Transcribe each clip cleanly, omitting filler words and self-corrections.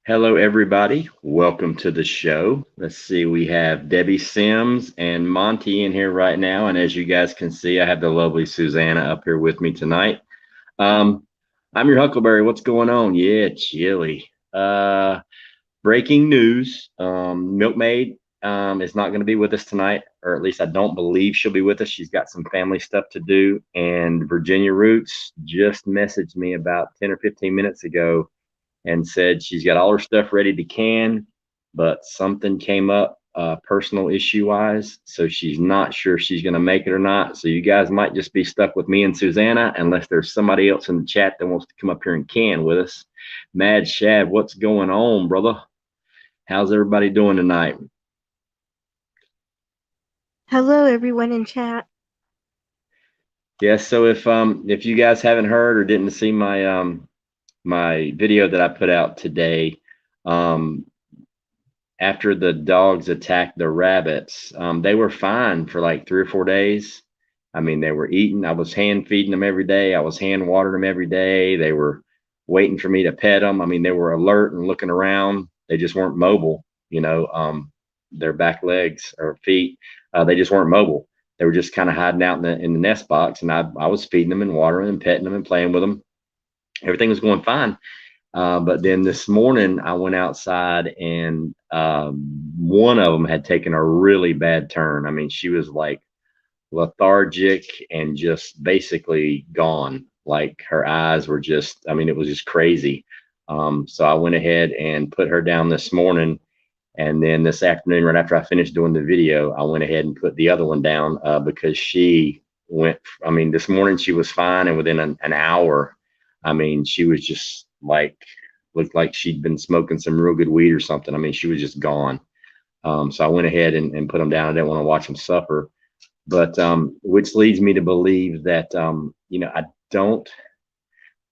Hello, everybody. Welcome to the show. Let's see, we have Debbie Sims and Monty in here right now. And as you guys can see, I have the lovely Susanna up here with me tonight. Um, I'm your Huckleberry. What's going on? Yeah, chilly. Breaking news, Milkmaid is not going to be with us tonight, or at least I don't believe she'll be with us. She's got some family stuff to do. And Virginia Roots just messaged me about 10 or 15 minutes ago and said she's got all her stuff ready to can, but something came up personal issue wise. So she's not sure she's going to make it or not. So you guys might just be stuck with me and Susanna unless there's somebody else in the chat that wants to come up here and can with us. Mad Shad, what's going on, brother? How's everybody doing tonight? Hello, everyone in chat. Yes, so if you guys haven't heard or didn't see my video that I put out today, um after the dogs attacked the rabbits, they were fine for like 3 or 4 days. I mean, they were eating. I was hand feeding them every day. I was hand watering them every day. They were waiting for me to pet them. I mean, they were alert and looking around. They just weren't mobile, you know, their back legs or feet, they just weren't mobile. They were just kind of hiding out in the nest box. And I was feeding them and watering and petting them and playing with them. Everything was going fine. But then this morning I went outside and one of them had taken a really bad turn. I mean, she was like lethargic and just basically gone. Like her eyes were just, I mean, it was just crazy. So I went ahead and put her down this morning. And then this afternoon, right after I finished doing the video, I went ahead and put the other one down because she went, I mean, this morning she was fine. And within an hour, I mean, she was just like, looked like she'd been smoking some real good weed or something. I mean, she was just gone. So I went ahead and put them down. I didn't want to watch them suffer. But which leads me to believe that, I don't,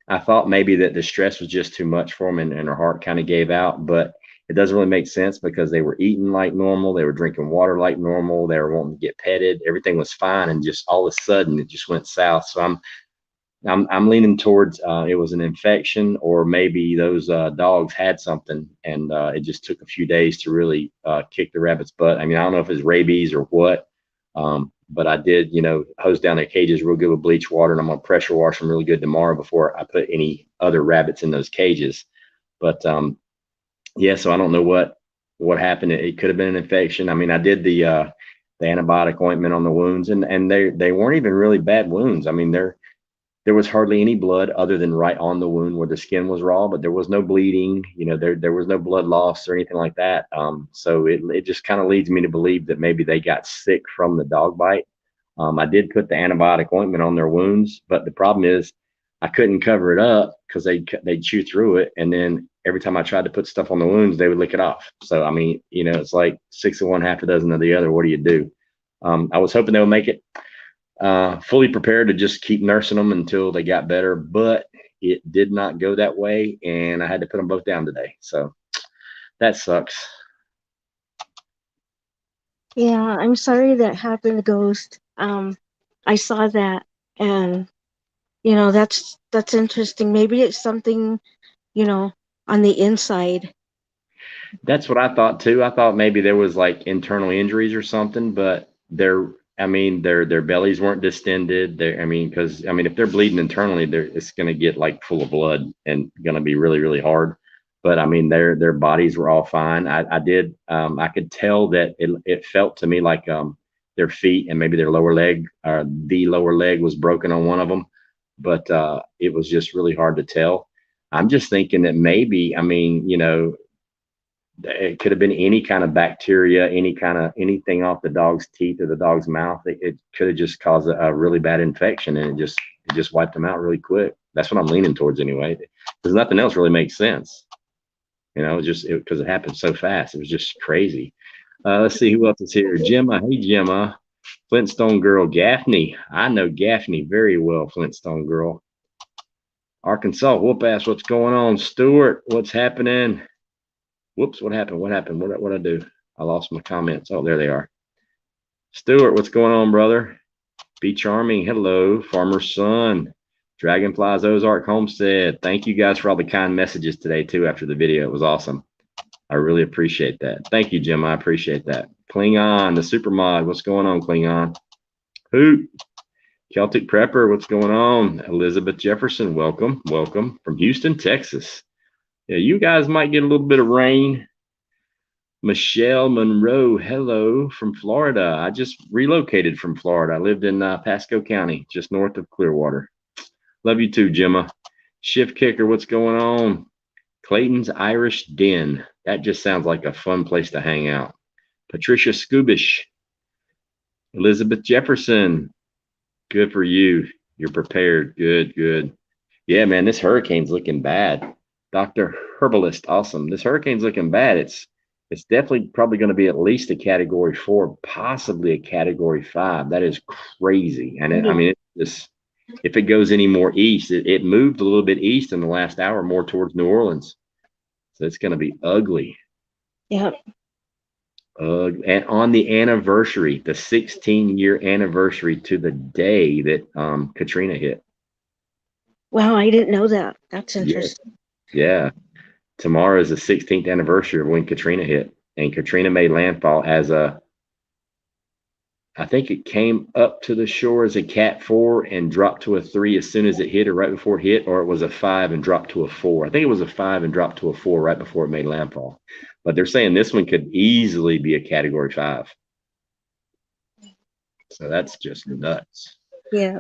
I thought maybe that the stress was just too much for them and her heart kind of gave out, but it doesn't really make sense because they were eating like normal. They were drinking water like normal. They were wanting to get petted. Everything was fine. And just all of a sudden it just went south. So I'm leaning towards it was an infection, or maybe those dogs had something, and it just took a few days to really kick the rabbit's butt. I mean, I don't know if it's rabies or what, but I did, hose down their cages real good with bleach water, and I'm gonna pressure wash them really good tomorrow before I put any other rabbits in those cages. But yeah, so I don't know what happened. It could have been an infection. I mean, I did the antibiotic ointment on the wounds, and they weren't even really bad wounds. I mean, there was hardly any blood other than right on the wound where the skin was raw, but there was no bleeding. There was no blood loss or anything like that. So it just kind of leads me to believe that maybe they got sick from the dog bite. I did put the antibiotic ointment on their wounds, but the problem is I couldn't cover it up because they'd chew through it, and then every time I tried to put stuff on the wounds, they would lick it off. So I mean, it's like six of one, half a dozen of the other. What do you do? I was hoping they would make it fully prepared to just keep nursing them until they got better, but it did not go that way, and I had to put them both down today. So that sucks. Yeah, I'm sorry that happened, Ghost. I saw that, and that's interesting. Maybe it's something, you know, on the inside. That's what I thought too. I thought maybe there was like internal injuries or something, but I mean, their bellies weren't distended. I mean, because I mean, if they're bleeding internally, it's going to get like full of blood and going to be really, really hard. But I mean, their bodies were all fine. I did, I could tell that it felt to me like their feet and maybe their lower leg, the lower leg was broken on one of them, but it was just really hard to tell. I'm just thinking that maybe, I mean, it could have been any kind of bacteria, any kind of anything off the dog's teeth or the dog's mouth. It could have just caused a really bad infection, and it just wiped them out really quick. That's what I'm leaning towards anyway, because nothing else really makes sense. Just because it happened so fast. It was just crazy. Let's see who else is here. Gemma, hey Gemma, Flintstone girl, Gaffney. I know Gaffney very well. Flintstone girl, Arkansas. Whoop ass. What's going on, Stuart? What's happening? Whoops, what happened? What happened? What I do? I lost my comments. Oh, there they are. Stuart, what's going on, brother? Be charming. Hello, farmer's son. Dragonflies Ozark Homestead. Thank you guys for all the kind messages today too after the video. It was awesome. I really appreciate that. Thank you, Jim. I appreciate that. Klingon, the super mod. What's going on, Klingon? Hoot. Celtic Prepper, what's going on? Elizabeth Jefferson, welcome. Welcome from Houston, Texas. Yeah, you guys might get a little bit of rain. Michelle Monroe, hello from Florida. I just relocated from Florida. I lived in Pasco County, just north of Clearwater. Love you too, Gemma. Shift Kicker, what's going on? Clayton's Irish Den. That just sounds like a fun place to hang out. Patricia Skubish. Elizabeth Jefferson. Good for you. You're prepared. Good, good. Yeah, man, this hurricane's looking bad. Dr. Herbalist, awesome. This hurricane's looking bad. It's definitely probably going to be at least a category 4, possibly a category 5. That is crazy. And I mean, if it goes any more east, it moved a little bit east in the last hour, more towards New Orleans. So it's going to be ugly. Yep. And on the anniversary, the 16-year anniversary to the day that Katrina hit. Wow, I didn't know that. That's interesting. Yeah. Tomorrow is the 16th anniversary of when Katrina hit. And Katrina made landfall as I think it came up to the shore as a Cat 4 and dropped to a 3 as soon as it hit or right before it hit, or it was a 5 and dropped to a 4. I think it was a 5 and dropped to a 4 right before it made landfall. But they're saying this one could easily be a category 5. So that's just nuts. Yeah.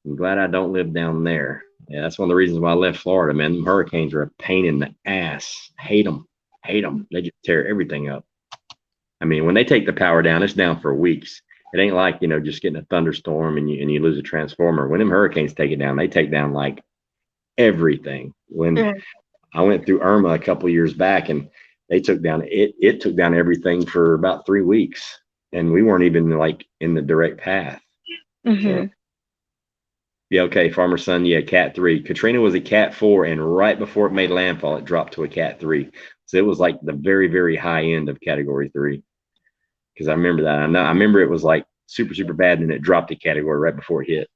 I'm glad I don't live down there. Yeah, that's one of the reasons why I left Florida, man. Them hurricanes are a pain in the ass. Hate them. Hate them. They just tear everything up. I mean, when they take the power down, it's down for weeks. It ain't like, just getting a thunderstorm and you lose a transformer. When them hurricanes take it down, they take down like everything. When I went through Irma a couple years back and they took down it took down everything for about 3 weeks. And we weren't even like in the direct path. Mm-hmm. So, yeah, okay, Farmer Son, yeah, Cat 3. Katrina was a Cat 4, and right before it made landfall, it dropped to a Cat 3. So it was like the very, very high end of Category 3. Because I remember that. I remember it was like super, super bad, and it dropped a category right before it hit.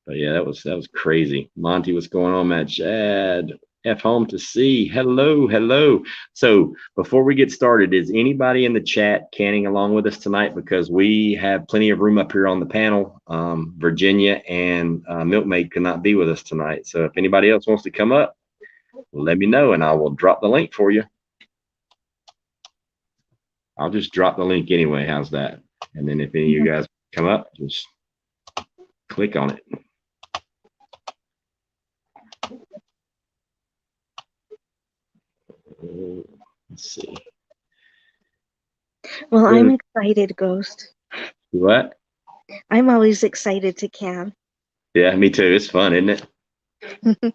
But yeah, that was crazy. Monty, what's going on, Matt? Chad, F home to see. Hello, hello. So before we get started, is anybody in the chat canning along with us tonight? Because we have plenty of room up here on the panel. Virginia and Milkmaid could not be with us tonight. So if anybody else wants to come up, let me know and I will drop the link for you. I'll just drop the link anyway. How's that? And then if any of you guys come up, just click on it. Let's see. Well, I'm excited, Ghost. What? I'm always excited to can. Yeah, me too. It's fun, isn't it?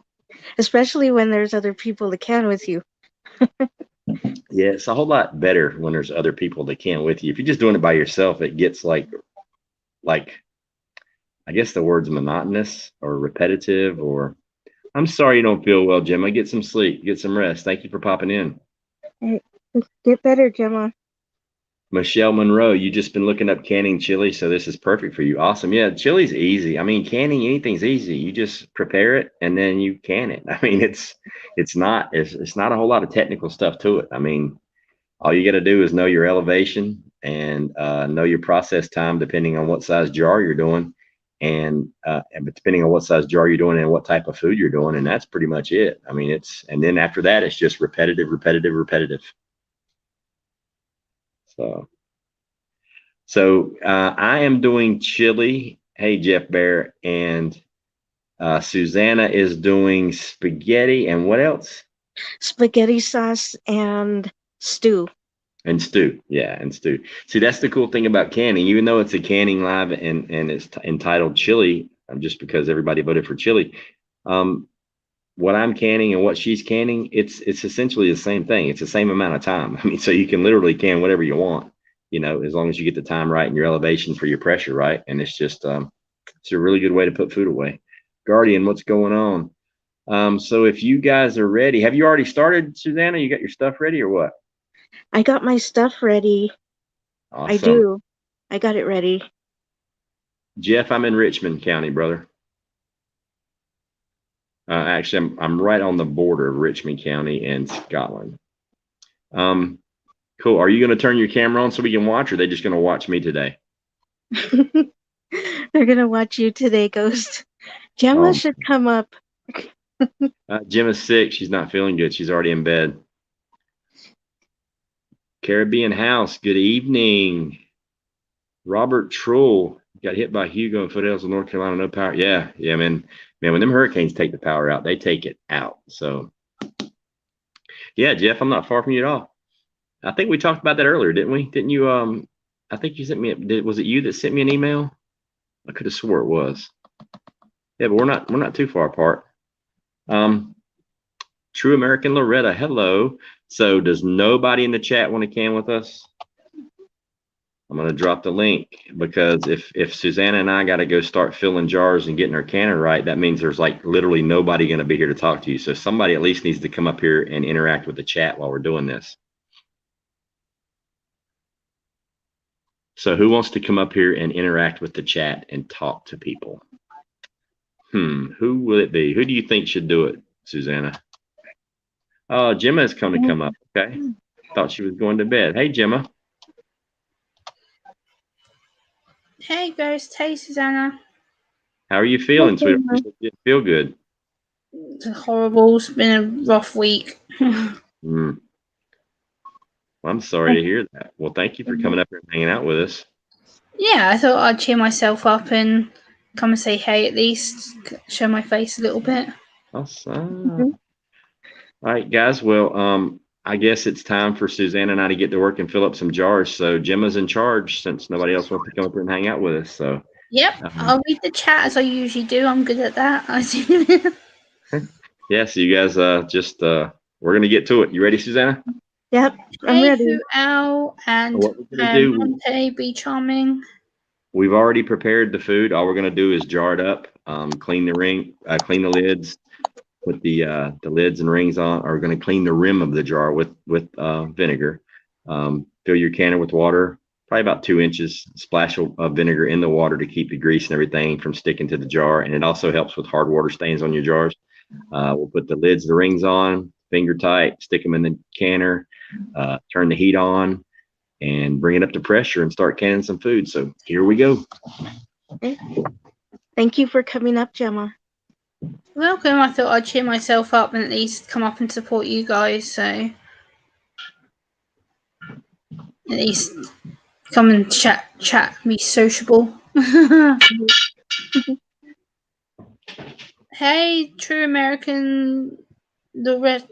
Especially when there's other people to can with you. Yeah, it's a whole lot better when there's other people that can with you. If you're just doing it by yourself, it gets like I guess the word's monotonous or repetitive. Or I'm sorry you don't feel well, Gemma. Get some sleep, get some rest. Thank you for popping in. Get better, Gemma. Michelle Monroe, you just been looking up canning chili, so this is perfect for you. Awesome. Yeah, chili's easy. I mean, canning anything's easy. You just prepare it and then you can it. I mean, it's not a whole lot of technical stuff to it. I mean, all you got to do is know your elevation and know your process time, depending on what size jar you're doing, and depending on what size jar you're doing and what type of food you're doing, and that's pretty much it. I mean, and then after that, it's just repetitive, repetitive, repetitive. So I am doing chili. Hey, Jeff Bear, and Susanna is doing spaghetti, and what else? Spaghetti sauce and stew. And stew, yeah, and stew. See, that's the cool thing about canning. Even though it's a canning live and it's entitled chili, just because everybody voted for chili. What I'm canning and what she's canning, it's essentially the same thing. It's the same amount of time. I mean, so you can literally can whatever you want, as long as you get the time right and your elevation for your pressure right. And it's just it's a really good way to put food away. Guardian, what's going on? So if you guys are ready, have you already started, Susanna? You got your stuff ready or what? I got my stuff ready. Awesome. I do. I got it ready. Jeff, I'm in Richmond County, brother. Actually, I'm right on the border of Richmond County and Scotland. Cool. Are you going to turn your camera on so we can watch, or are they just going to watch me today? They're gonna watch you today, Ghost. Gemma should come up. Gemma's sick. She's not feeling good. She's already in bed. Caribbean House, good evening. Robert Trull got hit by Hugo in Foothills of North Carolina, no power. Yeah, man. When them hurricanes take the power out, they take it out. So, yeah, Jeff, I'm not far from you at all. I think we talked about that earlier, didn't we? Didn't you? I think you sent me. Was it you that sent me an email? I could have swore it was. Yeah, but we're not too far apart. True American Loretta, hello. So does nobody in the chat want to can with us? I'm going to drop the link, because if Susanna and I got to go start filling jars and getting our canner right, that means there's like literally nobody going to be here to talk to you. So somebody at least needs to come up here and interact with the chat while we're doing this. So who wants to come up here and interact with the chat and talk to people? Who will it be? Who do you think should do it, Susanna? Oh, Gemma is going to come up. Okay. Thought she was going to bed. Hey, Gemma. Hey, Ghost. Hey, Susanna. How are you feeling, sweetheart? You didn't feel good. It's horrible. It's been a rough week. Well, I'm sorry to hear that. Well, thank you for coming up here and hanging out with us. Yeah, I thought I'd cheer myself up and come and say hey, at least show my face a little bit. Awesome. All right, guys. Well, I guess it's time for Susanna and I to get to work and fill up some jars. So Gemma's in charge since nobody else wants to come up here and hang out with us. So yep, I'll read the chat as I usually do. I'm good at that. I see. Yeah. So you guys, we're gonna get to it. You ready, Susanna? Yep, I'm ready. Al and Monte, be charming. We've already prepared the food. All we're gonna do is jar it up, clean the lids, put the lids and rings on. Are going to clean the rim of the jar with vinegar. Fill your canner with water, probably about 2 inches. Splash of vinegar in the water to keep the grease and everything from sticking to the jar, and it also helps with hard water stains on your jars. We'll put the lids, the rings on, finger tight, stick them in the canner, turn the heat on, and bring it up to pressure and start canning some food. So here we go. Okay. Thank you for coming up, Gemma. Welcome. I thought I'd cheer myself up and at least come up and support you guys. So at least come and chat, be sociable. Hey, True American Loretta.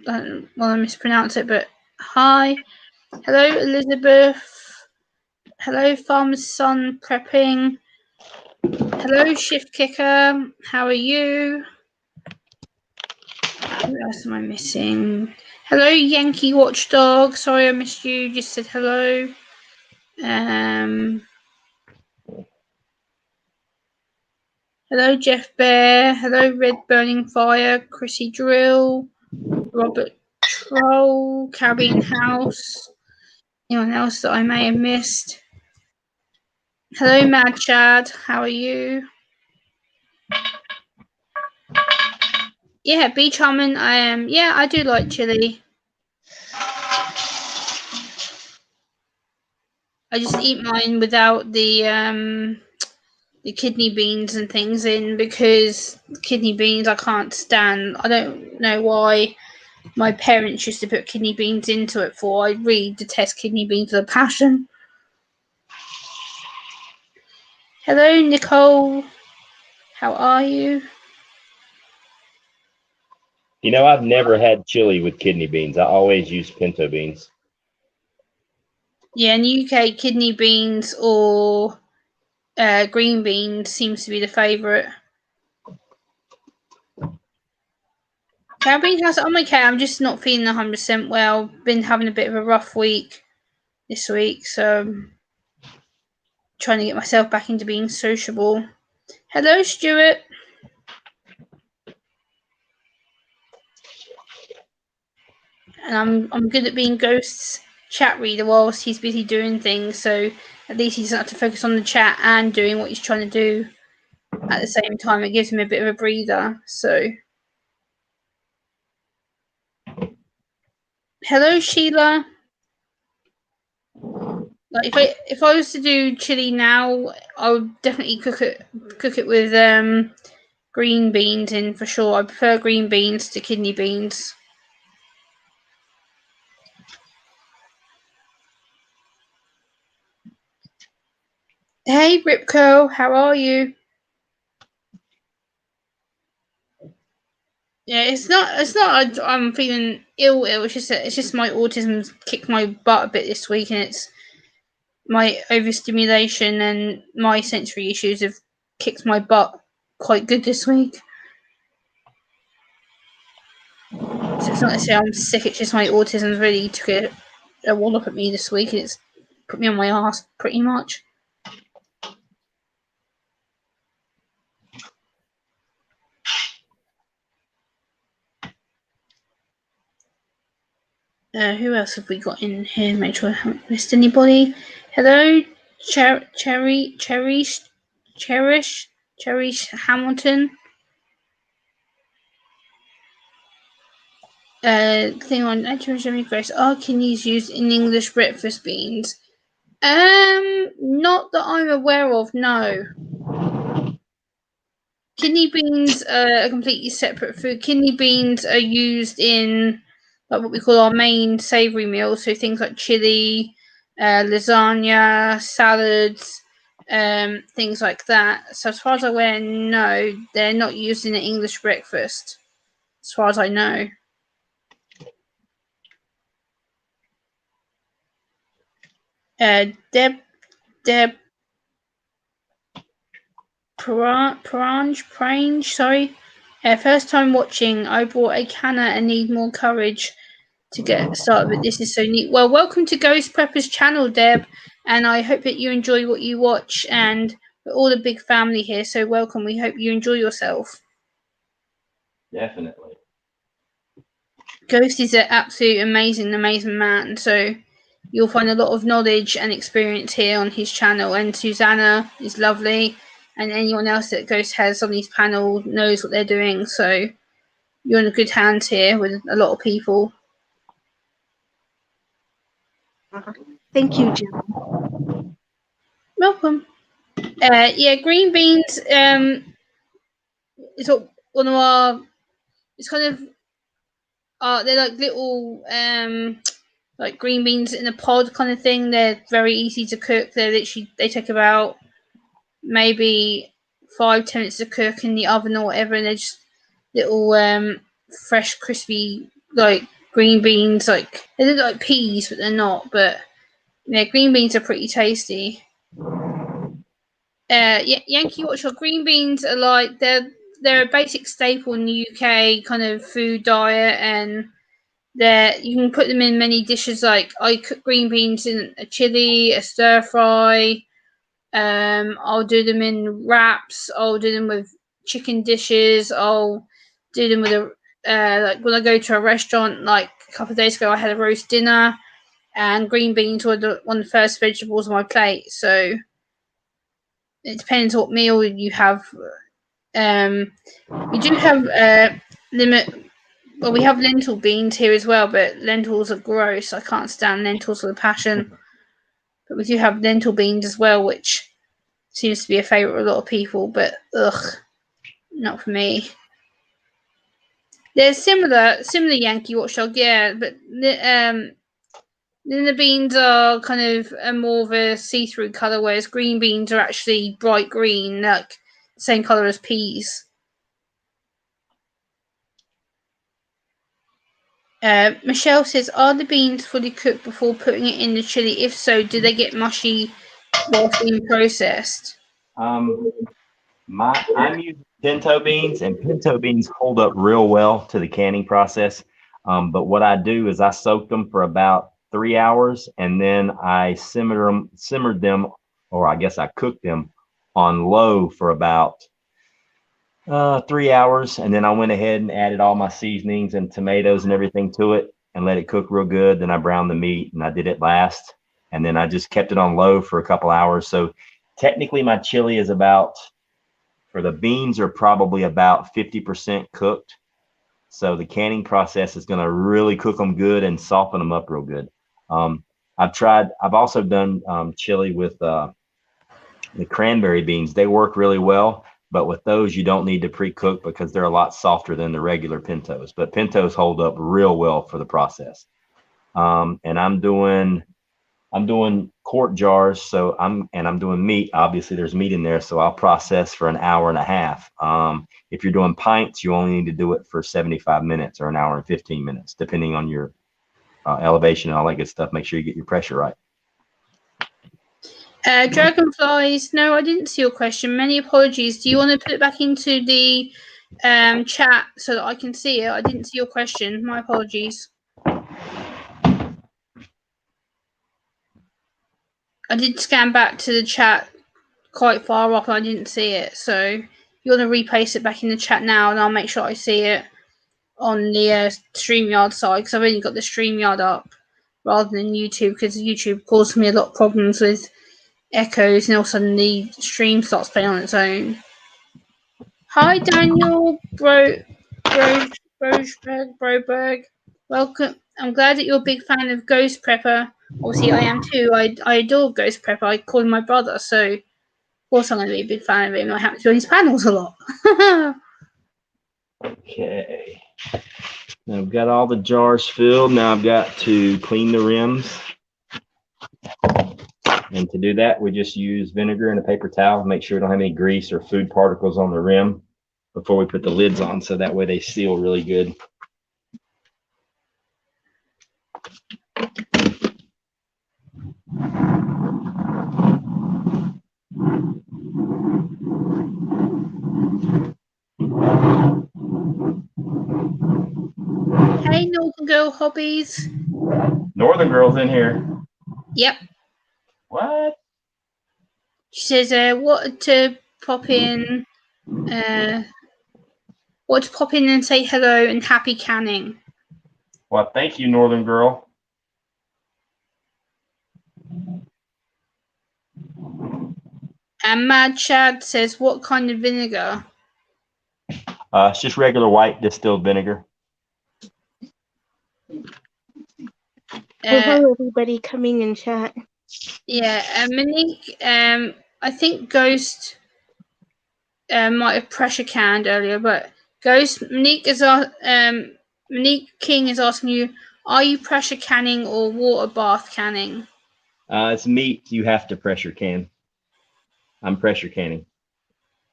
I don't want to mispronounce it, but hi. Hello, Elizabeth. Hello, Farmer's Son Prepping. Hello, Shift Kicker. How are you? What else am I missing? Hello, Yankee Watchdog. Sorry I missed you. Just said hello. Hello, Jeff Bear. Hello, Red Burning Fire. Chrissy Drill. Robert Troll. Caribbean House. Anyone else that I may have missed? Hello, Mad Chad. How are you? Yeah, be charming. I am. Yeah, I do like chili. I just eat mine without the kidney beans and things in, because kidney beans I can't stand. I don't know why my parents used to put kidney beans into it for. I really detest kidney beans with a passion. Hello, Nicole. How are you? You know, I've never had chili with kidney beans. I always use pinto beans. Yeah, in the UK, kidney beans or green beans seems to be the favourite. Caribbean House, I'm okay. I'm just not feeling 100% well. Been having a bit of a rough week this week, so I'm trying to get myself back into being sociable. Hello, Stuart. And I'm good at being Ghost's chat reader whilst he's busy doing things, so at least he doesn't have to focus on the chat and doing what he's trying to do. at the same time, it gives him a bit of a breather. So, hello, Sheila. Like if I was to do chili now, I would definitely cook it with green beans in for sure. I prefer green beans to kidney beans. Hey, Ripco, how are you? Yeah, it's not. I'm feeling ill. It's just my autism's kicked my butt a bit this week, and it's my overstimulation and my sensory issues have kicked my butt quite good this week. So it's not necessarily I'm sick. It's just my autism's really took a wallop at me this week, and it's put me on my ass pretty much. Who else have we got in here? Make sure I haven't missed anybody. Hello, Cherish Hamilton. Thing on Jimmy Grace. Are kidneys used in English breakfast beans? Not that I'm aware of. No. Kidney beans are a completely separate food. Kidney beans are used in like what we call our main savoury meals, so things like chili, lasagna, salads, things like that. So as far as I'm aware, no, they're not used in an English breakfast. As far as I know. Deb Prange, sorry. First time watching. I bought a canner and need more courage to get started with. This is so neat. Well, welcome to Ghost Prepper's channel, Deb, and I hope that you enjoy what you watch. And we're all a big family here, so welcome. We hope you enjoy yourself. Definitely. Ghost is an absolute amazing man. So you'll find a lot of knowledge and experience here on his channel. And Susanna is lovely. And anyone else that Ghost has on his panel knows what they're doing. So you're in a good hands here with a lot of people. Thank you, Jim. Welcome. Yeah, green beans. It's one of our. It's kind of. They're like little like green beans in a pod kind of thing. They're very easy to cook. They take about maybe 5-10 minutes to cook in the oven or whatever, and they're just little fresh, crispy like green beans. Like they look like peas, but they're not. But yeah, green beans are pretty tasty. Yankee Watch, green beans are like they're a basic staple in the UK kind of food diet, and you can put them in many dishes. Like I cook green beans in a chili, a stir fry. I'll do them in wraps. I'll do them with chicken dishes. I'll do them with like when I go to a restaurant. Like a couple of days ago, I had a roast dinner, and green beans were one of the first vegetables on my plate. So it depends what meal you have. We do have limit. Well, we have lentil beans here as well, but lentils are gross. I can't stand lentils with a passion. But we do have lentil beans as well, which seems to be a favourite with a lot of people. But not for me. There's similar Yankee Watchdog, yeah, but then the beans are kind of more of a see-through colour, whereas green beans are actually bright green, like the same colour as peas. Michelle says, are the beans fully cooked before putting it in the chili? If so, do they get mushy whilst being processed? I'm using pinto beans, and pinto beans hold up real well to the canning process. But what I do is I soak them for about 3 hours, and then I simmered them, or I guess I cooked them on low for about 3 hours, and then I went ahead and added all my seasonings and tomatoes and everything to it and let it cook real good. Then I browned the meat, and I did it last, and then I just kept it on low for a couple hours. So technically my chili is about or the beans are probably about 50% cooked. So the canning process is going to really cook them good and soften them up real good. I've also done chili with the cranberry beans. They work really well, but with those, you don't need to pre-cook because they're a lot softer than the regular pintos. But pintos hold up real well for the process. And I'm doing quart jars, so I'm doing meat. Obviously, there's meat in there, so I'll process for an hour and a half. If you're doing pints, you only need to do it for 75 minutes or an hour and 15 minutes, depending on your elevation and all that good stuff. Make sure you get your pressure right. Dragonflies, no, I didn't see your question. Many apologies. Do you want to put it back into the chat so that I can see it? I didn't see your question. My apologies. I did scan back to the chat quite far up and I didn't see it. So you want to replace it back in the chat now and I'll make sure I see it on the StreamYard side because I've only got the StreamYard up rather than YouTube because YouTube caused me a lot of problems with echoes and all of a sudden the stream starts playing on its own. Hi Daniel Broberg. Welcome. I'm glad that you're a big fan of Ghost Prepper. Obviously I am too. I adore Ghost Prepper. I call him my brother, so of course I'm going to be a big fan of him. I happen to be on his panels a lot. Okay. Now I've got all the jars filled. Now I've got to clean the rims. And to do that, we just use vinegar and a paper towel. Make sure we don't have any grease or food particles on the rim before we put the lids on, so that way they seal really good. Hey Northern Girl Hobbies. Northern Girl's in here. Yep. What? She says, what to pop in and say hello and happy canning. Well, thank you, Northern Girl. And Mad Chad says, what kind of vinegar? It's just regular white distilled vinegar. Hello, everybody coming in chat. Yeah, Monique, I think Ghost might have pressure canned earlier, but Monique King is asking you, are you pressure canning or water bath canning? It's meat you have to pressure can. I'm pressure canning.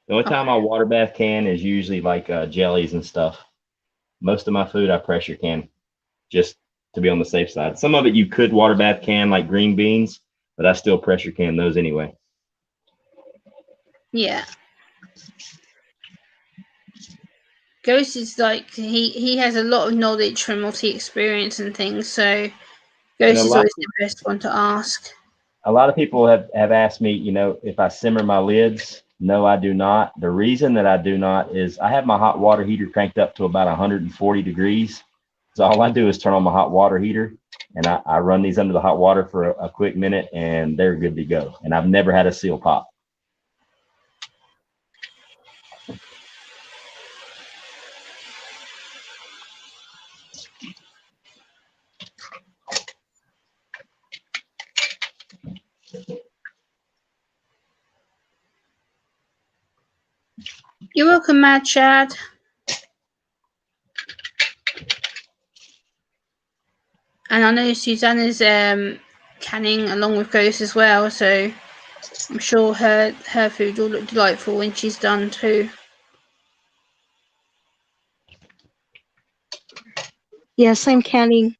The only time I water bath can is usually like jellies and stuff. Most of my food I pressure can, just to be on the safe side. Some of it you could water bath can, like green beans, but I still pressure can those anyway. Yeah. Ghost is like he has a lot of knowledge from multi experience and things, so Ghost is always the best one to ask. A lot of people have asked me, you know, if I simmer my lids. No, I do not. The reason that I do not is I have my hot water heater cranked up to about 140 degrees. So all I do is turn on my hot water heater and I run these under the hot water for a quick minute and they're good to go. And I've never had a seal pop. You're welcome, Mad Chad. And I know Susanna's canning along with Ghost as well, so I'm sure her food will look delightful when she's done too. Yes, I'm canning.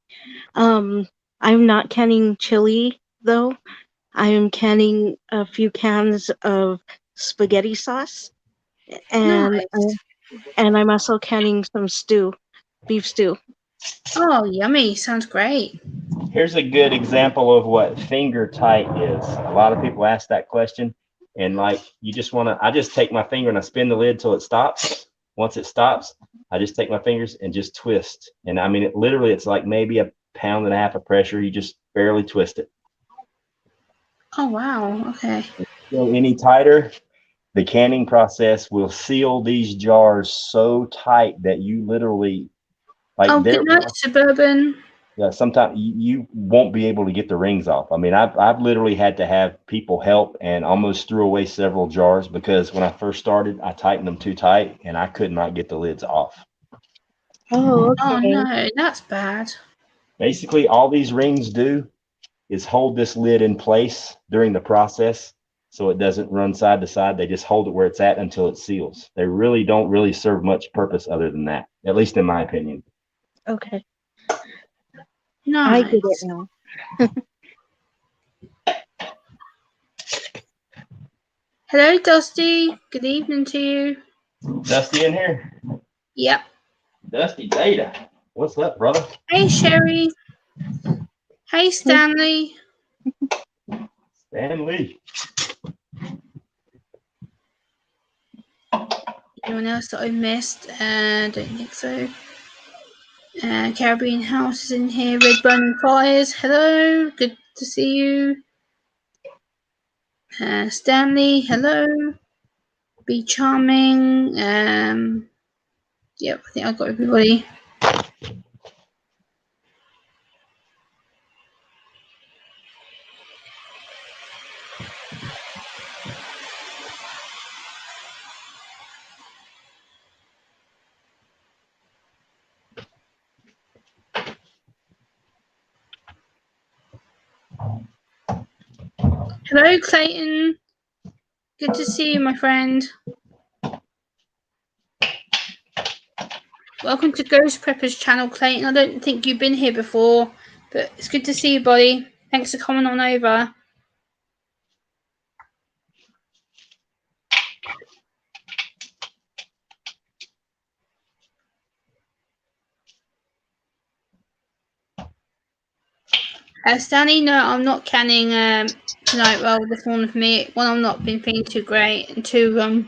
I'm not canning chili though. I am canning a few cans of spaghetti sauce, and Nice. and I'm also canning some beef stew. Oh, yummy! Sounds great. Here's a good example of what finger tight is. A lot of people ask that question, and like you just want to, I just take my finger and I spin the lid till it stops. Once it stops, I just take my fingers and just twist. And I mean, it's like maybe 1.5 pounds of pressure. You just barely twist it. Oh wow! Okay. Go any tighter, the canning process will seal these jars so tight that you literally, like, Oh, good night, Suburban. yeah, sometimes you won't be able to get the rings off. I mean, I've literally had to have people help and almost threw away several jars because when I first started, I tightened them too tight and I could not get the lids off. Oh, Oh okay. no, that's bad. Basically, all these rings do is hold this lid in place during the process so it doesn't run side to side. They just hold it where it's at until it seals. They really don't really serve much purpose other than that, at least in my opinion. Okay. Nice. I get it now. Hello, Dusty. Good evening to you. Dusty in here? Yep. Dusty Data. What's up, brother? Hey, Sherry. Hey, Stanley. Stanley. Anyone else that I missed? Don't think so. Caribbean House is in here. Red Burning Fires. Hello. Good to see you. Stanley. Hello. Be Charming. Yep, I think I got everybody. Hello, Clayton. Good to see you, my friend. Welcome to Ghost Prepper's channel, Clayton. I don't think you've been here before, but it's good to see you, buddy. Thanks for coming on over. Stanley, no, I'm not canning tonight. Well, this morning for me. One, I'm not been feeling too great, and two,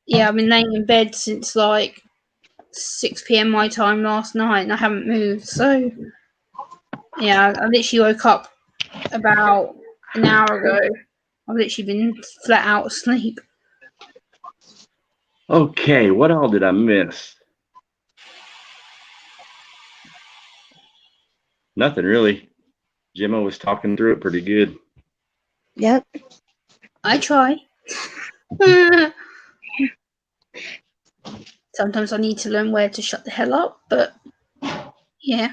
yeah, I've been laying in bed since like 6 p.m. my time last night, and I haven't moved. So, yeah, I literally woke up about an hour ago. I've literally been flat out asleep. Okay, what all did I miss? Nothing really. Jimmo was talking through it pretty good. Yep. I try. Sometimes I need to learn where to shut the hell up, but yeah.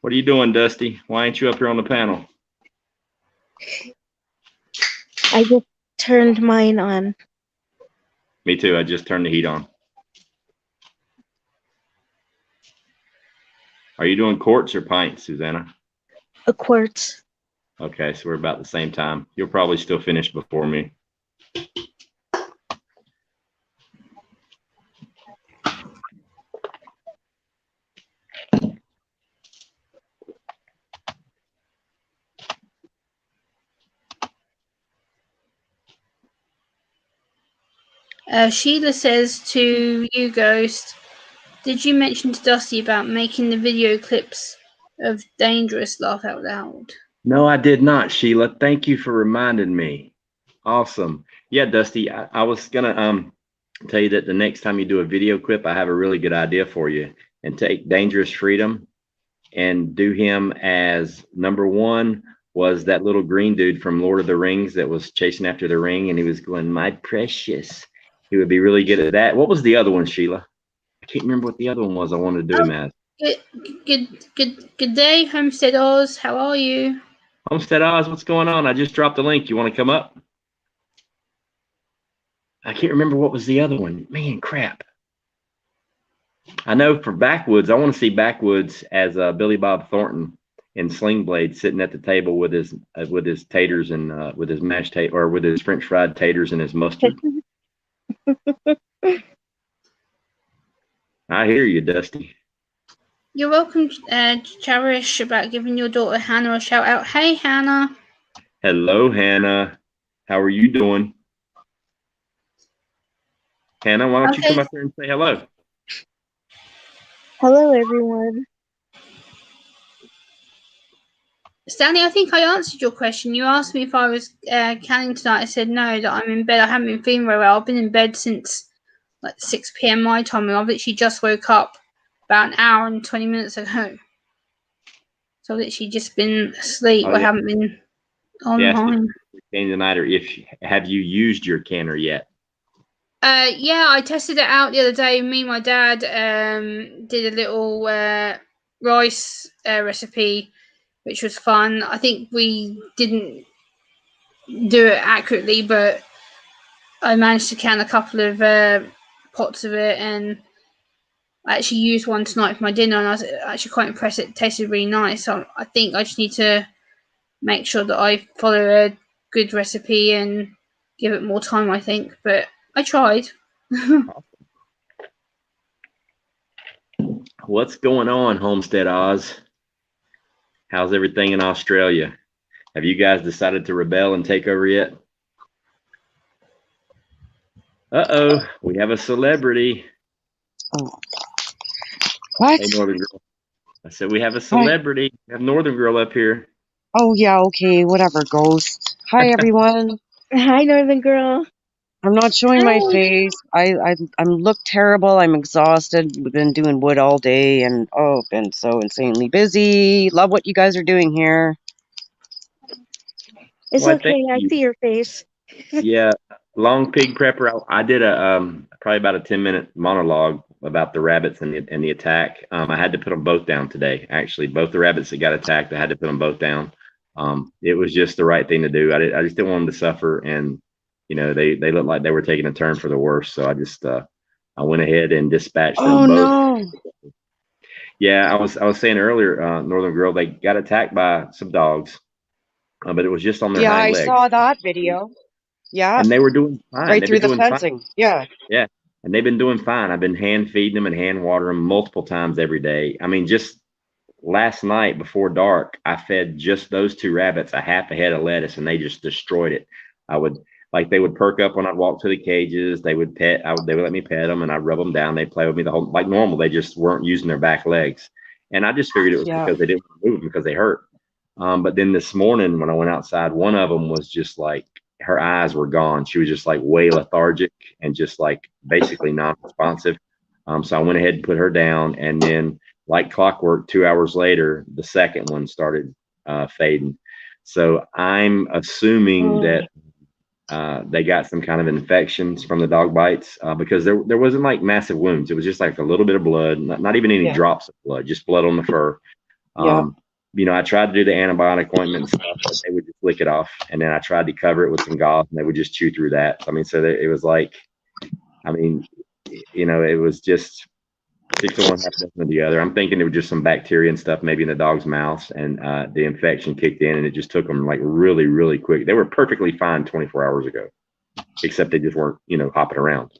What are you doing, Dusty? Why ain't you up here on the panel? I just turned mine on. Me too. I just turned the heat on. Are you doing quarts or pints, Susanna? A quartz. Okay, so we're about the same time. You'll probably still finish before me. Sheila says to you, Ghost, did you mention to Dusty about making the video clips of Dangerous laugh out loud? No, I did not, Sheila. Thank you for reminding me. Awesome. Yeah, Dusty, I was gonna tell you that the next time you do a video clip, I have a really good idea for you. And take Dangerous Freedom and do him as number one was that little green dude from Lord of the Rings that was chasing after the ring and he was going, my precious. He would be really good at that. What was the other one, Sheila? I can't remember what the other one was I wanted to do him as. Good day, Homestead Oz. How are you? Homestead Oz, what's going on? I just dropped the link. You want to come up? I can't remember what was the other one. Man, crap. I know for Backwoods, I want to see Backwoods as Billy Bob Thornton in Sling Blade sitting at the table with his taters and with his mashed or with his French fried taters and his mustard. I hear you, Dusty. You're welcome, Cherish, about giving your daughter Hannah a shout out. Hey, Hannah. Hello, Hannah. How are you doing? Hannah, why don't you come up here and say hello? Hello, everyone. Stanley, I think I answered your question. You asked me if I was canning tonight. I said no, that I'm in bed. I haven't been feeling very well. I've been in bed since like 6 p.m. my time, and I've literally just woke up about an hour and 20 minutes ago. So I've literally just been asleep. Oh I yeah. haven't been Yes. online. Tonight, or have you used your canner yet? Yeah, I tested it out the other day. Me and my dad did a little rice recipe, which was fun. I think we didn't do it accurately, but I managed to can a couple of pots of it, and I actually used one tonight for my dinner, and I was actually quite impressed. It tasted really nice. So I think I just need to make sure that I follow a good recipe and give it more time, I think. But I tried. What's going on, Homestead Oz? How's everything in Australia? Have you guys decided to rebel and take over yet? Uh-oh, we have a celebrity. Oh. What? Hey, Northern Girl. I said we have a celebrity. We have Northern Girl up here. Oh, yeah, okay, whatever, Ghost. Hi, everyone. Hi, Northern Girl. I'm not showing my Hi. face. I look terrible. I'm exhausted. We've been doing wood all day, and been so insanely busy. Love what you guys are doing here. It's Well, okay. I see your face. Yeah, long pig prepper. I did a probably about a 10-minute monologue about the rabbits and the attack. I had to put them both down today. Actually, both the rabbits that got attacked, I had to put them both down. It was just the right thing to do. I just didn't want them to suffer, and they looked like they were taking a turn for the worse. So I went ahead and dispatched them both. No. Yeah, I was saying earlier, Northern Girl, they got attacked by some dogs, but it was just on their Yeah, hind I legs. saw that video. Yeah. And they were doing fine. Right They've through been the doing fencing. fine. Yeah. Yeah. And they've been doing fine. I've been hand feeding them and hand watering them multiple times every day. I mean, just last night before dark, I fed just those two rabbits a half a head of lettuce, and they just destroyed it. They would perk up when I'd walk to the cages. They would they would let me pet them, and I'd rub them down. They'd play with me the whole, like normal. They just weren't using their back legs. And I just figured it was because they didn't move because they hurt. But then this morning when I went outside, one of them was just like, her eyes were gone. She was just like way lethargic and just like basically non-responsive. So I went ahead and put her down, and then like clockwork, 2 hours later, the second one started fading. So I'm assuming that they got some kind of infections from the dog bites because there wasn't like massive wounds. It was just like a little bit of blood, not even any drops of blood, just blood on the fur. I tried to do the antibiotic ointment and stuff, but they would just lick it off. And then I tried to cover it with some gauze, and they would just chew through that. I mean, so it was like, it was just 6 of one, half a dozen of the other. I'm thinking it was just some bacteria and stuff, maybe in the dog's mouth, and the infection kicked in, and it just took them like really, really quick. They were perfectly fine 24 hours ago, except they just weren't, hopping around.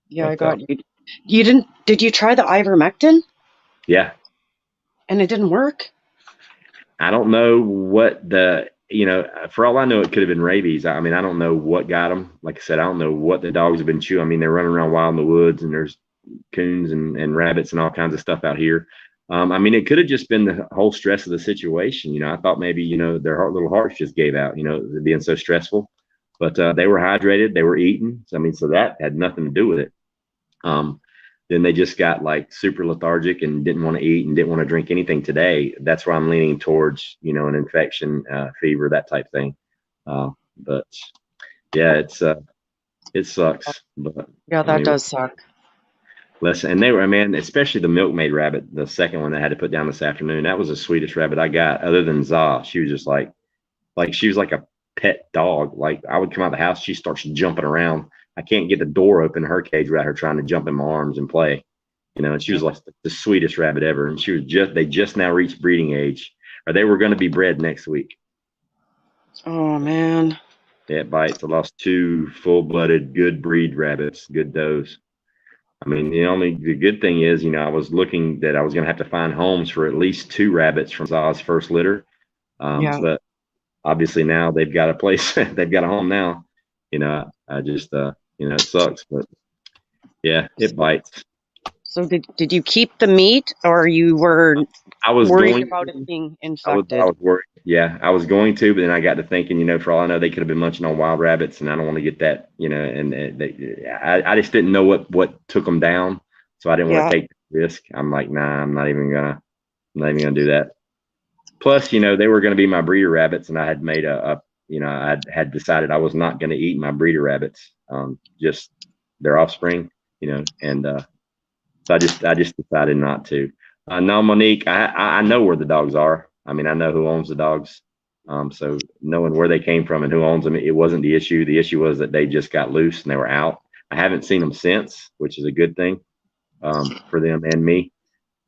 Yeah, but, I got you. Did you try the ivermectin? Yeah. And it didn't work? I don't know what for all I know, it could have been rabies. I mean, I don't know what got them. Like I said, I don't know what the dogs have been chewing. I mean, they're running around wild in the woods, and there's coons and rabbits and all kinds of stuff out here. I mean, it could have just been the whole stress of the situation. I thought maybe, their little hearts just gave out, being so stressful. But they were hydrated, they were eating. So, I mean, so that had nothing to do with it. Then they just got like super lethargic and didn't want to eat and didn't want to drink anything today. That's why I'm leaning towards, an infection, fever, that type thing. But yeah, it sucks. But yeah, that does suck. Listen, and they were, man, especially the milkmaid rabbit, the second one that I had to put down this afternoon. That was the sweetest rabbit I got, other than Za. She was just like she was like a pet dog. Like I would come out of the house, she starts jumping around. I can't get the door open in her cage without her trying to jump in my arms and play. And she was like the sweetest rabbit ever. And they just now reached breeding age, or they were going to be bred next week. Oh man. Yeah, it bites. I lost 2 full-blooded, good breed rabbits, good does. I mean, the good thing is, I was looking that I was going to have to find homes for at least 2 rabbits from Za's first litter. But obviously now they've got a place, they've got a home now. I just, it sucks, but yeah, it bites. So did you keep the meat, or you were I was worried going about it to. being I infected. was worried. Yeah, I was going to, but then I got to thinking, for all I know, they could have been munching on wild rabbits, and I don't want to get that, and I just didn't know what took them down, so I didn't want Yeah. to take the risk. I'm like, nah, I'm not even gonna do that. Plus, they were going to be my breeder rabbits, and I had made I had decided I was not going to eat my breeder rabbits, just their offspring, and so I just decided not to. No, Monique, I know where the dogs are. I mean, I know who owns the dogs. So knowing where they came from and who owns them, it wasn't the issue. The issue was that they just got loose and they were out. I haven't seen them since, which is a good thing, for them and me.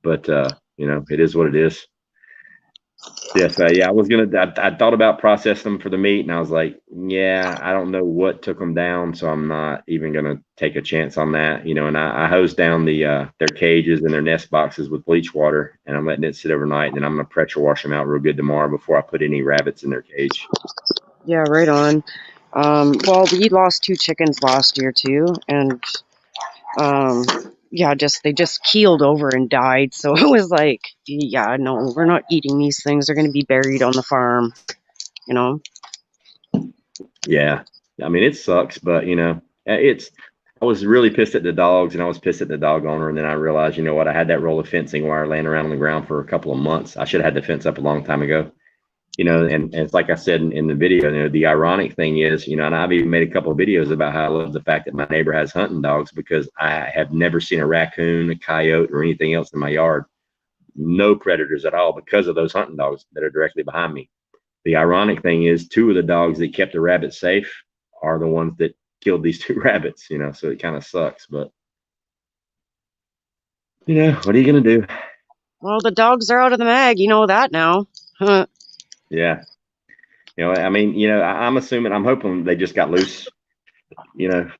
But it is what it is. Yes, yeah, I was gonna. I thought about processing them for the meat, and I was like, yeah, I don't know what took them down, so I'm not even gonna take a chance on that. And I hosed down their cages and their nest boxes with bleach water, and I'm letting it sit overnight, and then I'm gonna pressure wash them out real good tomorrow before I put any rabbits in their cage. Yeah, right on. Well, we lost 2 chickens last year too, and yeah, they just keeled over and died. So it was like, yeah, no, we're not eating these things. They're going to be buried on the farm, you know. Yeah, I mean it sucks, but it's. I was really pissed at the dogs, and I was pissed at the dog owner, and then I realized, you know what? I had that roll of fencing wire laying around on the ground for a couple of months. I should have had the fence up a long time ago. And it's like I said in the video, the ironic thing is, and I've even made a couple of videos about how I love the fact that my neighbor has hunting dogs, because I have never seen a raccoon, a coyote, or anything else in my yard. No predators at all because of those hunting dogs that are directly behind me. The ironic thing is 2 of the dogs that kept the rabbits safe are the ones that killed these 2 rabbits, so it kind of sucks, but what are you going to do? Well, the dogs are out of the mag. You know that now. Yeah. I mean, I'm assuming, I'm hoping they just got loose,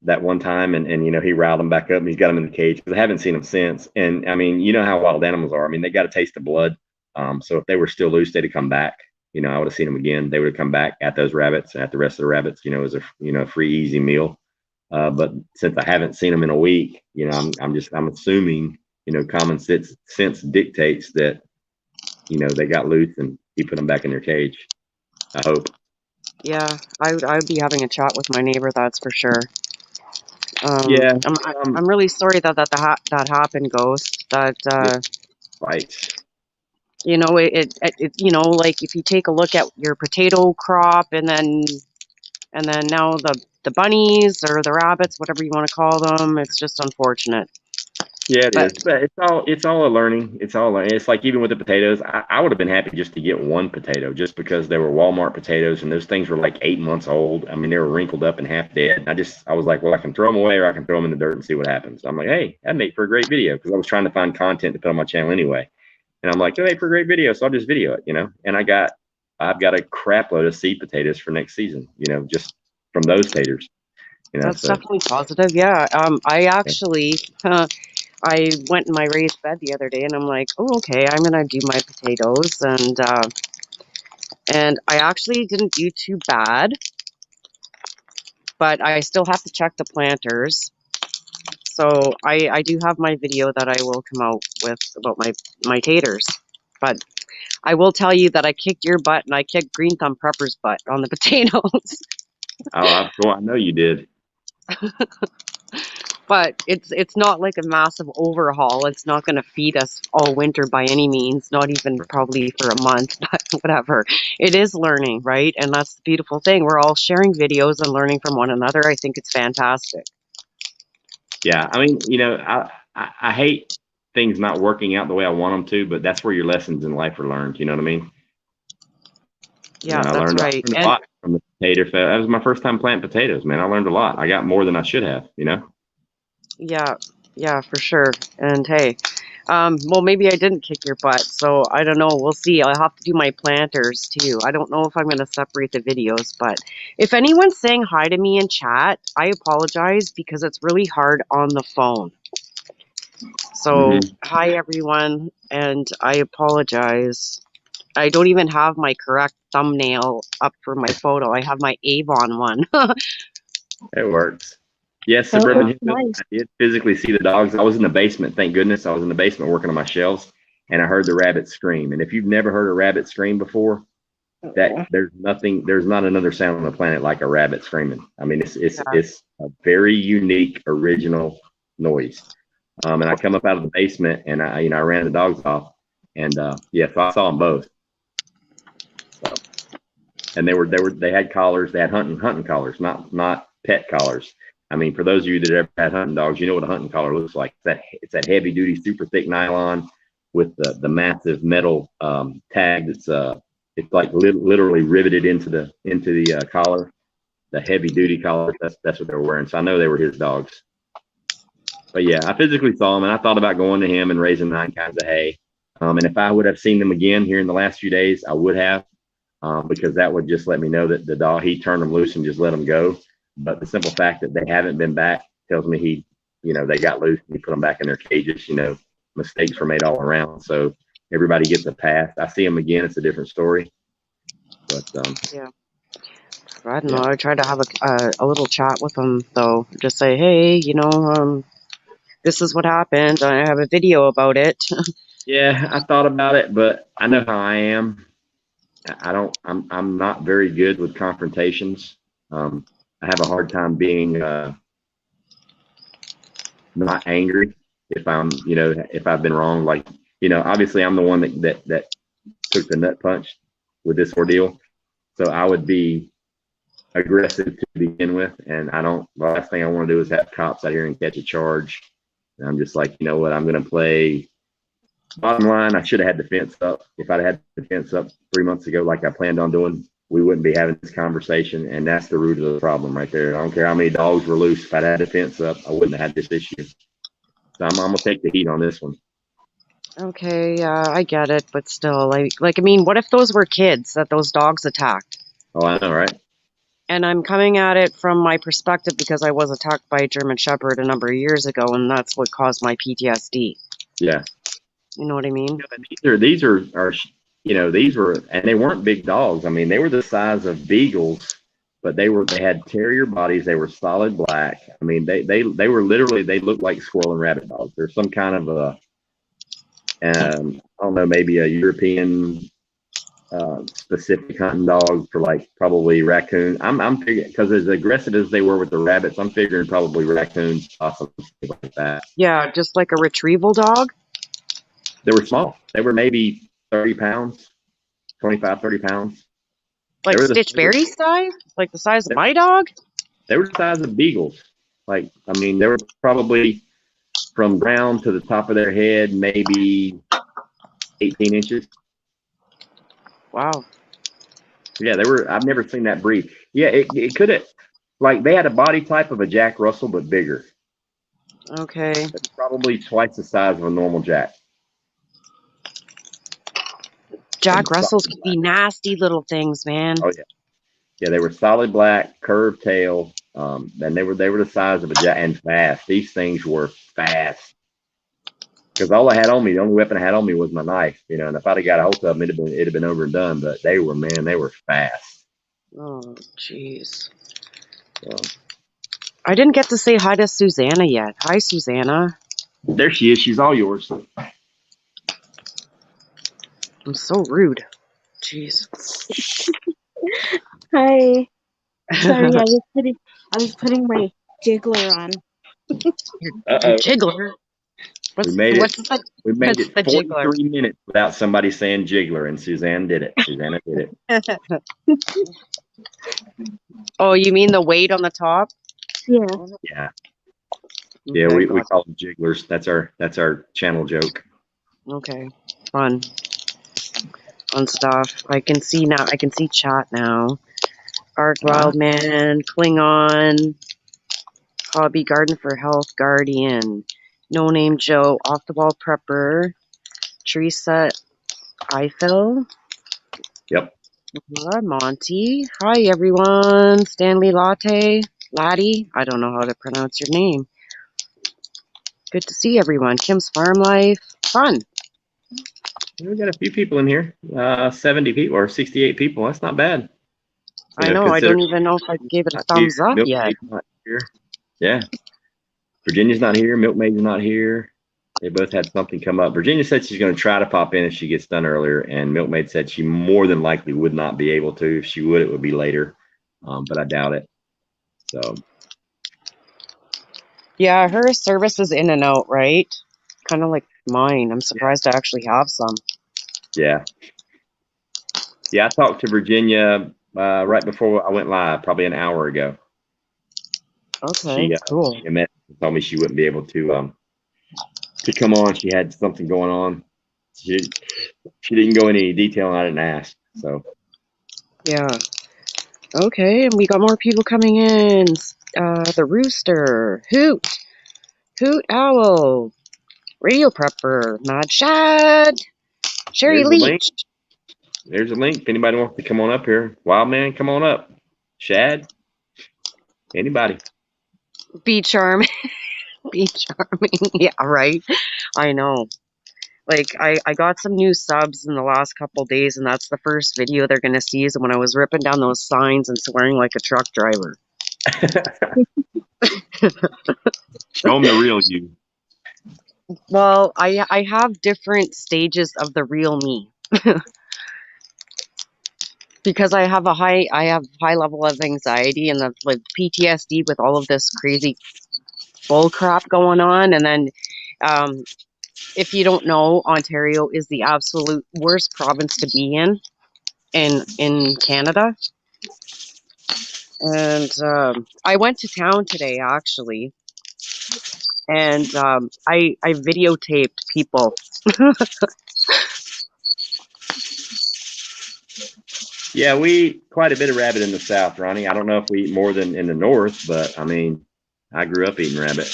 that one time, and he riled them back up and he's got them in the cage, because I haven't seen them since. And I mean, you know how wild animals are. I mean, they got a taste of blood. So if they were still loose, they'd have come back. I would have seen them again. They would have come back at those rabbits and at the rest of the rabbits, as a free, easy meal. But since I haven't seen them in a week, I'm assuming, common sense dictates that, they got loose and he put them back in their cage. I hope. Yeah, I would be having a chat with my neighbor. That's for sure. Yeah. I'm really sorry that happened, Ghost. That Fights. like if you take a look at your potato crop, and then now the bunnies or the rabbits, whatever you want to call them, it's just unfortunate. Yeah, it But is. But it's all a learning. It's like even with the potatoes, I would have been happy just to get one potato, just because they were Walmart potatoes and those things were like 8 months old. I mean, they were wrinkled up and half dead. I was like, well, I can throw them away or I can throw them in the dirt and see what happens. I'm like, hey, that'd make for a great video, because I was trying to find content to put on my channel anyway. And I'm like, that'd make for a great video, so I'll just video it, And I've got a crap load of seed potatoes for next season, just from those taters. that's So definitely positive. Yeah. I actually I went in my raised bed the other day, and I'm like, oh, okay, I'm gonna do my potatoes, and I actually didn't do too bad, but I still have to check the planters. So I do have my video that I will come out with about my taters. But I will tell you that I kicked your butt, and I kicked Green Thumb Prepper's butt on the potatoes. I know you did. But it's not like a massive overhaul. It's not going to feed us all winter by any means, not even probably for a month, but whatever. It is learning, right? And that's the beautiful thing. We're all sharing videos and learning from one another. I think it's fantastic. Yeah, I mean, I hate things not working out the way I want them to, but that's where your lessons in life are learned. You know what I mean? Yeah, I that's learned right. a lot from the potato field. That was my first time planting potatoes, man. I learned a lot. I got more than I should have. Yeah, for sure. And hey, well, maybe I didn't kick your butt, so I don't know. We'll see. I'll have to do my planters too. I don't know if I'm going to separate the videos, but if anyone's saying hi to me in chat, I apologize because it's really hard on the phone. So, hi everyone, and I apologize. I don't even have my correct thumbnail up for my photo. I have my Avon one. It works. Yes, Oh, Suburban Hill. nice. I did physically see the dogs. I was in the basement. Thank goodness I was in the basement working on my shelves. and I heard the rabbit scream. And if you've never heard a rabbit scream before, that there's not another sound on the planet like a rabbit screaming. I mean, it's a very unique, original noise. And I come up out of the basement, and I ran the dogs off, and so I saw them both. So, and they had collars. They had hunting collars, not pet collars. I mean, for those of you that ever had hunting dogs, you know what a hunting collar looks like. It's that heavy duty, super thick nylon with the massive metal tag that's it's like literally riveted into the collar, the heavy duty collar. That's what they were wearing. So I know they were his dogs. But yeah, I physically saw him, and I thought about going to him and raising 9 kinds of hay. And if I would have seen them again here in the last few days, I would have, because that would just let me know that the dog, he turned them loose and just let them go. But the simple fact that they haven't been back tells me they got loose and he put them back in their cages. Mistakes were made all around. So everybody gets a pass. I see them again. It's a different story. But yeah. I don't know. I tried to have a little chat with them, though. Just say, hey, this is what happened. I have a video about it. yeah, I thought about it, but I know how I am. I'm not very good with confrontations. I have a hard time being not angry if if I've been wrong. Like, obviously I'm the one that took the nut punch with this ordeal. So I would be aggressive to begin with. And the last thing I want to do is have cops out here and catch a charge. And I'm just like, you know what, I'm going to play. Bottom line, I should have had the fence up. If I'd had the fence up 3 months ago, like I planned on doing, we wouldn't be having this conversation. And that's the root of the problem right there. I don't care how many dogs were loose. If I'd had the fence up, I wouldn't have had this issue. So I'm going to take the heat on this one. Okay, yeah, I get it, but still, I mean, what if those were kids that those dogs attacked? Oh, I know, right? And I'm coming at it from my perspective because I was attacked by a German Shepherd a number of years ago, and that's what caused my PTSD. Yeah. You know what I mean? These are these were, and they weren't big dogs. I mean, they were the size of beagles, but they had terrier bodies. They were solid black. I mean, they were literally, they looked like squirrel and rabbit dogs. There's some kind of I don't know, maybe a European specific hunting dog for like probably raccoon. I'm figuring, because as aggressive as they were with the rabbits, I'm figuring probably raccoons, possibly like that. Yeah, just like a retrieval dog. They were small. They were maybe 30 pounds, 25, 30 pounds. Like Stitch Berry size? Like the size of my dog? They were the size of beagles. Like, I mean, they were probably from ground to the top of their head, maybe 18 inches. Wow. Yeah, they were. I've never seen that breed. Yeah, it could have, like, they had a body type of a Jack Russell, but bigger. Okay. It's probably twice the size of a normal Jack. Jack Russells can be nasty little things, man. Oh yeah, yeah. They were solid black, curved tail, and they were the size of a Jack, and fast. These things were fast. Because all I had on me, the only weapon I had on me was my knife, and if I'd have got a hold of them, it'd have been over and done. But they were fast. Oh, jeez. So, I didn't get to say hi to Susanna yet. Hi, Susanna. there she is. She's all yours. I'm so rude. Jeez. Hi. Sorry, I was putting my jiggler on. Uh-oh. Jiggler. We made it. We made what's it the 43 jiggler? minutes without somebody saying jiggler, and Suzanne did it. Susanna did it. Oh, you mean the weight on the top? Yeah. Yeah. Yeah, Okay, we call them jigglers. That's our channel joke. Okay. Fun stuff. I can see now. I can see chat now. Arc Wildman, Klingon, Hobby Garden for Health Guardian, No Name Joe, Off the Wall Prepper, Teresa Eiffel. Yep. Monty. Hi everyone. Stanley Laddie. I don't know how to pronounce your name. Good to see everyone. Kim's Farm Life. Fun. We got a few people in here. 70 people or 68 people. That's not bad. I know. I don't even know if I gave it a thumbs up yet. Not here. Yeah. Virginia's not here. Milkmaid's not here. They both had something come up. Virginia said she's going to try to pop in if she gets done earlier, and Milkmaid said she more than likely would not be able to. If she would, it would be later, but I doubt it. So Yeah, her service is in and out, right? Kind of like mine. I'm surprised I actually have some. yeah. I talked to Virginia right before I went live, probably an hour ago. Okay, cool. She told me she wouldn't be able to come on. She had something going on. She didn't go into any detail, and I didn't ask. So Yeah. Okay, and we got more people coming in. The Rooster, Hoot, Hoot Owl, Radio Prepper, Mad Shad, Sherry there's a link. Leach. There's a link. If anybody wants to come on up here, Wild Man, come on up. Shad, anybody. Be charming. Be charming. Yeah, right. I know. Like, I got some new subs in the last couple days, and that's the first video they're going to see is when I was ripping down those signs and swearing like a truck driver. Show them the real you. Well, I have different stages of the real me. Because I have high level of anxiety and with PTSD with all of this crazy bull crap going on. And then if you don't know, Ontario is the absolute worst province to be in Canada. And I went to town today, actually, and I videotaped people. Yeah, we eat quite a bit of rabbit in the South, Ronnie. I don't know if we eat more than in the North, but I mean, I grew up eating rabbit.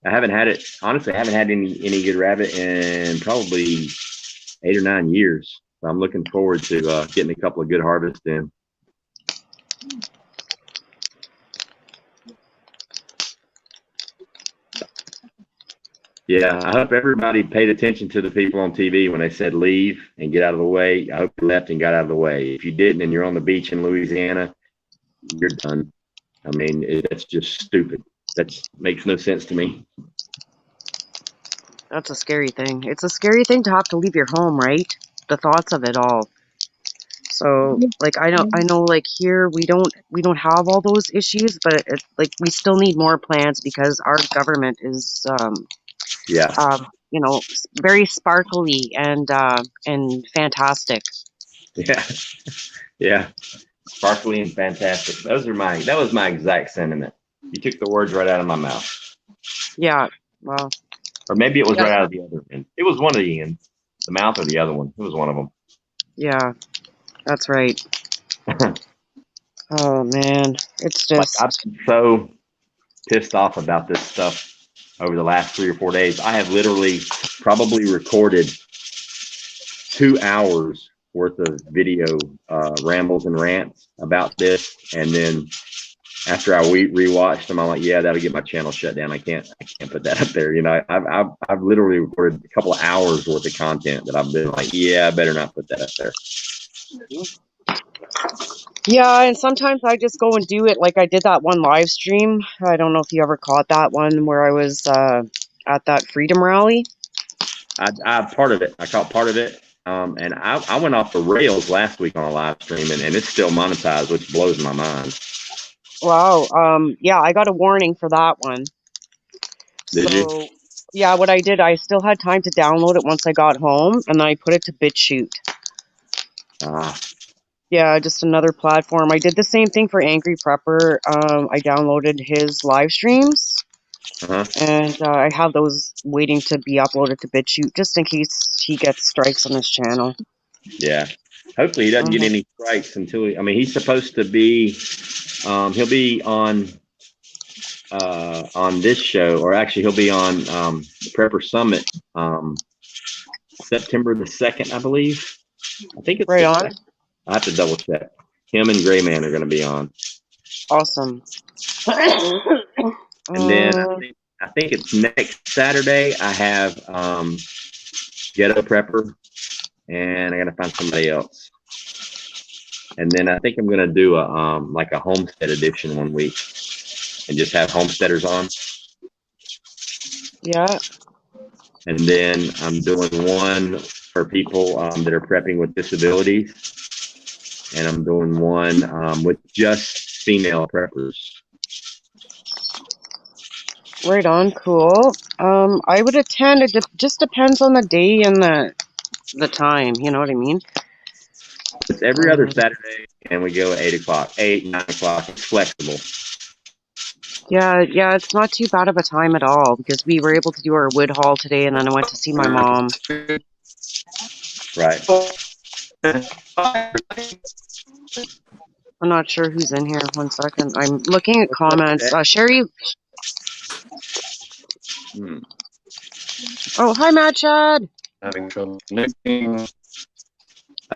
I haven't had it, honestly, I haven't had any good rabbit in probably 8 or 9 years. So I'm looking forward to getting a couple of good harvests in. Yeah, I hope everybody paid attention to the people on TV when they said leave and get out of the way. I hope you left and got out of the way. If you didn't and you're on the beach in Louisiana, you're done. I mean, that's just stupid. That makes no sense to me. That's a scary thing. It's a scary thing to have to leave your home, right? The thoughts of it all. So, like, I know, like here we don't have all those issues, but like we still need more plants because our government is, you know, very sparkly and fantastic. Yeah, yeah, sparkly and fantastic. That was my exact sentiment. You took the words right out of my mouth. Yeah, well, or maybe it was right out of the other end. It was one of the ends, the mouth or the other one. It was one of them. Yeah, that's right. Oh man, it's just I've been so pissed off about this stuff over the last 3 or 4 days. I have literally probably recorded 2 hours worth of video rambles and rants about this, and then after I rewatched them, I'm like, yeah, that'll get my channel shut down. I can't put that up there. You know, I've literally recorded a couple of hours worth of content that I've been like, yeah, I better not put that up there. Yeah, and sometimes I just go and do it. Like I did that one live stream. I don't know if you ever caught that one where I was at that freedom rally. I part of it. I caught part of it. And I went off the rails last week on a live stream, and it's still monetized, which blows my mind. Wow. Yeah, I got a warning for that one. Did you? Yeah, what I did, I still had time to download it once I got home, and then I put it to BitChute. Yeah, just another platform. I did the same thing for Angry Prepper. I downloaded his live streams, and I have those waiting to be uploaded to BitChute just in case he gets strikes on his channel. Yeah. Hopefully he doesn't get any strikes until he's supposed to be, he'll be on this show, or actually he'll be on Prepper Summit September the 2nd, I believe. I think it's right on. 2nd. I have to double check. Him and Gray Man are going to be on. Awesome. And then I think it's next Saturday. I have Ghetto Prepper, and I got to find somebody else. And then I think I'm going to do a like a homestead edition one week, and just have homesteaders on. Yeah. And then I'm doing one for people that are prepping with disabilities. And I'm doing one with just female preppers. Right on, cool. I would attend. It just depends on the day and the time. You know what I mean? It's every other Saturday, and we go at 8 o'clock, 8, 9 o'clock. It's flexible. Yeah, it's not too bad of a time at all because we were able to do our wood haul today, and then I went to see my mom. Right. I'm not sure who's in here. 1 second. I'm looking at comments. Sherry. Oh, hi, Matt Chad. Having trouble connecting.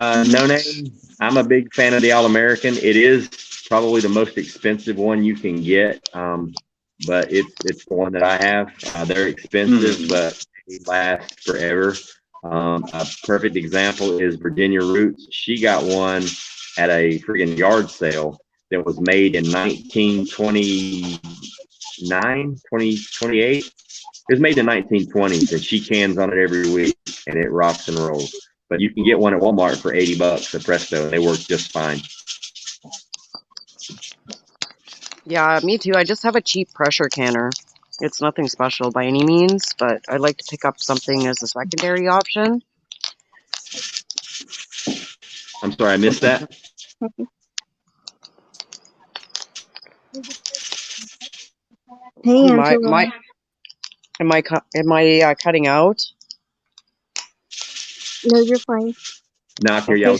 No name. I'm a big fan of the All-American. It is probably the most expensive one you can get, but it's the one that I have. They're expensive, but they last forever. A perfect example is Virginia Roots. She got one at a friggin' yard sale that was made in 1929, 2028. It was made in the 1920s, and she cans on it every week, and it rocks and rolls. But you can get one at Walmart for $80 a Presto, and they work just fine. Yeah, me too. I just have a cheap pressure canner. It's nothing special by any means, but I'd like to pick up something as a secondary option. I'm sorry, I missed that. Hey, Angela. Am I cutting out? No, you're fine. No, I hear you.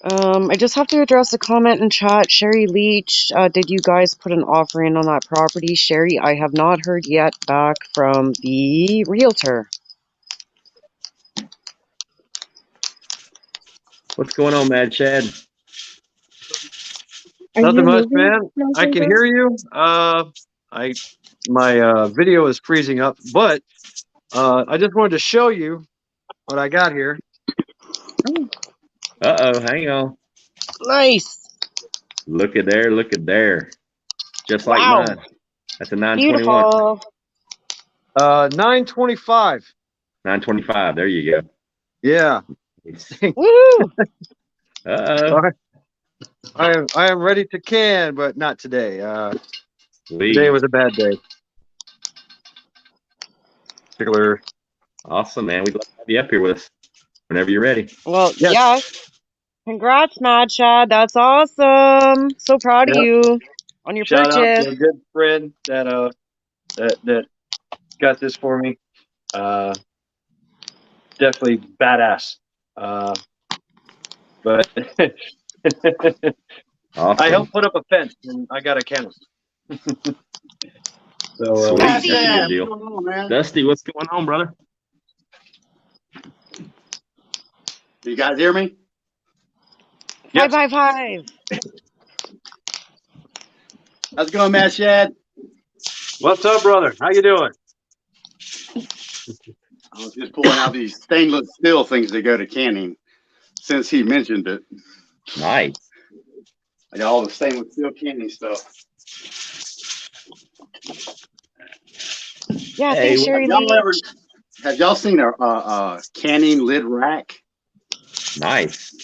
I just have to address a comment in chat. Sherry Leach, did you guys put an offer in on that property? Sherry, I have not heard yet back from the realtor. What's going on, Mad Chad? Nothing much, man. I can hear you. My video is freezing up, but I just wanted to show you what I got here. Uh-oh, hang on. Nice. Look at there, look at there. Just like mine. That's a 921. Beautiful. 925. 925, there you go. Yeah. Woo! Uh-oh. I am ready to can, but not today. Today was a bad day. Particular. Awesome, man. We'd love to have you up here with us whenever you're ready. Well, yeah. Congrats, Mad Chad. That's awesome. So proud of you on your Shout purchase. out to a good friend that that got this for me. Definitely badass. But awesome. I helped put up a fence and I got a kennel. So sweet. That's a good deal. What's going on, Dusty, what's going on, brother? Do you guys hear me? Yes. 555. How's it going, Matt Shad? What's up, brother? How you doing? I was just pulling out these stainless steel things that go to canning since he mentioned it. Nice. I got all the stainless steel canning stuff. Yeah, hey, thanks, Sherry. Have y'all seen a canning lid rack? Nice.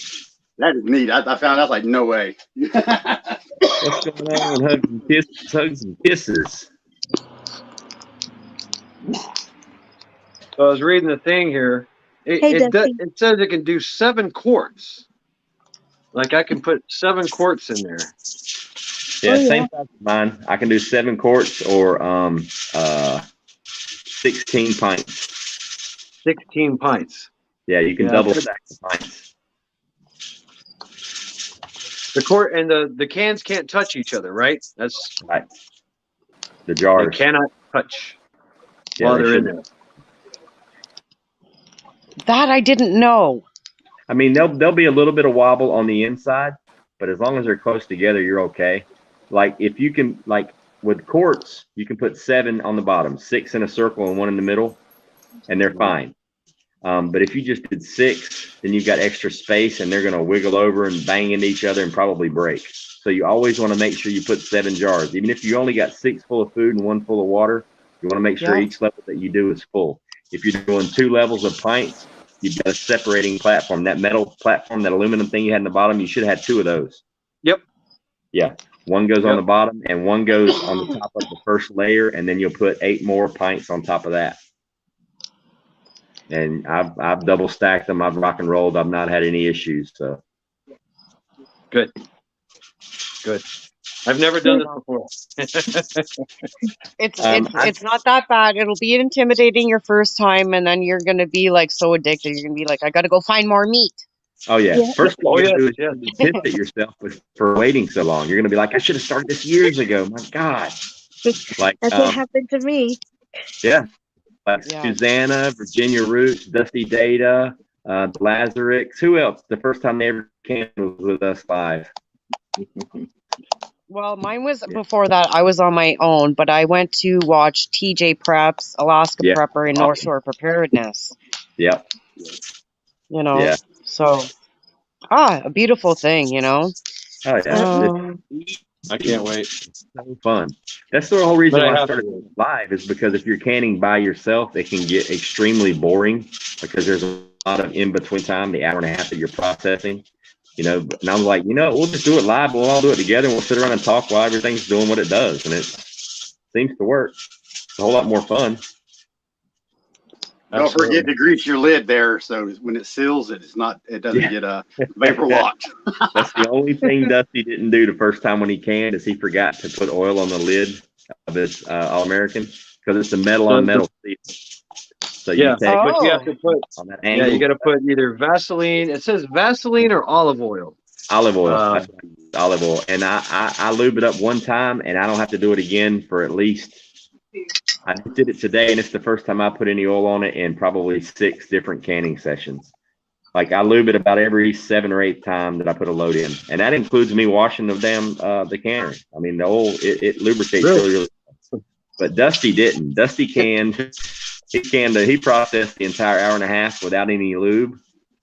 That is neat. I found out like no way. What's going on? Hugs and kisses. Hugs and kisses. So I was reading the thing here. It says it can do 7 quarts. Like I can put 7 quarts in there. Yeah, same size as mine. I can do 7 quarts or 16 pints. 16 pints. Yeah, you can double stack the pints. The quart and the cans can't touch each other, right? That's right. The jars they cannot touch while they're in there. That I didn't know. I mean, there'll be a little bit of wobble on the inside, but as long as they're close together, you're okay. Like if you can, like with quarts, you can put 7 on the bottom, 6 in a circle and 1 in the middle, and they're fine. But if you just did 6, then you've got extra space and they're going to wiggle over and bang into each other and probably break. So you always want to make sure you put 7 jars. Even if you only got 6 full of food and 1 full of water, you want to make sure each level that you do is full. If you're doing 2 levels of pints, you've got a separating platform. That metal platform, that aluminum thing you had in the bottom, you should have had 2 of those. Yep. Yeah. One goes on the bottom and one goes on the top of the first layer, and then you'll put 8 more pints on top of that. And I've double stacked them. I've rock and rolled. I've not had any issues. So good. I've never done this before. It's not that bad. It'll be intimidating your first time, and then you're gonna be like so addicted. You're gonna be like, I gotta go find more meat. Oh yeah. First thing you do is piss at yourself for waiting so long. You're gonna be like, I should have started this years ago. My God. Like that's what happened to me. Yeah. Like Susanna, Virginia Roots, Dusty Data, the Lazarix. Who else? The first time they ever came was with us live. Well, mine was before that. I was on my own, but I went to watch TJ Preps, Alaska Prepper, and North Shore Preparedness. Yep. You know, so a beautiful thing, you know. Oh yeah. I can't wait. So fun. That's the whole reason why I started live, is because if you're canning by yourself, it can get extremely boring because there's a lot of in between time, the hour and a half that you're processing. You know, and I'm like, we'll just do it live. We'll all do it together. And we'll sit around and talk while everything's doing what it does, and it seems to work. It's a whole lot more fun. Don't forget to grease your lid there, so when it seals, it doesn't get vapor locked. That's the only thing Dusty didn't do the first time when he canned, is he forgot to put oil on the lid of his All-American, because it's a metal on metal seal. So but you have to put on that angle. You got to put either Vaseline. It says Vaseline or olive oil. Olive oil. That's what I use, olive oil. And I lube it up one time, and I don't have to do it again for at least. I did it today, and it's the first time I put any oil on it in probably 6 different canning sessions. Like I lube it about every 7 or 8 time that I put a load in, and that includes me washing the the canner. I mean, the oil it lubricates really. But Dusty didn't. Dusty canned. He processed the entire hour and a half without any lube.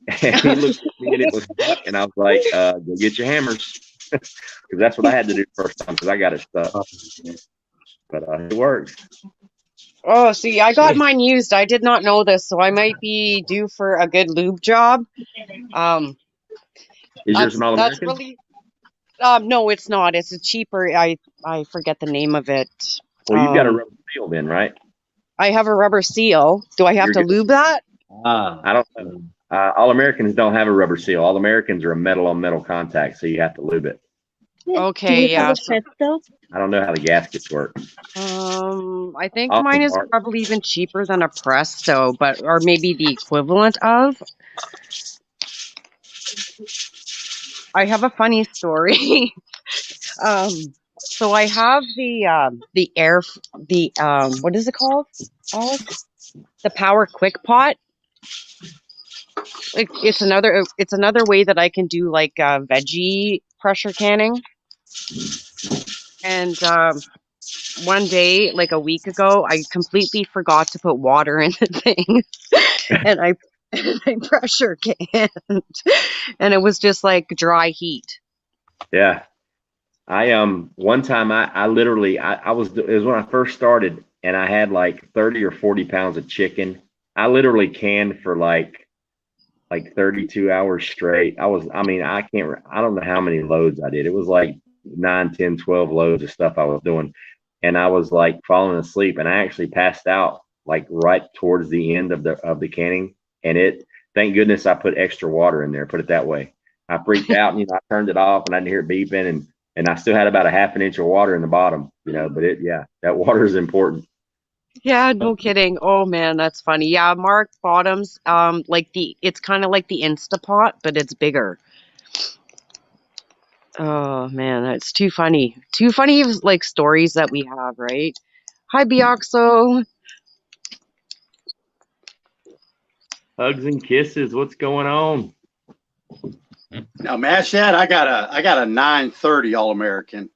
And he looked at me and it was stuck, and I was like, "Go get your hammers," because that's what I had to do the first time because I got it stuck. But it works. Oh, see, I got mine used. I did not know this, so I might be due for a good lube job. Is yours an All-American? That's really, no, it's not. It's a cheaper. I forget the name of it. Well, you've got a rubber seal then, right? I have a rubber seal. Do I have to lube that? I don't know. All-Americans don't have a rubber seal. All-Americans are a metal-on-metal contact, so you have to lube it. Okay, yeah. I don't know how the gaskets work. I think mine is probably even cheaper than a Presto, or maybe the equivalent of. I have a funny story. So I have what is it called? The Power Quick Pot. It's another way that I can do like veggie pressure canning. And one day, like a week ago, I completely forgot to put water in the thing, and I pressure canned, and it was just like dry heat. Yeah, one time I literally it was when I first started, and I had like 30 or 40 pounds of chicken. I literally canned for like 32 hours straight. I don't know how many loads I did. It was like 9, 10, 12 loads of stuff I was doing. And I was like falling asleep, and I actually passed out like right towards the end of the canning. And thank goodness I put extra water in there, put it that way. I freaked out, and I turned it off, and I didn't hear it beeping, and I still had about a half an inch of water in the bottom, but that water is important. Yeah, no kidding. Oh man, that's funny. Yeah, Mark Bottoms, it's kind of like the Instapot, but it's bigger. Oh man, that's too funny. Too funny, like stories that we have, right? Hi, Bioxo. Hugs and kisses. What's going on? Now, Matt Shad, I got a 930 All-American.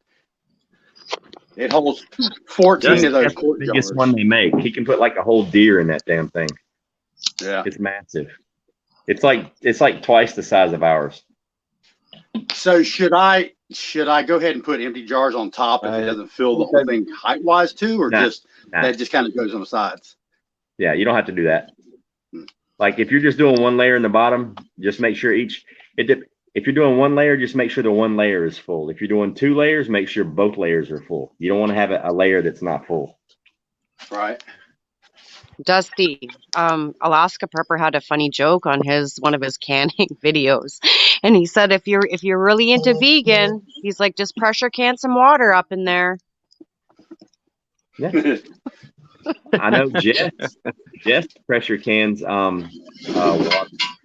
It holds 14 of those quart jars. Biggest one they make. He can put like a whole deer in that damn thing. Yeah. It's massive. It's like twice the size of ours. So should I go ahead and put empty jars on top if it doesn't fill the whole thing height wise too, or Nah. that just kind of goes on the sides? Yeah, you don't have to do that. Like if you're just doing one layer in the bottom, just make sure if you're doing one layer, just make sure the one layer is full. If you're doing 2 layers, make sure both layers are full. You don't want to have a layer that's not full. Right. Dusty, Alaska Prepper had a funny joke on one of his canning videos, and he said if you're really into vegan, he's like, just pressure can some water up in there. Yeah. I know Jess pressure cans water.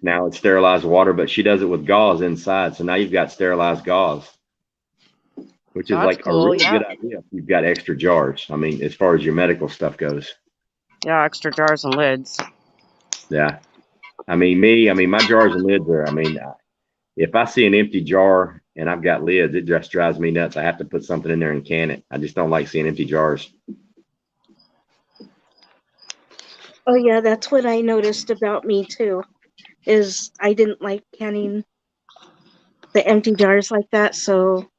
Now it's sterilized water, but she does it with gauze inside. So now you've got sterilized gauze, which is That's like cool, a really yeah. good idea if you've got extra jars. I mean, as far as your medical stuff goes. Yeah, extra jars and lids. Yeah. I mean, my jars and lids are, if I see an empty jar and I've got lids, it just drives me nuts. I have to put something in there and can it. I just don't like seeing empty jars. Oh yeah, that's what I noticed about me too. Is I didn't like canning the empty jars like that, so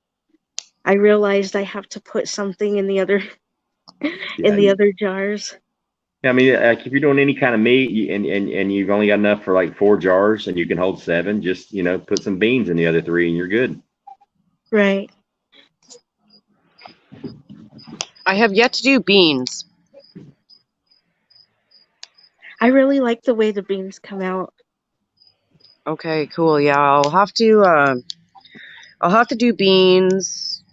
I realized I have to put something in the other jars. I mean, like if you're doing any kind of meat and you've only got enough for like 4 jars and you can hold 7, just, put some beans in the other 3 and you're good. Right. I have yet to do beans. I really like the way the beans come out. Okay, cool. Yeah, I'll have to do beans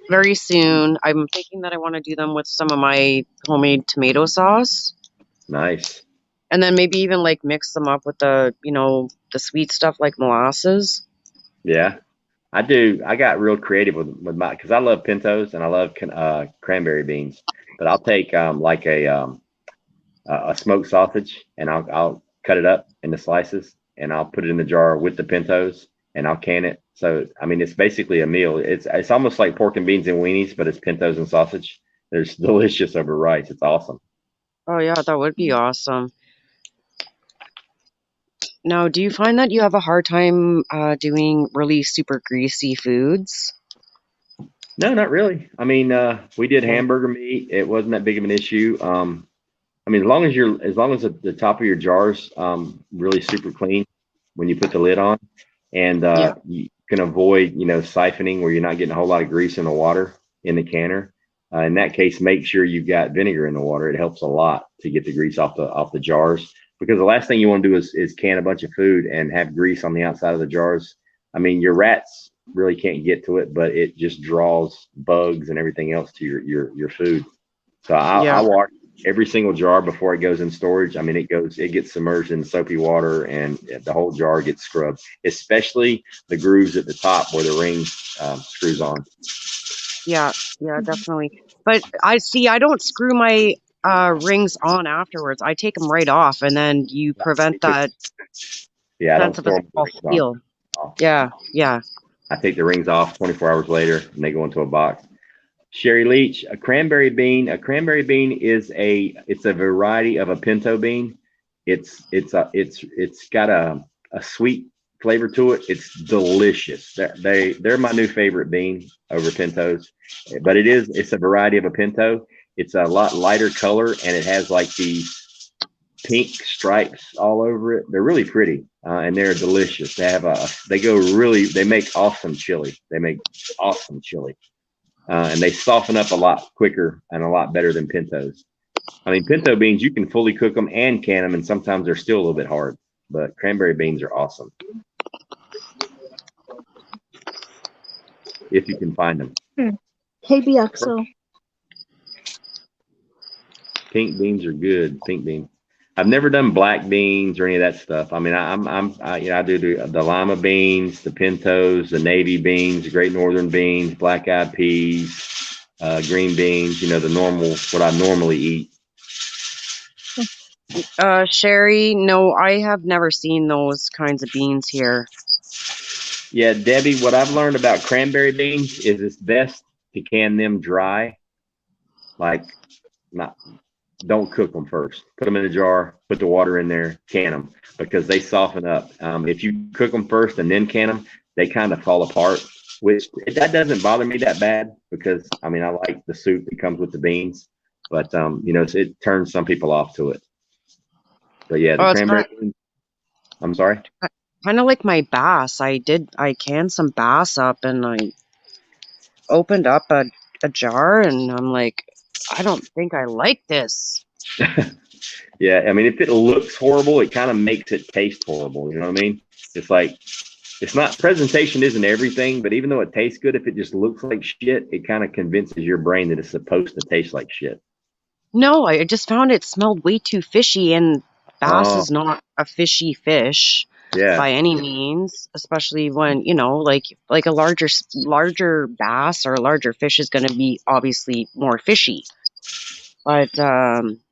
very soon. I'm thinking that I want to do them with some of my homemade tomato sauce. Nice. And then maybe even like mix them up with the sweet stuff like molasses. Yeah, I do. I got real creative with my, because I love pintos and I love cranberry beans. But I'll take like a smoked sausage and I'll cut it up into slices and I'll put it in the jar with the pintos and I'll can it. So I mean, it's basically a meal. It's almost like pork and beans and weenies, but it's pintos and sausage. It's delicious over rice. It's awesome. Oh yeah, that would be awesome. Now, do you find that you have a hard time doing really super greasy foods? No, not really. I mean, we did hamburger meat. It wasn't that big of an issue. I mean, as long as the top of your jar's really super clean when you put the lid on, and you can avoid, siphoning where you're not getting a whole lot of grease in the water in the canner. In that case, make sure you've got vinegar in the water. It helps a lot to get the grease off the jars, because the last thing you want to do is can a bunch of food and have grease on the outside of the jars. I mean, your rats really can't get to it, but it just draws bugs and everything else to your food. So I wash every single jar before it goes in storage. I mean, it gets submerged in soapy water and the whole jar gets scrubbed, especially the grooves at the top where the ring screws on. Yeah, definitely. But I don't screw my rings on afterwards. I take them right off, and then you prevent that sense of a small seal. Yeah. I take the rings off 24 hours later, and they go into a box. Sherry Leach, a cranberry bean is it's a variety of a pinto bean. It's got a sweet flavor to it. It's delicious. They're my new favorite bean over pintos, but it's a variety of a pinto. It's a lot lighter color and it has like these pink stripes all over it. They're really pretty and they're delicious. They make awesome chili. And they soften up a lot quicker and a lot better than pintos. I mean, pinto beans, you can fully cook them and can them, and sometimes they're still a little bit hard, but cranberry beans are awesome. If you can find them. Hey, Biaxo. Pink beans are good. Pink beans. I've never done black beans or any of that stuff. I mean, I do the lima beans, the pintos, the navy beans, the great northern beans, black eyed peas, green beans. What I normally eat. Sherry, no, I have never seen those kinds of beans here. Yeah, Debbie, what I've learned about cranberry beans is it's best to can them dry, like not don't cook them first. Put them in a jar, put the water in there, can them, because they soften up. If you cook them first and then can them, they kind of fall apart, which that doesn't bother me that bad, because I mean, I like the soup that comes with the beans, but you know, it turns some people off to it. But yeah, the Oh, it's cranberry beans, I'm sorry. kind of like my bass. I canned some bass up, and I opened up a jar, and I'm like, I don't think I like this. Yeah, I mean, if it looks horrible, it kind of makes it taste horrible. You know what I mean? It's like, it's not, presentation isn't everything, but even though it tastes good, if it just looks like shit, it kind of convinces your brain that it's supposed to taste like shit. No, I just found it smelled way too fishy, and bass Oh, is not a fishy fish yeah. by any means, especially when, you know, like a larger bass or a larger fish is going to be obviously more fishy. But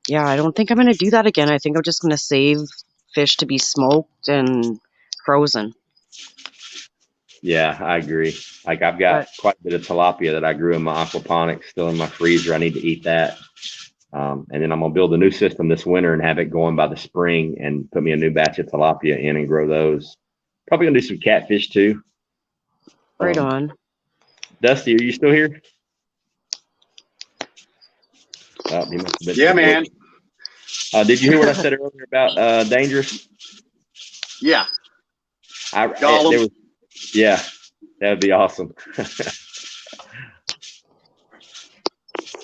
yeah, I don't think I'm going to do that again. I think I'm just going to save fish to be smoked and frozen. Yeah, I agree. Like, I've got But quite a bit of tilapia that I grew in my aquaponics still in my freezer. I need to eat that. And then I'm gonna build a new system this winter and have it going by the spring, and put me a new batch of tilapia in and grow those. Probably gonna do some catfish too. right on. Dusty, are you still here? Oh, he must have been. Yeah, man. Did you hear what I said earlier about dangerous? Yeah. There was, yeah, that would be awesome.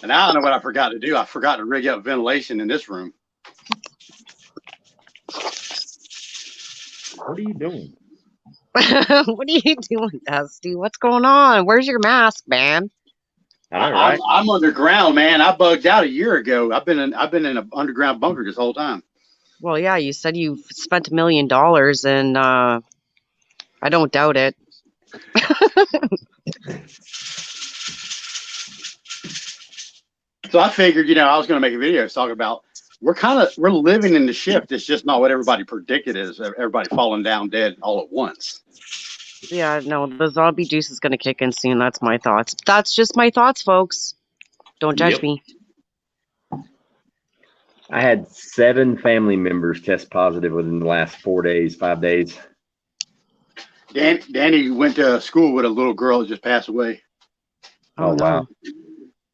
And I don't know what I forgot to do. I forgot to rig up ventilation in this room. What are you doing? What are you doing, Dusty? What's going on? Where's your mask, man? Right. I'm underground, man. I bugged out a year ago. I've been in an underground bunker this whole time. Well, yeah, you said you've spent $1 million, and I don't doubt it. So I figured, you know, I was going to make a video talking about we're living in the shift. It's just not what everybody predicted is. Everybody falling down dead all at once. Yeah, no, the zombie juice is going to kick in soon. That's my thoughts. That's just my thoughts, folks. Don't judge me. I had 7 family members test positive within the last 5 days. Danny went to school with a little girl that just passed away. Oh no. Wow.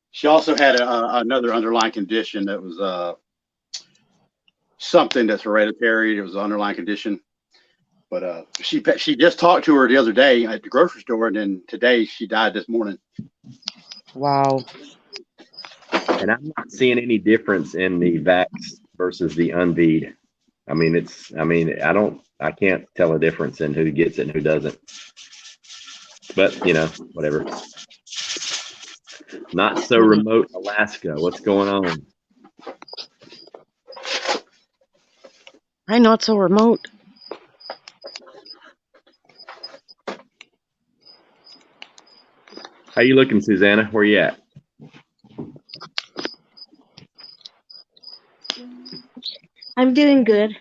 She also had another underlying condition that was something that's hereditary. It was an underlying condition. But she just talked to her the other day at the grocery store, and then today she died this morning. Wow. And I'm not seeing any difference in the vax versus the unV'd. I mean, I can't tell a difference in who gets it and who doesn't. But, you know, whatever. Not so remote Alaska. What's going on? I'm not so remote. How you looking, Susanna? Where you at? I'm doing good.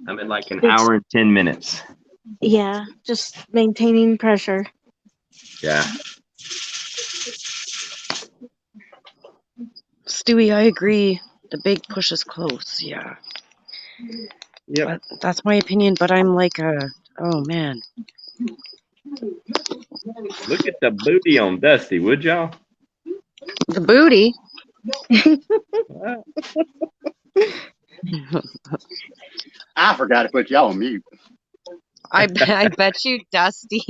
I'm in like an hour and 10 minutes. Yeah, just maintaining pressure. Yeah. Stewie, I agree. The big push is close. Yeah. Yep. But that's my opinion, but I'm like oh man. Look at the booty on Dusty, would y'all? The booty. I forgot to put y'all on mute. I bet you Dusty.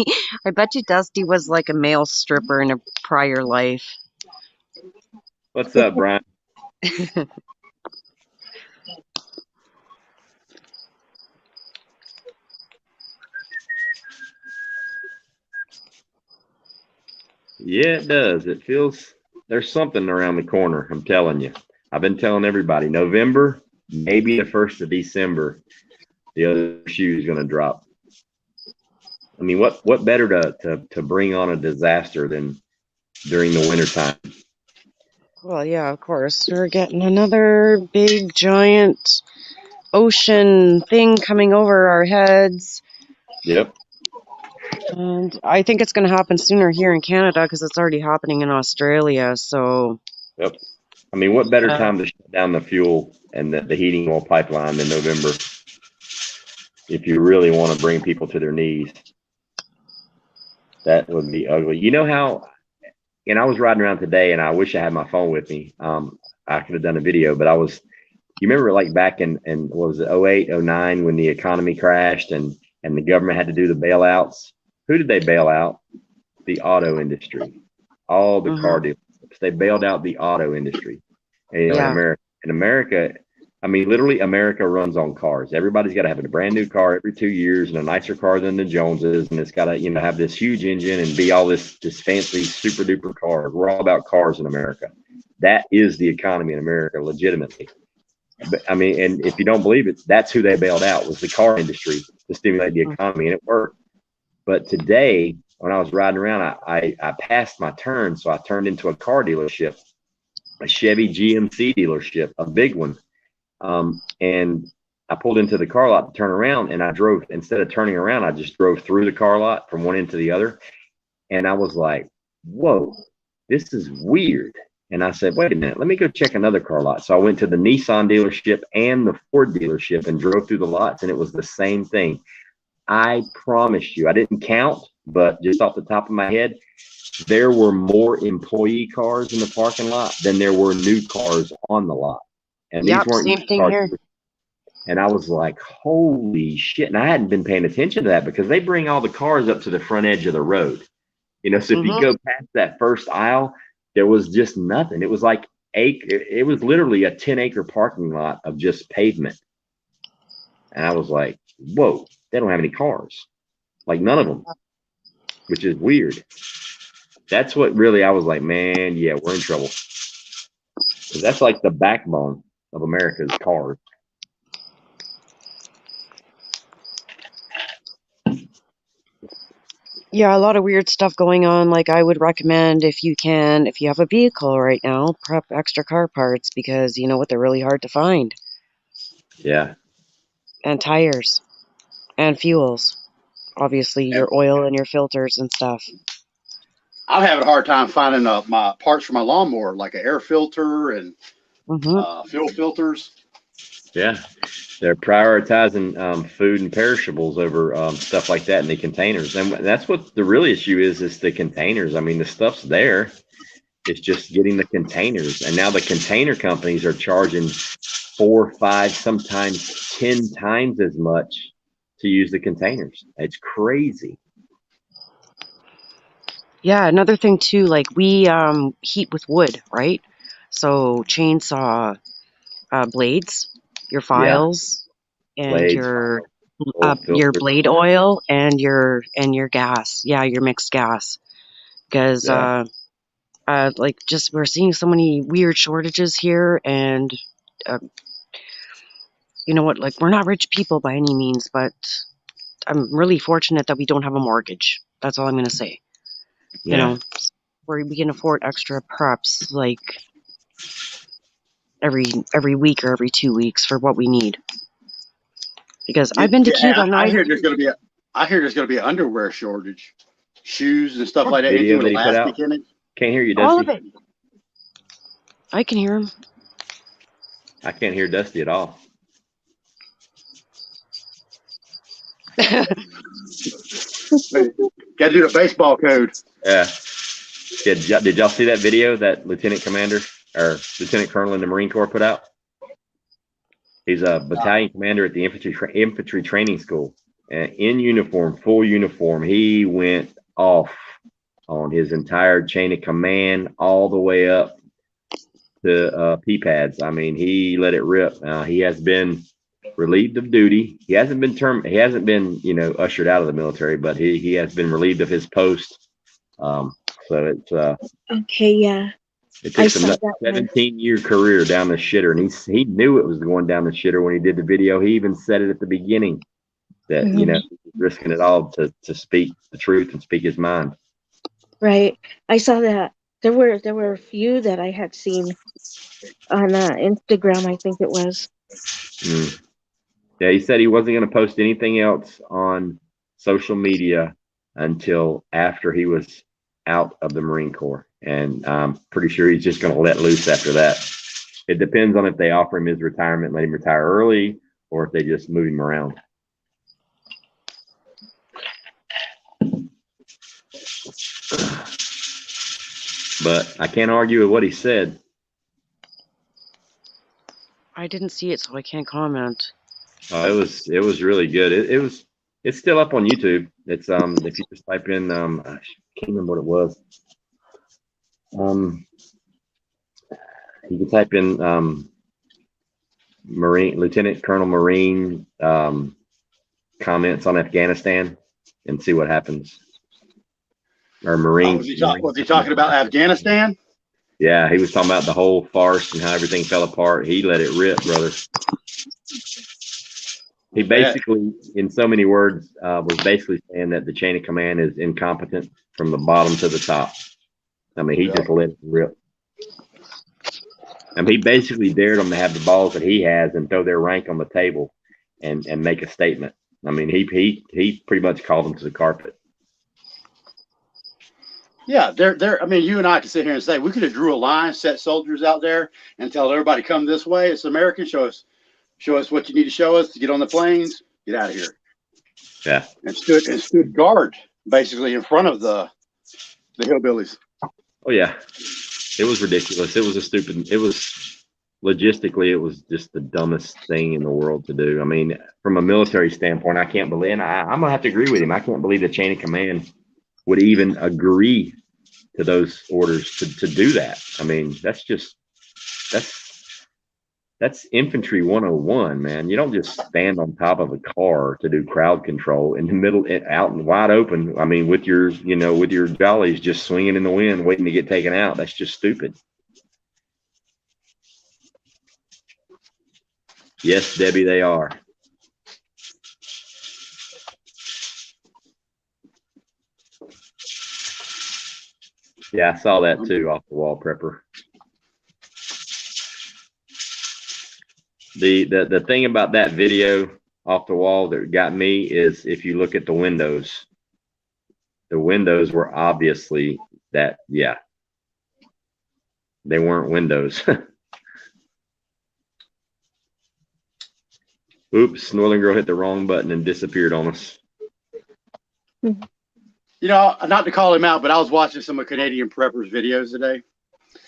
I bet you Dusty was like a male stripper in a prior life. What's up, Brian? Yeah, it does. It feels there's something around the corner. I'm telling you. I've been telling everybody, November, maybe the 1st of December, the other shoe is going to drop. I mean, what better to bring on a disaster than during the wintertime? Well, yeah, of course. We're getting another big, giant ocean thing coming over our heads. Yep. And I think it's going to happen sooner here in Canada because it's already happening in Australia. So, yep. I mean, what better time to shut down the fuel and the heating oil pipeline than November if you really want to bring people to their knees? That would be ugly. You know how, and I was riding around today and I wish I had my phone with me. I could have done a video, but you remember like back in what was it, 08, 09 when the economy crashed and the government had to do the bailouts? Who did they bail out? The auto industry. All the car dealerships. They bailed out the auto industry. And, you know, in America, I mean, literally America runs on cars. Everybody's got to have a brand new car every 2 years and a nicer car than the Joneses. And it's got to, you know, have this huge engine and be all this fancy super duper car. We're all about cars in America. That is the economy in America, legitimately. But, I mean, and if you don't believe it, that's who they bailed out, was the car industry to stimulate the economy, and it worked. But today, when I was riding around, I passed my turn, so I turned into a car dealership, a Chevy GMC dealership, a big one. And I pulled into the car lot to turn around, and I drove, instead of turning around, I just drove through the car lot from one end to the other. And I was like, whoa, this is weird. And I said, wait a minute, let me go check another car lot. So I went to the Nissan dealership and the Ford dealership and drove through the lots, and it was the same thing. I promise you, I didn't count, but just off the top of my head, there were more employee cars in the parking lot than there were new cars on the lot. And these weren't same thing cars. here. And I was like, holy shit. And I hadn't been paying attention to that because they bring all the cars up to the front edge of the road. You know, so if you go past that first aisle, there was just nothing. It was like it was literally a 10-acre parking lot of just pavement. And I was like, whoa, they don't have any cars. Like none of them, which is weird. That's what really, I was like, man, yeah, we're in trouble. 'Cause that's like the backbone of America's cars. Yeah, a lot of weird stuff going on. Like, I would recommend, if you have a vehicle right now, prep extra car parts, because you know what, they're really hard to find. Yeah. And tires and fuels. Obviously, your oil and your filters and stuff. I'm having a hard time finding my parts for my lawnmower, like an air filter and fuel filters. Yeah. They're prioritizing food and perishables over stuff like that in the containers. And that's what the real issue is the containers. I mean, the stuff's there. It's just getting the containers. And now the container companies are charging 4, 5, sometimes 10 times as much to use the containers. It's crazy. Yeah, another thing too, like we heat with wood, right? So chainsaw blades, your files, and Blades, your filters. blade oil and your gas. Yeah, your mixed gas. Because like just we're seeing so many weird shortages here, and you know what? Like, we're not rich people by any means, but I'm really fortunate that we don't have a mortgage. That's all I'm gonna say. You know, where we can afford extra preps like every week or every 2 weeks for what we need. Because I've been to Cuba. I hear there's going to be an underwear shortage, shoes and stuff like that. Video Anything with that he put out. elastic in it. Can't hear you, Dusty. All of it. I can hear him. I can't hear Dusty at all. Got to do the baseball code. Yeah. Did y'all see that video that Lieutenant Commander or Lieutenant Colonel in the Marine Corps put out? He's a battalion commander at the infantry training school, in uniform, full uniform. He went off on his entire chain of command, all the way up to P-pads. I mean, he let it rip. He has been relieved of duty. He hasn't been, you know, ushered out of the military, but he has been relieved of his post. So it's okay, yeah. It takes a 17-year career down the shitter, and he knew it was going down the shitter when he did the video. He even said it at the beginning that you know, risking it all to speak the truth and speak his mind. Right. I saw that. There were a few that I had seen on Instagram, I think it was. Yeah, he said he wasn't going to post anything else on social media until after he was out of the Marine Corps. And I'm pretty sure he's just going to let loose after that. It depends on if they offer him his retirement, let him retire early, or if they just move him around. But I can't argue with what he said. I didn't see it, so I can't comment. It was really good. It's still up on YouTube. It's if you just type in I can't remember what it was. You can type in Lieutenant Colonel Marine comments on Afghanistan and see what happens. Or Marine. Was he talking about Afghanistan? Yeah, he was talking about the whole farce and how everything fell apart. He let it rip, brother. He basically, in so many words, was basically saying that the chain of command is incompetent from the bottom to the top. I mean, he just let it rip. I mean, he basically dared them to have the balls that he has and throw their rank on the table and make a statement. I mean, he pretty much called them to the carpet. Yeah, I mean, you and I could sit here and say we could have drew a line, set soldiers out there, and tell everybody come this way. It's American. Show us what you need to show us to get on the planes. Get out of here. Yeah. And stood guard basically in front of the hillbillies. Oh yeah, it was ridiculous. It was logistically, it was just the dumbest thing in the world to do. I mean, from a military standpoint, I can't believe, and I'm gonna have to agree with him. I can't believe the chain of command would even agree to those orders to do that. I mean, that's infantry 101, man. You don't just stand on top of a car to do crowd control in the middle, out and wide open. I mean, with your jollies just swinging in the wind, waiting to get taken out. That's just stupid. Yes, Debbie, they are. Yeah, I saw that too off the wall, Prepper. The thing about that video off the wall that got me is if you look at the windows were obviously that, yeah, they weren't windows. Oops, Northern Girl hit the wrong button and disappeared on us. You know, not to call him out, but I was watching some of Canadian Preppers videos today.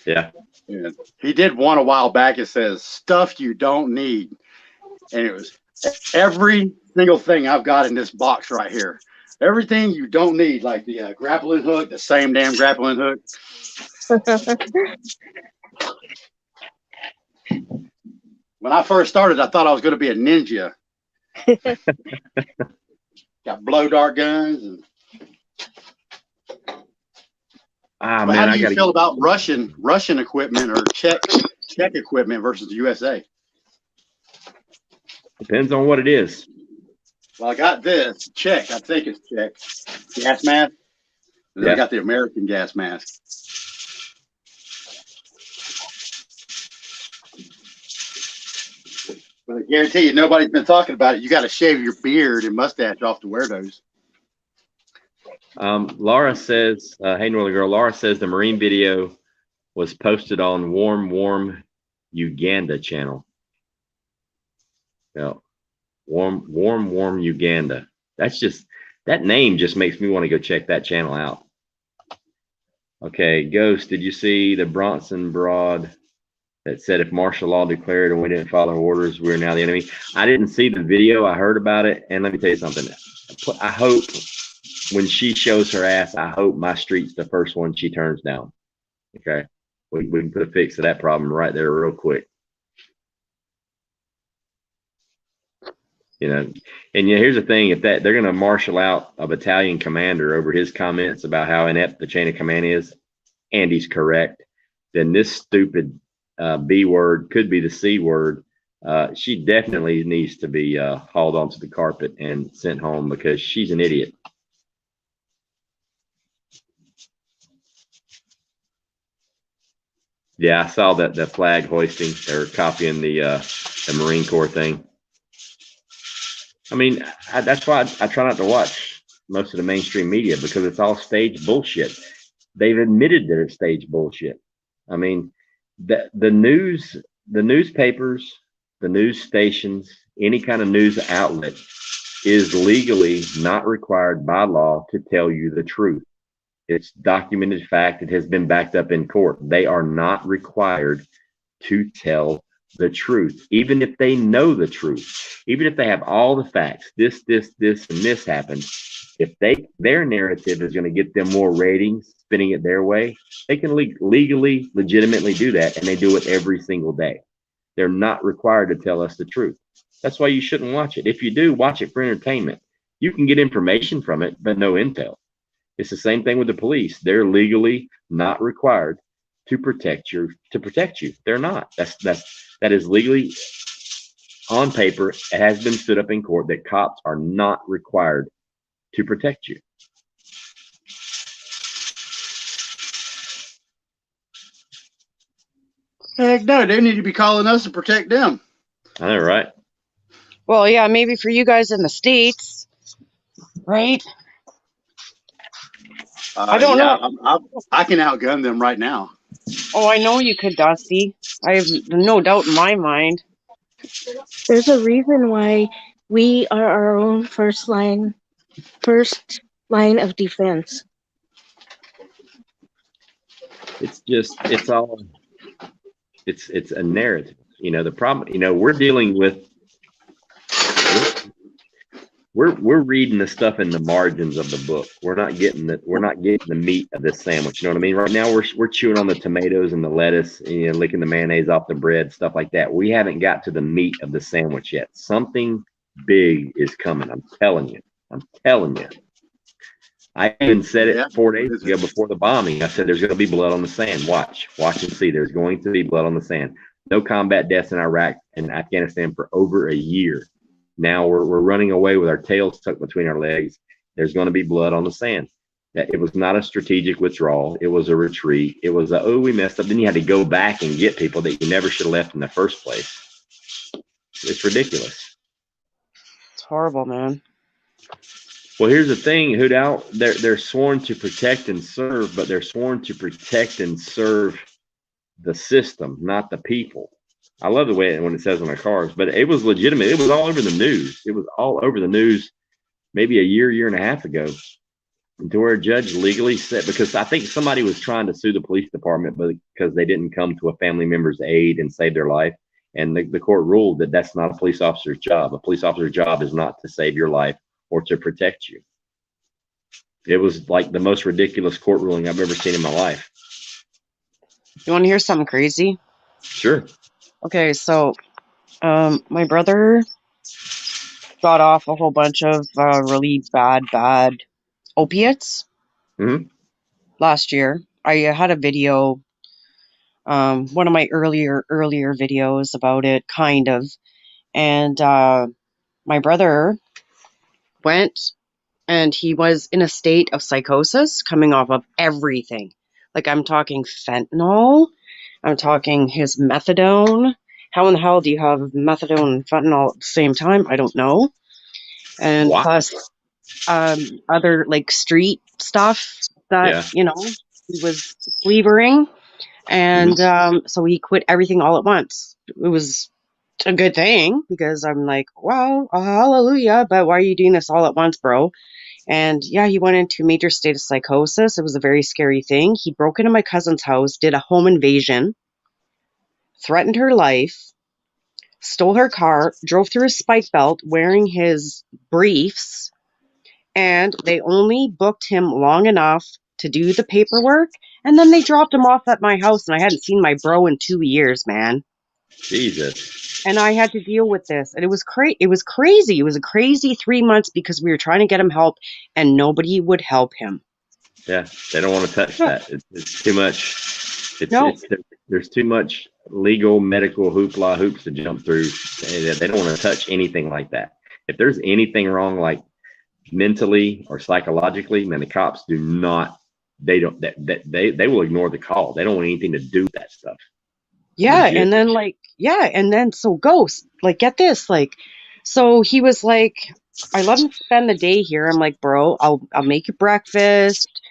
Yeah. And he did one a while back. It says stuff you don't need. And it was every single thing I've got in this box right here. Everything you don't need, like the grappling hook, the same damn grappling hook. When I first started, I thought I was going to be a ninja. Got blow dart guns. And man, how do you feel about Russian equipment or Czech equipment versus the USA? Depends on what it is. Well, I got this Czech. I think it's Czech gas mask. And then I got the American gas mask. But I guarantee you, nobody's been talking about it. You got to shave your beard and mustache off to wear those. Laura says, hey, Northern Girl, Laura says the Marine video was posted on Warm Uganda channel. Yeah. Warm Uganda. That name just makes me want to go check that channel out. Okay, Ghost, did you see the Bronson Broad that said if martial law declared and we didn't follow orders, we're now the enemy? I didn't see the video. I heard about it. And let me tell you something. I hope when she shows her ass, I hope my street's the first one she turns down. Okay. We can put a fix to that problem right there real quick. You know, and here's the thing: if they're going to marshal out a battalion commander over his comments about how inept the chain of command is, and he's correct, then this stupid B word could be the C word. She definitely needs to be hauled onto the carpet and sent home because she's an idiot. Yeah, I saw that the flag hoisting or copying the Marine Corps thing. I mean, that's why I try not to watch most of the mainstream media because it's all staged bullshit. They've admitted that it's staged bullshit. I mean, the news the newspapers, the news stations, any kind of news outlet is legally not required by law to tell you the truth. It's documented fact. It has been backed up in court. They are not required to tell the truth, even if they know the truth, even if they have all the facts. This, and this happened. If their narrative is going to get them more ratings, spinning it their way, they can legally, legitimately do that, and they do it every single day. They're not required to tell us the truth. That's why you shouldn't watch it. If you do, watch it for entertainment. You can get information from it, but no intel. It's the same thing with the police. They're legally not required to protect you. They're not. That is legally on paper. It has been stood up in court that cops are not required to protect you. Heck no, they need to be calling us to protect them. I know, right? Well, yeah, maybe for you guys in the States, right? I don't know. I can outgun them right now. Oh, I know you could, Dusty. I have no doubt in my mind. There's a reason why we are our own first line of defense. It's a narrative. The problem, we're dealing with, we're reading the stuff in the margins of the book. We're not getting the meat of this sandwich. You know what I mean? Right now we're chewing on the tomatoes and the lettuce, licking the mayonnaise off the bread, stuff like that. We haven't got to the meat of the sandwich yet. Something big is coming. I'm telling you. I even said it 4 days ago before the bombing. I said there's going to be blood on the sand. Watch and see. There's going to be blood on the sand. No combat deaths in Iraq and Afghanistan for over a year. Now we're running away with our tails tucked between our legs. There's going to be blood on the sand. That it was not a strategic withdrawal. It was a retreat. It was we messed up. Then you had to go back and get people that you never should have left in the first place. It's ridiculous. It's horrible, man. Well, here's the thing, Hoodout. They're sworn to protect and serve, but they're sworn to protect and serve the system, not the people. I love the way when it says on our cars, but it was legitimate. It was all over the news. It was all over the news maybe a year and a half ago, to where a judge legally said, because I think somebody was trying to sue the police department because they didn't come to a family member's aid and save their life. And the court ruled that that's not a police officer's job. A police officer's job is not to save your life or to protect you. It was like the most ridiculous court ruling I've ever seen in my life. You want to hear something crazy? Sure. Okay, so my brother got off a whole bunch of really bad opiates last year. I had a video, one of my earlier videos about it, kind of. And my brother went, and he was in a state of psychosis coming off of everything. Like, I'm talking fentanyl. I'm talking his methadone. How in the hell do you have methadone and fentanyl at the same time? I don't know. And plus other like street stuff that, he was flavoring. And so he quit everything all at once. It was a good thing because I'm like, wow, hallelujah. But why are you doing this all at once, bro? And yeah, he went into a major state of psychosis. It was a very scary thing. He broke into my cousin's house, did a home invasion, threatened her life, stole her car, drove through a spike belt wearing his briefs, and they only booked him long enough to do the paperwork, and then they dropped him off at my house, and I hadn't seen my bro in 2 years, man. Jesus. And I had to deal with this, and it was crazy. It was a crazy 3 months because we were trying to get him help, and nobody would help him. Yeah, they don't want to touch that. It's too much. There's too much legal, medical hoops to jump through. They don't want to touch anything like that. If there's anything wrong, like mentally or psychologically, man, the cops do not. They don't. They will ignore the call. They don't want anything to do with that stuff. Yeah, legit. And then so Ghost, like, get this, like, so he was like, I let him spend the day here. I'm like, bro, I'll make you breakfast.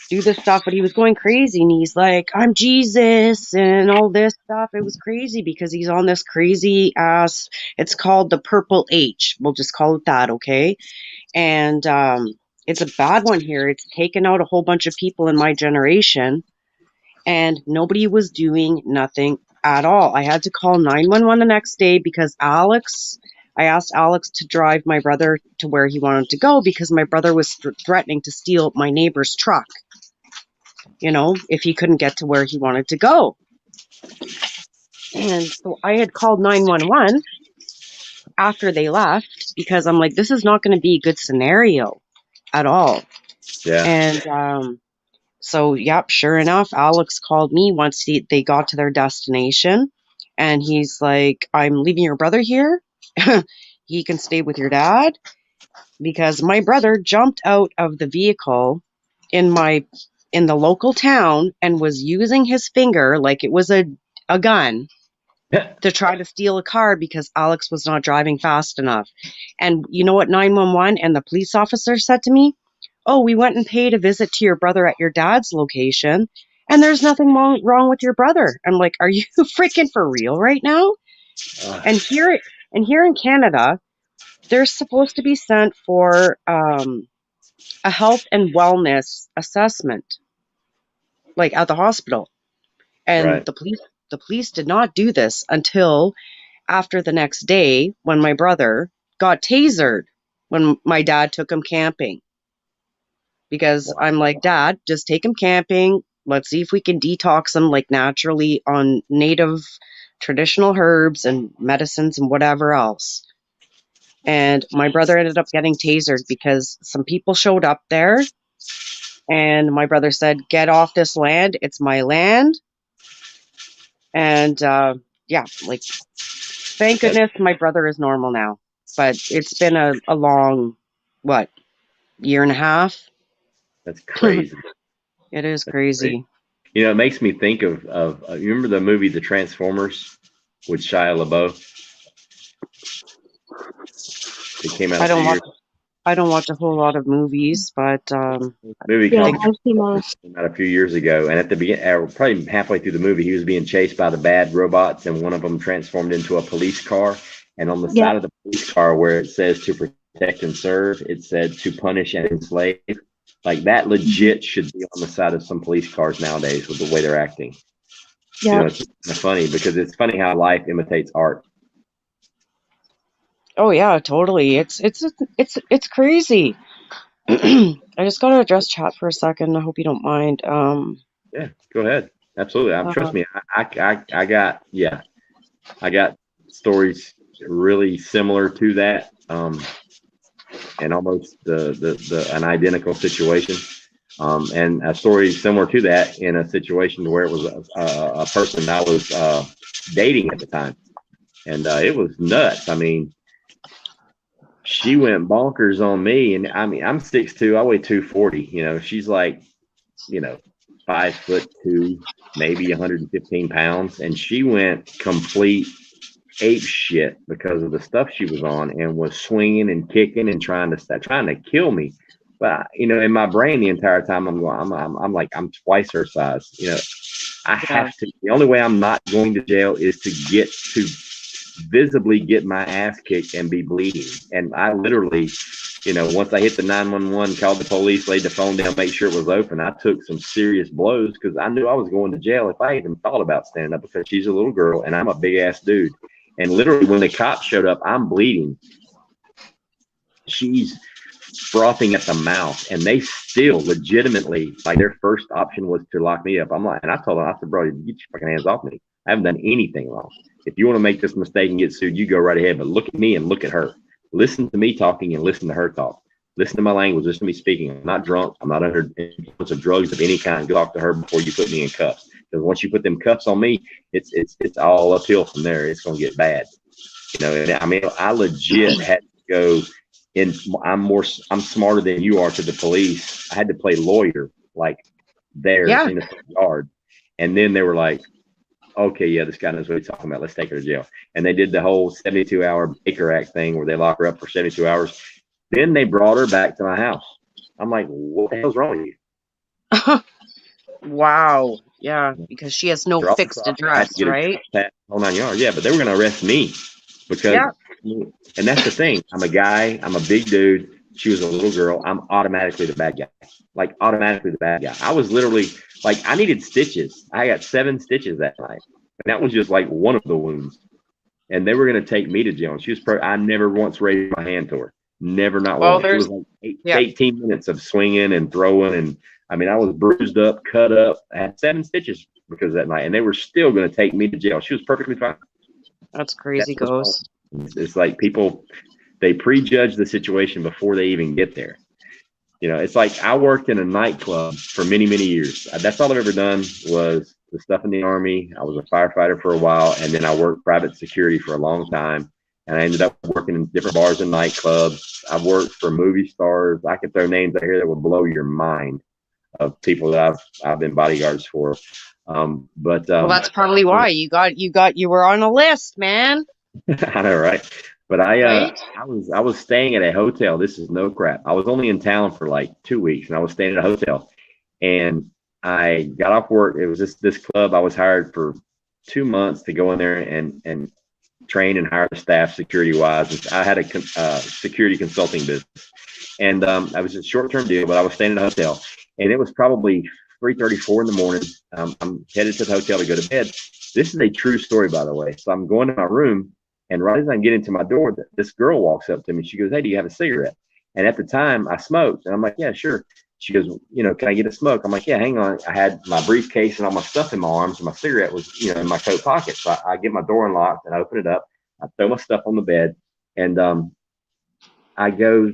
do this stuff, but he was going crazy, and he's like, I'm Jesus and all this stuff. It was crazy because he's on this crazy ass, it's called the Purple H. We'll just call it that, okay? And it's a bad one here. It's taken out a whole bunch of people in my generation, and nobody was doing nothing at all. I had to call 911 the next day because I asked Alex to drive my brother to where he wanted to go because my brother was threatening to steal my neighbor's truck, you know, if he couldn't get to where he wanted to go. And so I had called 911 after they left because I'm like, this is not going to be a good scenario at all. Yeah. And so, yep, sure enough, Alex called me once they got to their destination, and he's like, I'm leaving your brother here. He can stay with your dad, because my brother jumped out of the vehicle in the local town and was using his finger like it was a gun to try to steal a car because Alex was not driving fast enough. And you know what 911 and the police officer said to me? Oh, we went and paid a visit to your brother at your dad's location, and there's nothing wrong with your brother. I'm like, are you freaking for real right now? And here in Canada, they're supposed to be sent for a health and wellness assessment, like at the hospital. And Right. the police did not do this until after the next day when my brother got tasered when my dad took him camping. Because I'm like, Dad, just take him camping. Let's see if we can detox him like naturally on native traditional herbs and medicines and whatever else. And my brother ended up getting tasered because some people showed up there, and my brother said, get off this land. It's my land. And yeah, like, thank goodness my brother is normal now. But it's been a long, year and a half? That's crazy. It is crazy. You know, it makes me think of you remember the movie The Transformers with Shia LaBeouf? It came out. I don't watch a whole lot of movies, but movie Yeah, came I've seen most. out a few years ago, and at the beginning, probably halfway through the movie, he was being chased by the bad robots, and one of them transformed into a police car. And on the side of the police car, where it says to protect and serve, it said to punish and enslave. Like, that legit should be on the side of some police cars nowadays with the way they're acting. Yeah. You know, it's kind of funny because it's funny how life imitates art. Oh yeah, totally. It's crazy. I just gotta address chat for a second. I hope you don't mind. Yeah, go ahead. Absolutely. Trust me. I got stories really similar to that, and almost an identical situation, and a story similar to that in a situation where it was a person I was dating at the time, and it was nuts. I mean, she went bonkers on me, and I mean, I'm 6'2", I weigh 240. You know, she's like, 5'2", maybe 115 pounds, and she went complete ape shit because of the stuff she was on, and was swinging and kicking and trying to kill me. But in my brain the entire time I'm going, I'm like, I'm twice her size. I have to. The only way I'm not going to jail is to visibly get my ass kicked and be bleeding. And I literally, once I hit the 911, called the police, laid the phone down, make sure it was open, I took some serious blows because I knew I was going to jail if I even thought about standing up, because she's a little girl and I'm a big ass dude. And literally when the cops showed up, I'm bleeding. She's frothing at the mouth, and they still legitimately, like, their first option was to lock me up. I'm like, and I told them, I said, bro, get your fucking hands off me. I haven't done anything wrong. If you want to make this mistake and get sued, you go right ahead. But look at me and look at her. Listen to me talking and listen to her talk. Listen to my language. Listen to me speaking. I'm not drunk. I'm not under influence of drugs of any kind. Go talk to her before you put me in cuffs. Because once you put them cuffs on me, it's all uphill from there. It's gonna get bad. And I mean, I legit had to go in. I'm smarter than you are to the police. I had to play lawyer, like, there in the yard. And then they were like, okay, yeah, this guy knows what he's talking about. Let's take her to jail. And they did the whole 72-hour Baker Act thing where they lock her up for 72 hours. Then they brought her back to my house. I'm like, what the hell's wrong with you? Wow. Yeah, because she has no They're all fixed across. I had to address, get a right? drug test, whole 9 yards. Yeah, but they were going to arrest me because, Yeah. and that's the thing. I'm a guy. I'm a big dude. She was a little girl. I'm automatically the bad guy. Like automatically the bad guy. I was literally like I needed stitches. I got 7 stitches that night, and that was just like one of the wounds. And they were going to take me to jail. And she was I never once raised my hand to her. Never, not Well, once. It was there's like yeah. 18 minutes of swinging and throwing. And I mean, I was bruised up, cut up. I had 7 stitches because of that night. And they were still going to take me to jail. She was perfectly fine. That's crazy, That's Ghost. it's like people, they prejudge the situation before they even get there. You know, it's like I worked in a nightclub for many, many years. That's all I've ever done was the stuff in the Army. I was a firefighter for a while, and then I worked private security for a long time. And I ended up working in different bars and nightclubs. I've worked for movie stars. I could throw names out here that would blow your mind of people that I've been bodyguards for. Well, that's probably why you were on a list, man. I know, right? But Right? I was staying at a hotel. This is no crap. I was only in town for like 2 weeks, and I was staying at a hotel. And I got off work. It was this club. I was hired for 2 months to go in there and train and hire the staff security wise. I had a security consulting business, and I was a short term deal. But I was staying at a hotel, and it was probably 3:34 in the morning. I'm headed to the hotel to go to bed. This is a true story, by the way. So I'm going to my room. And right as I get into my door, this girl walks up to me. She goes, "Hey, do you have a cigarette?" And at the time, I smoked. And I'm like, "Yeah, sure." She goes, "You know, can I get a smoke?" I'm like, "Yeah, hang on." I had my briefcase and all my stuff in my arms, and my cigarette was, you know, in my coat pocket. So I get my door unlocked and I open it up. I throw my stuff on the bed, and I go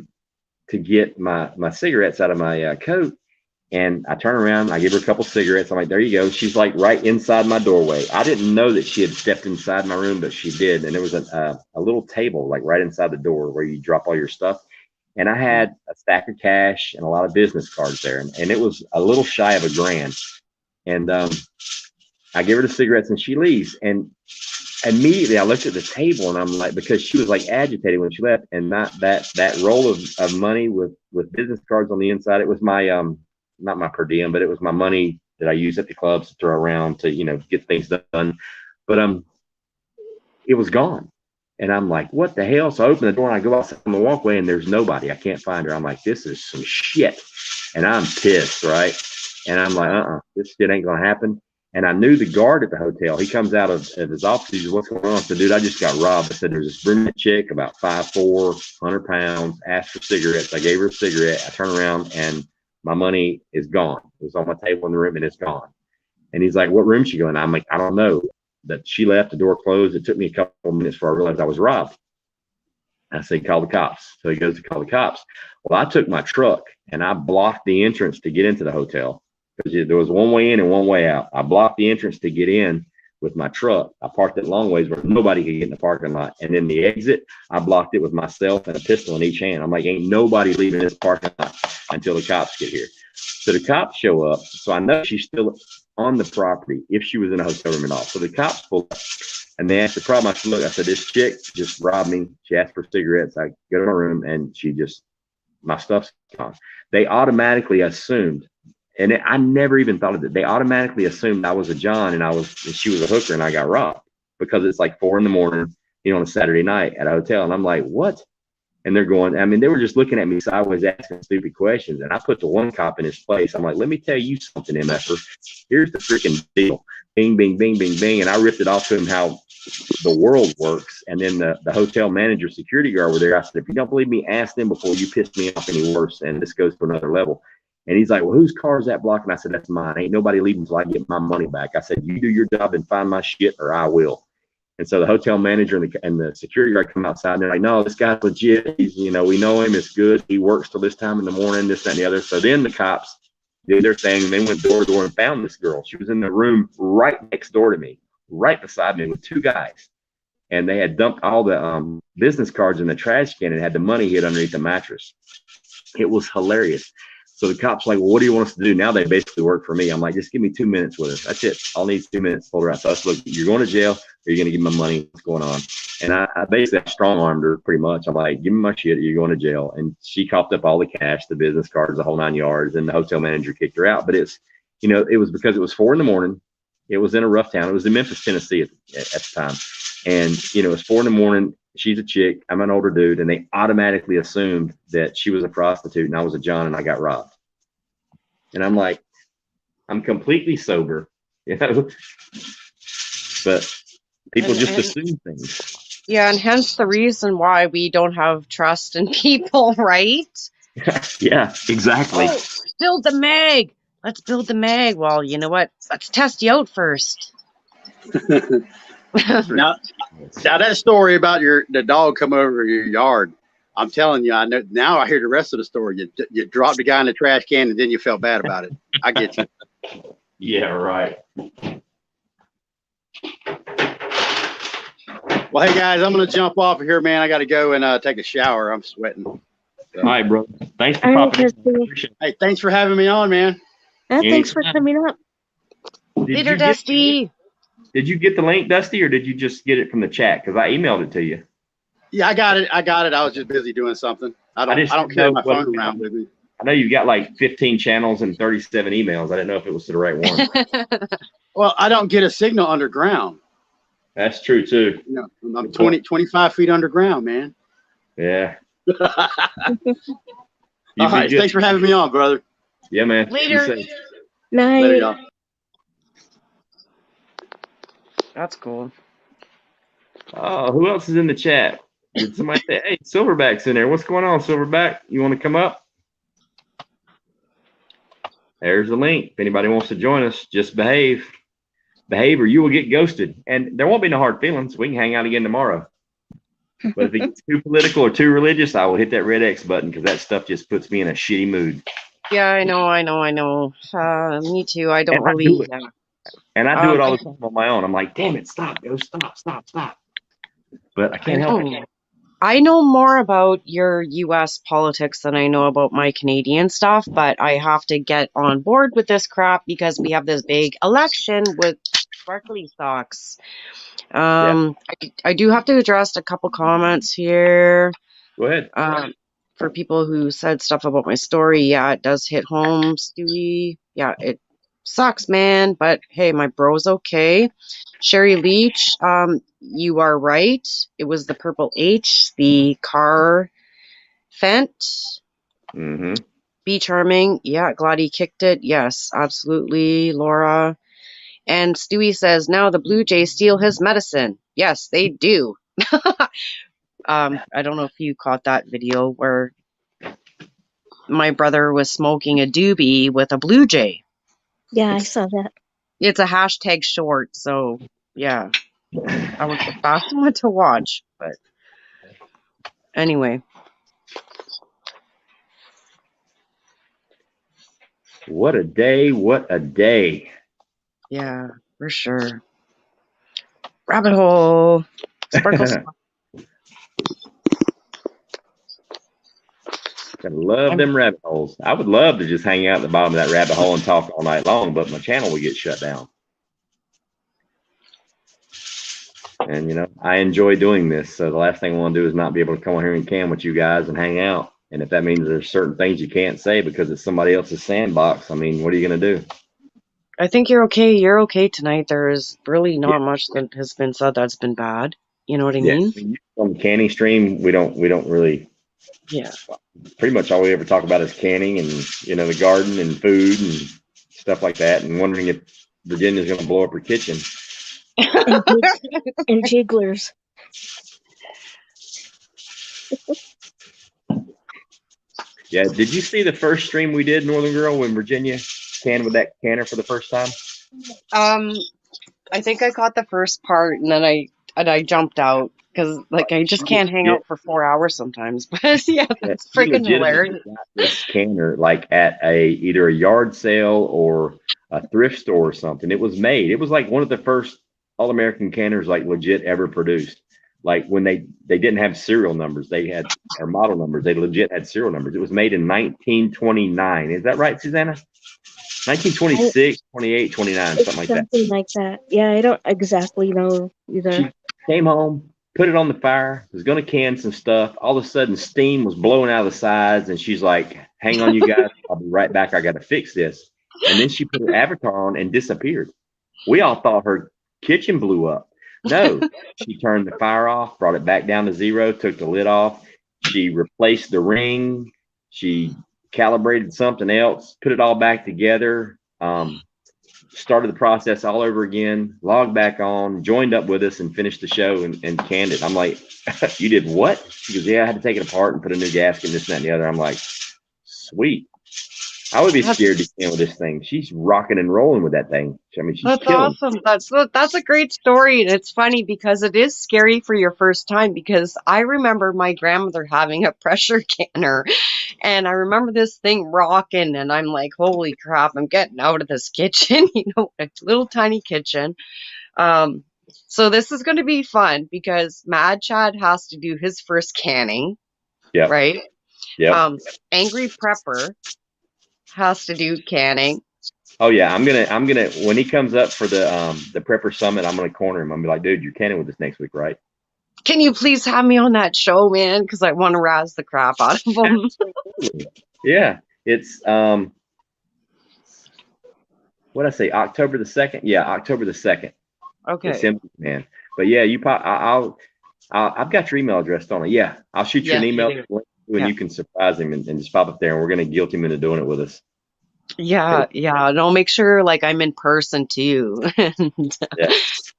to get my cigarettes out of my coat. And I turn around, I give her a couple cigarettes. I'm like, "There you go." She's like right inside my doorway. I didn't know that she had stepped inside my room, but she did. And there was a little table like right inside the door where you drop all your stuff. And I had a stack of cash and a lot of business cards there. And it was a little shy of $1,000. And I give her the cigarettes and she leaves. And immediately I looked at the table and I'm like, because she was like agitated when she left, and not that roll of money with business cards on the inside. It was my not my per diem, but it was my money that I use at the clubs to throw around to, you know, get things done. But it was gone. And I'm like, what the hell? So I open the door and I go outside on the walkway and there's nobody. I can't find her. I'm like, this is some shit. And I'm pissed, right? And I'm like, this shit ain't gonna happen. And I knew the guard at the hotel. He comes out of his office. He says, "What's going on?" I said, "Dude, I just got robbed." I said, "There's this brunette chick, about 5'4", 100 pounds, asked for cigarettes. I gave her a cigarette. I turn around and my money is gone. It was on my table in the room and it's gone." And he's like, "What room she going?" I'm like, "I don't know." That she left, the door closed. It took me a couple of minutes before I realized I was robbed. I said, "Call the cops." So he goes to call the cops. Well, I took my truck and I blocked the entrance to get into the hotel because there was one way in and one way out. I blocked the entrance to get in with my truck. I parked it long ways where nobody could get in the parking lot. And then the exit, I blocked it with myself and a pistol in each hand. I'm like, ain't nobody leaving this parking lot until the cops get here. So the cops show up. So I know she's still on the property if she was in a hotel room at all. So the cops pull up and they asked the problem. I said, "Look," I said, "this chick just robbed me. She asked for cigarettes. I go to my room and my stuff's gone." They automatically assumed, and I never even thought of it. They automatically assumed I was a John and she was a hooker and I got robbed because it's like 4 a.m, you know, on a Saturday night at a hotel. And I'm like, "What?" And they're going, I mean, they were just looking at me sideways, asking stupid questions. And I put the one cop in his place. I'm like, "Let me tell you something, MFer. Here's the freaking deal. Bing, bing, bing, bing, bing." And I ripped it off to him how the world works. And then the hotel manager, security guard were there. I said, "If you don't believe me, ask them before you piss me off any worse. And this goes to another level." And he's like, "Well, whose car is that blocking?" I said, "That's mine. Ain't nobody leaving until I get my money back." I said, "You do your job and find my shit or I will." And so the hotel manager and the security guard come outside and they're like, "No, this guy's legit. He's, you know, we know him. It's good. He works till this time in the morning, this, that, and the other." So then the cops did their thing. And they went door to door and found this girl. She was in the room right next door to me, right beside me with 2 guys. And they had dumped all the business cards in the trash can and had the money hid underneath the mattress. It was hilarious. So the cop's like, well, what do you want us to do? Now they basically work for me. I'm like, just give me 2 minutes with us. That's it. I'll need 2 minutes to pull her out. So I said, look, you're going to jail or you're going to give me my money. What's going on? And I basically strong-armed her pretty much. I'm like, give me my shit or you're going to jail. And she coughed up all the cash, the business cards, the whole 9 yards. And the hotel manager kicked her out. But it's, you know, it was because it was 4 a.m. It was in a rough town. It was in Memphis, Tennessee at the time. And, you know, it's 4 a.m. She's a chick. I'm an older dude. And they automatically assumed that she was a prostitute and I was a John and I got robbed. And I'm like, I'm completely sober, you know, but people just assume things. Yeah. And hence the reason why we don't have trust in people, right? Yeah, exactly. Oh, build the mag. Let's build the mag. Well, you know what? Let's test you out first. Now that story about the dog come over your yard, I'm telling you, I know now. I hear the rest of the story. You dropped the guy in the trash can and then you felt bad about it. I get you. Yeah, right. Well, hey guys, I'm gonna jump off of here, man. I got to go and take a shower. I'm sweating. So. All right, bro. Thanks for popping in. Hey, thanks for having me on, man. Thanks for coming up. Later, Dusty. Did you get the link, Dusty, or did you just get it from the chat? Because I emailed it to you. Yeah, I got it. I was just busy doing something. I don't carry my phone around with me. I know you've got like 15 channels and 37 emails. I didn't know if it was to the right one. Well, I don't get a signal underground. That's true too. You know, I'm 25 feet underground, man. Yeah. All right. Thanks for having me on, brother. Yeah, man. Later. Night. Later, y'all. That's cool. Oh, who else is in the chat? Did somebody say, hey, Silverback's in there? What's going on, Silverback? You want to come up? There's the link. If anybody wants to join us, just behave. Behave or you will get ghosted. And there won't be no hard feelings. We can hang out again tomorrow. But if it gets too political or too religious, I will hit that red X button because that stuff just puts me in a shitty mood. Yeah, I know. Me too. I don't really. And I do it all the time on my own. I'm like, damn it, stop, go, stop. But I can't help it. I know more about your U.S. politics than I know about my Canadian stuff, but I have to get on board with this crap because we have this big election with sparkly socks. I do have to address a couple comments here. Go ahead. For people who said stuff about my story, yeah, it does hit home, Stewie. Yeah, it sucks, man, but hey, my bro's okay. Sherry Leach, you are right. It was the Purple H, the car Fent. Mm-hmm. Be charming. Yeah, glad he kicked it. Yes, absolutely, Laura. And Stewie says, now the Blue Jays steal his medicine. Yes, they do. I don't know if you caught that video where my brother was smoking a doobie with a Blue Jay. Yeah, I saw that. It's a hashtag short, so yeah. I was the fast one to watch, but anyway. What a day, what a day. Yeah, for sure. Rabbit hole. Sparkles. I love them rabbit holes. I would love to just hang out at the bottom of that rabbit hole and talk all night long, but my channel would get shut down. And, you know, I enjoy doing this. So the last thing I want to do is not be able to come on here and cam with you guys and hang out. And if that means there's certain things you can't say because it's somebody else's sandbox, I mean, what are you going to do? I think you're okay. You're okay tonight. There's really not much that has been said that's been bad. You know what I mean? On the canning stream, we don't really. Yeah. Pretty much all we ever talk about is canning and, you know, the garden and food and stuff like that. And wondering if Virginia's going to blow up her kitchen. And jigglers. Yeah. Did you see the first stream we did, Northern Girl, when Virginia canned with that canner for the first time? I think I caught the first part and then I jumped out because like I just can't hang out for 4 hours sometimes. But yeah, that's freaking hilarious. This canner like at either a yard sale or a thrift store or something. It was made. It was like one of the first All-American canners like legit ever produced. like when they didn't have serial numbers, they had or model numbers. They legit had serial numbers. It was made in 1929. Is that right, Susanna? 1926, 28, 29, something like that. Something like that. Yeah, I don't exactly know either. She came home, put it on the fire, was going to can some stuff. All of a sudden, steam was blowing out of the sides, and she's like, hang on, you guys. I'll be right back. I got to fix this. And then she put her avatar on and disappeared. We all thought her kitchen blew up. No, she turned the fire off, brought it back down to 0, took the lid off. She replaced the ring. She calibrated something else, put it all back together, started the process all over again, logged back on, joined up with us, and finished the show and canned it. I'm like, you did what? She goes, yeah, I had to take it apart and put a new gasket, this, and that, and the other. I'm like, sweet. I would be scared to can with this thing. She's rocking and rolling with that thing. I mean, she's That's killing. awesome. That's a great story, and it's funny because it is scary for your first time. Because I remember my grandmother having a pressure canner, and I remember this thing rocking, and I'm like, "Holy crap! I'm getting out of this kitchen." A little tiny kitchen. So this is going to be fun because Mad Chad has to do his first canning, Yeah. right? Yeah. Angry Prepper has to do canning. Oh yeah, I'm gonna when he comes up for the prepper summit, I'm gonna corner him. I'm gonna be like, dude, you're canning with us next week, right? Can you please have me on that show, man? Because I want to razz the crap out of him. Yeah, it's what I say, October the 2nd. Yeah, October the 2nd. Okay. Assembly, man. But yeah, I've got your email address, don't I? Yeah, I'll shoot you an email and you can surprise him and just pop up there, and we're gonna guilt him into doing it with us. Yeah, and I'll make sure like I'm in person too. Yeah.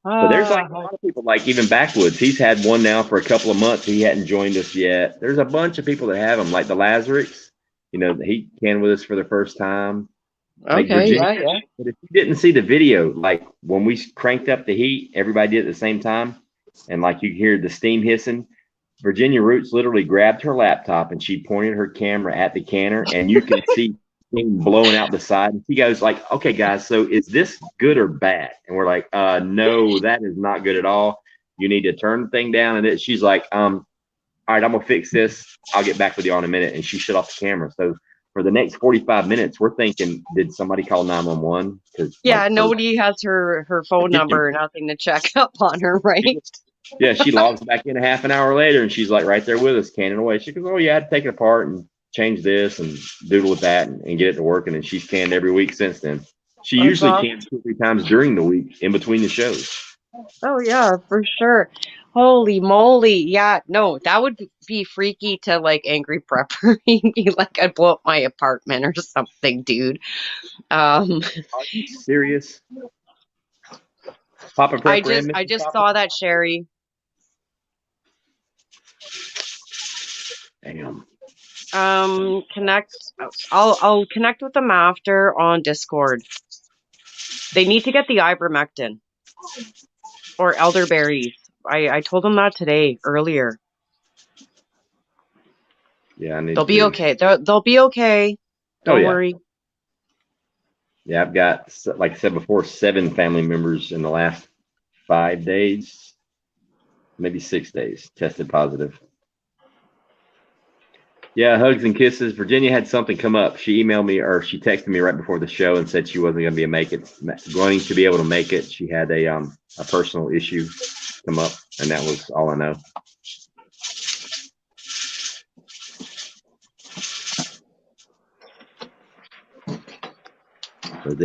But there's like a lot of people, like even Backwoods. He's had one now for a couple of months. He hadn't joined us yet. There's a bunch of people that have him, like the Lazarics. He canned with us for the first time. Like Okay, Virginia. yeah. But if you didn't see the video, like when we cranked up the heat, everybody did it at the same time, and like you hear the steam hissing. Virginia Roots literally grabbed her laptop and she pointed her camera at the canner, and you can see steam blowing out the side. And she goes like, "Okay, guys, so is this good or bad?" And we're like, "No, that is not good at all. You need to turn the thing down." And she's like, "All right, I'm gonna fix this. I'll get back with you in a minute." And she shut off the camera. So for the next 45 minutes, we're thinking, did somebody call 911? Yeah, nobody has her phone number or nothing to check up on her, right? Yeah, she logs back in a half an hour later, and she's like right there with us, canning away. She goes, "Oh yeah, I had to take it apart and change this and doodle with that and get it to working." And she's canned every week since then. She usually cans 2 or 3 times during the week in between the shows. Oh yeah, for sure. Holy moly. Yeah, no, that would be freaky to like Angry Prepper. He'd be like, I'd blow up my apartment or something, dude. Are you serious? Papa Prepper. I just saw that, Sherry. Damn. Connect. I'll connect with them after on Discord. They need to get the ivermectin or elderberries. I told them that today earlier. Yeah, they'll be okay. They'll be okay. Don't worry. Yeah, I've got, like I said before, 7 family members in the last 5 days, maybe 6 days, tested positive. Yeah, hugs and kisses. Virginia had something come up. She emailed me, or she texted me right before the show and said she wasn't going to be able to make it. She had a personal issue come up, and that was all I know. Does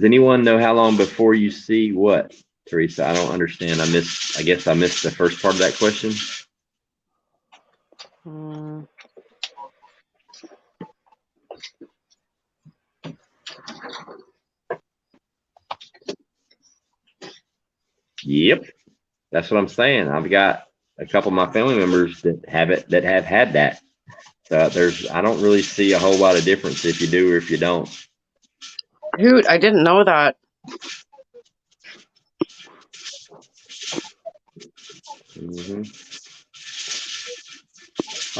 anyone know how long before you see what, Teresa? I don't understand. I guess I missed the first part of that question. Yep, that's what I'm saying. I've got a couple of my family members that have had that. So I don't really see a whole lot of difference if you do or if you don't. Dude, I didn't know that. Mm-hmm.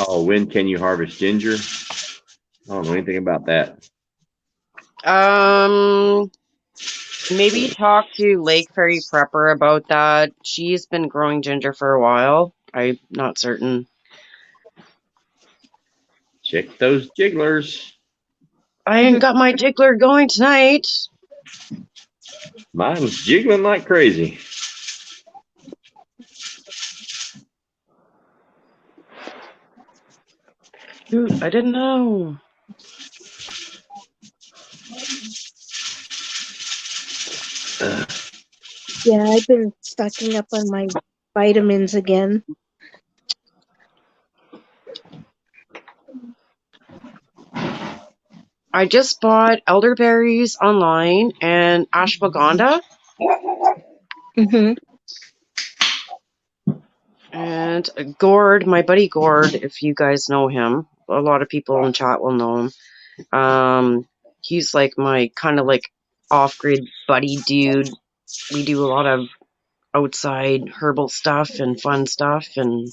Oh, when can you harvest ginger? I don't know anything about that. Maybe talk to Lake Fairy Prepper about that. She's been growing ginger for a while. I'm not certain. Check those jigglers. I ain't got my jiggler going tonight. Mine's jiggling like crazy. Dude, I didn't know. Yeah, I've been stocking up on my vitamins again. I just bought elderberries online and ashwagandha. Mm-hmm. And Gord, my buddy Gord, if you guys know him, a lot of people in chat will know him. He's like my kind of like off-grid buddy dude. We do a lot of outside herbal stuff and fun stuff and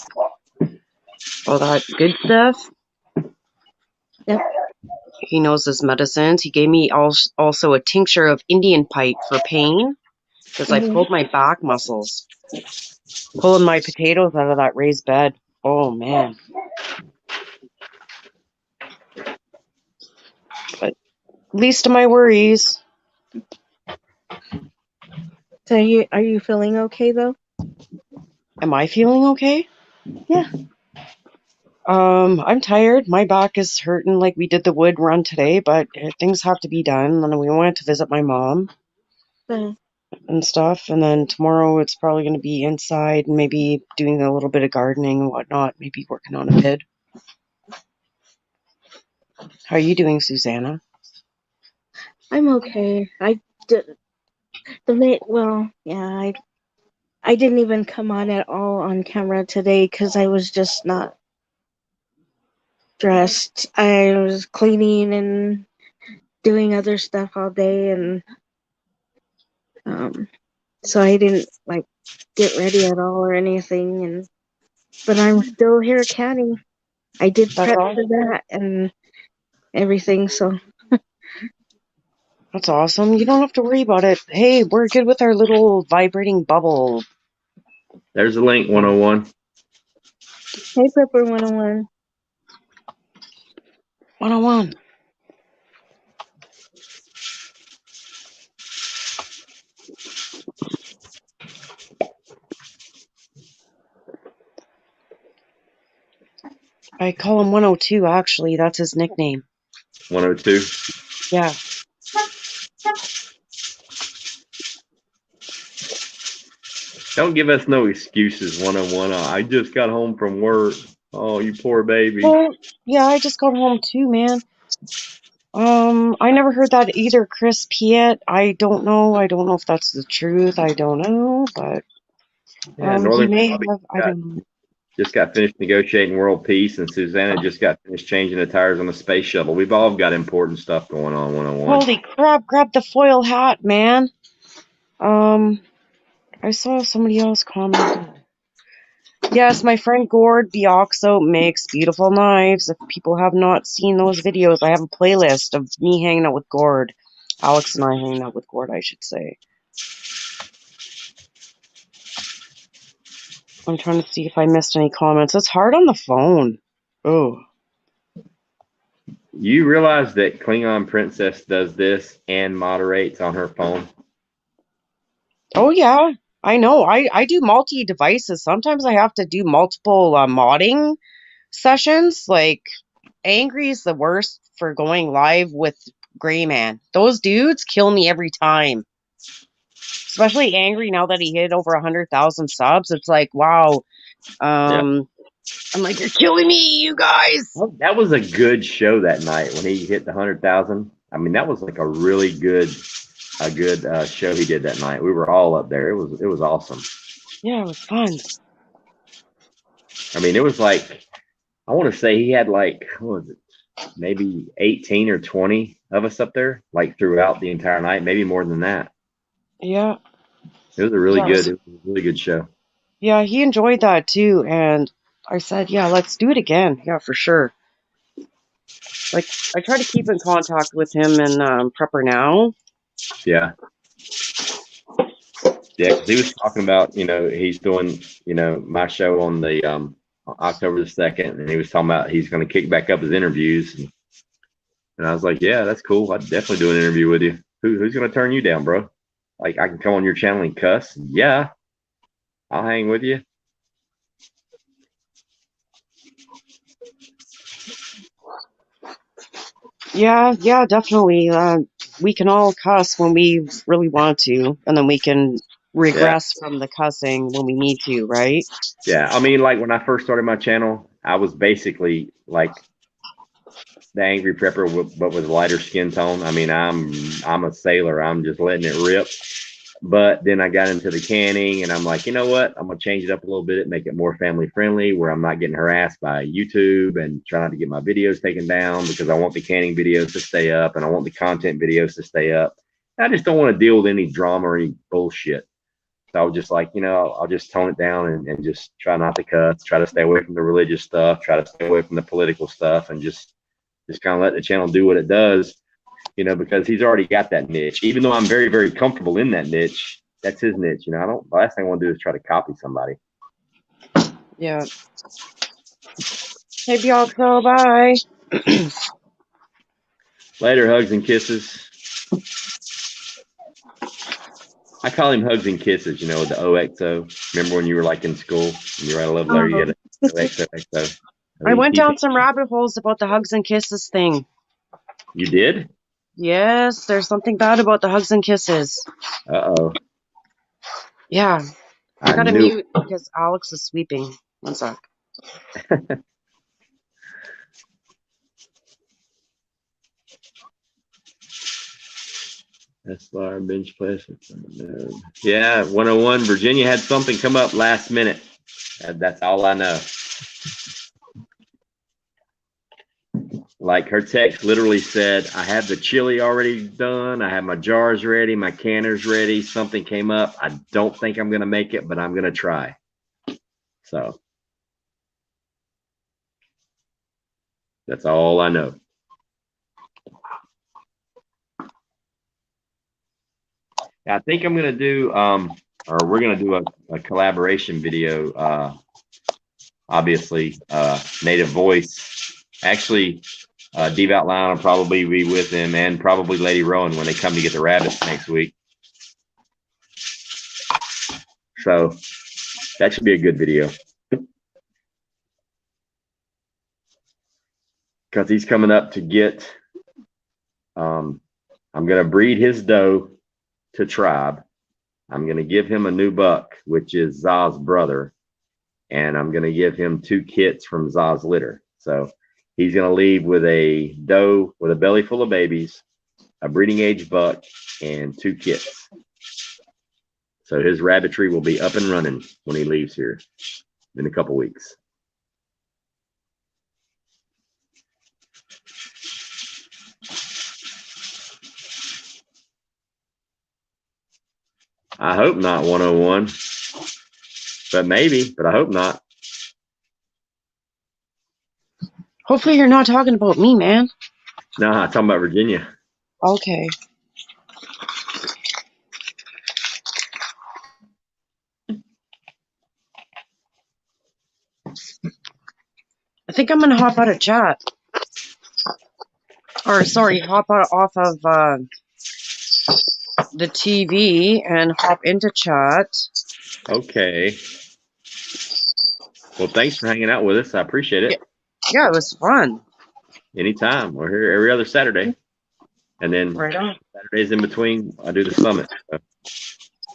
all that good stuff. Yep. He knows his medicines. He gave me also a tincture of Indian pipe for pain because I pulled my back muscles. Pulling my potatoes out of that raised bed. Oh, man. But least of my worries. So are you feeling okay though? Am I feeling okay? Yeah. I'm tired. My back is hurting like we did the wood run today, but things have to be done. And we went to visit my mom and stuff. And then tomorrow it's probably going to be inside and maybe doing a little bit of gardening and whatnot. Maybe working on a bid. How are you doing, Susanna? I'm okay. I didn't even come on at all on camera today because I was just not dressed. I was cleaning and doing other stuff all day, and so I didn't like get ready at all or anything. But I'm still here canning. I did prep for that and everything, so. That's awesome. You don't have to worry about it. Hey, we're good with our little vibrating bubble. There's a link, 101. Hey, Prepper 101. 101. I call him 102, actually. That's his nickname. 102? Yeah. Don't give us no excuses, 101. I just got home from work. Oh, you poor baby. Well, yeah, I just got home too, man. I never heard that either, Chris Piet. I don't know. I don't know if that's the truth. I don't know, but Yeah, he Northern may Bobby have. I don't know. just got finished negotiating world peace, and Susanna just got finished changing the tires on the space shuttle. We've all got important stuff going on, 101. Holy crap! Grab the foil hat, man. I saw somebody else comment. Yes, my friend Gord Bioxo makes beautiful knives. If people have not seen those videos, I have a playlist of me hanging out with Gord. Alex and I hanging out with Gord, I should say. I'm trying to see if I missed any comments. It's hard on the phone. Oh. You realize that Klingon Princess does this and moderates on her phone? Oh, yeah. I know. I do multi-devices. Sometimes I have to do multiple modding sessions. Like, Angry is the worst for going live with Gray Man. Those dudes kill me every time. Especially Angry now that he hit over 100,000 subs. It's like, wow. Yeah. I'm like, you're killing me, you guys. Well, that was a good show that night when he hit the 100,000. I mean, that was like a really good show he did that night. We were all up there. It was awesome. Yeah, it was fun. I mean, it was like, I want to say he had like, what was it, maybe 18 or 20 of us up there, like throughout the entire night, maybe more than that. Yeah. It was a really good show. Yeah, he enjoyed that too, and I said, yeah, let's do it again. Yeah, for sure. Like, I try to keep in contact with him and Prepper Now. Yeah. Yeah, 'cause he was talking about, he's doing, my show on the October the 2nd, and he was talking about he's going to kick back up his interviews, and I was like, yeah, that's cool. I'd definitely do an interview with you. Who's going to turn you down, bro? Like, I can come on your channel and cuss. Yeah, I'll hang with you. Yeah, definitely. We can all cuss when we really want to, and then we can regress from the cussing when we need to, right? Yeah, I mean, like when I first started my channel, I was basically like the angry prepper, but with lighter skin tone. I mean, I'm a sailor. I'm just letting it rip. But then I got into the canning, and I'm like, you know what? I'm gonna change it up a little bit, make it more family friendly, where I'm not getting harassed by YouTube and try not to get my videos taken down, because I want the canning videos to stay up and I want the content videos to stay up. I just don't want to deal with any drama or any bullshit. So I was just like, I'll just tone it down and just try not to cuss, try to stay away from the religious stuff, try to stay away from the political stuff, and just kind of let the channel do what it does. Because he's already got that niche. Even though I'm very, very comfortable in that niche, that's his niche. The last thing I want to do is try to copy somebody. Yeah. Hey, Bianca, bye. Later, hugs and kisses. I call him hugs and kisses, the OXO. Remember when you were like in school and you were at a level there, you had OXO. I went down some rabbit holes about the hugs and kisses thing. You did? Yes, there's something bad about the hugs and kisses. Uh-oh. Yeah. I gotta mute because Alex is sweeping. One sec. That's our bench place. Yeah, 101. Virginia had something come up last minute. That's all I know. Like her text literally said, I have the chili already done. I have my jars ready, my canners ready. Something came up. I don't think I'm going to make it, but I'm going to try. So that's all I know. I think I'm going to do, or we're going to do a collaboration video. Obviously, Native Voice. Actually, Devout Lion will probably be with him, and probably Lady Rowan when they come to get the rabbits next week. So that should be a good video. Because he's coming up to get, I'm going to breed his doe to tribe. I'm going to give him a new buck, which is Zah's brother. And I'm going to give him 2 kits from Zah's litter. So he's going to leave with a doe with a belly full of babies, a breeding age buck, and 2 kits. So his rabbitry will be up and running when he leaves here in a couple weeks. I hope not 101, but maybe, but I hope not. Hopefully you're not talking about me, man. No, I'm talking about Virginia. Okay. I think I'm gonna hop out of chat. Or sorry, hop out off of the TV and hop into chat. Okay. Well, thanks for hanging out with us. I appreciate it. Yeah, it was fun. Anytime. We're here every other Saturday. And then right on. Saturdays in between, I do the summit. So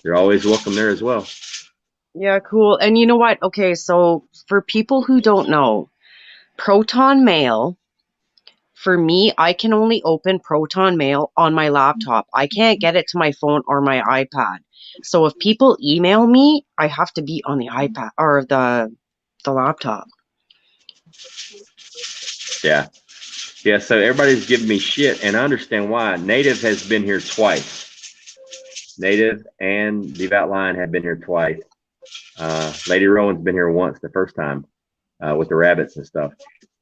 you're always welcome there as well. Yeah, cool. And you know what? Okay, so for people who don't know, Proton Mail, for me, I can only open Proton Mail on my laptop. I can't get it to my phone or my iPad. So if people email me, I have to be on the iPad or the laptop. Yeah. Yeah, so everybody's giving me shit, and I understand why. Native has been here twice. Native and Devout Lion have been here twice. Lady Rowan's been here once, the first time, with the rabbits and stuff.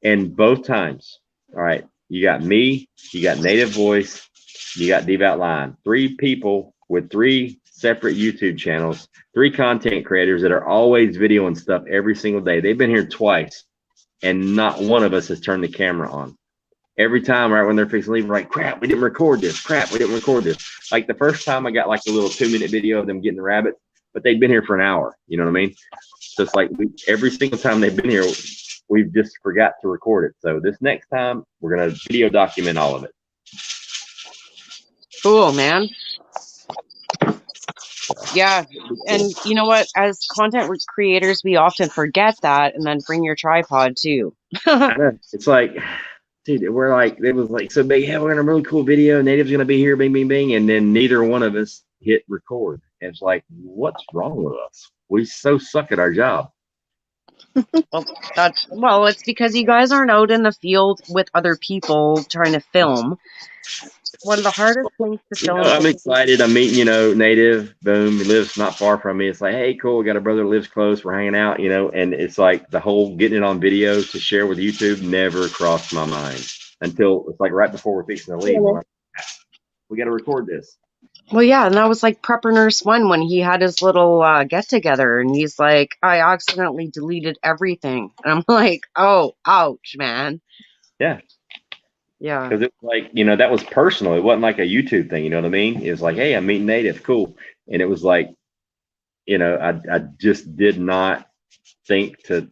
And both times, all right, you got me, you got Native Voice, you got Devout Lion. 3 people with 3 separate YouTube channels, 3 content creators that are always videoing stuff every single day. They've been here twice, and not one of us has turned the camera on. Every time, right when they're fixing to leave, we're like, crap, we didn't record this. Crap, we didn't record this. Like the first time I got like a little 2-minute video of them getting the rabbit, but they'd been here for an hour. You know what I mean? So it's like every single time they've been here, we've just forgot to record it. So this next time, we're going to video document all of it. Cool, man. Yeah, and you know what? As content creators, we often forget that, and then bring your tripod too. I know. It's like, dude, we're like, it was like so big. Yeah, we're in a really cool video. Native's gonna be here, bing, bing, bing, and then neither one of us hit record. And it's like, what's wrong with us? We so suck at our job. Well, it's because you guys aren't out in the field with other people trying to film. One of the hardest things to film. I'm excited. I'm meeting, Native. Boom, he lives not far from me. It's like, hey, cool. We got a brother that lives close. We're hanging out, and it's like the whole getting it on video to share with YouTube never crossed my mind until it's like right before we're fixing to leave. Like, we got to record this. Well, yeah, and that was like Prepper Nurse 1 when he had his little get-together, and he's like, I accidentally deleted everything. And I'm like, oh, ouch, man. Yeah. Yeah. Because it was like, that was personal. It wasn't like a YouTube thing, you know what I mean? It was like, hey, I'm meeting Native, cool. And it was like, I just did not think to,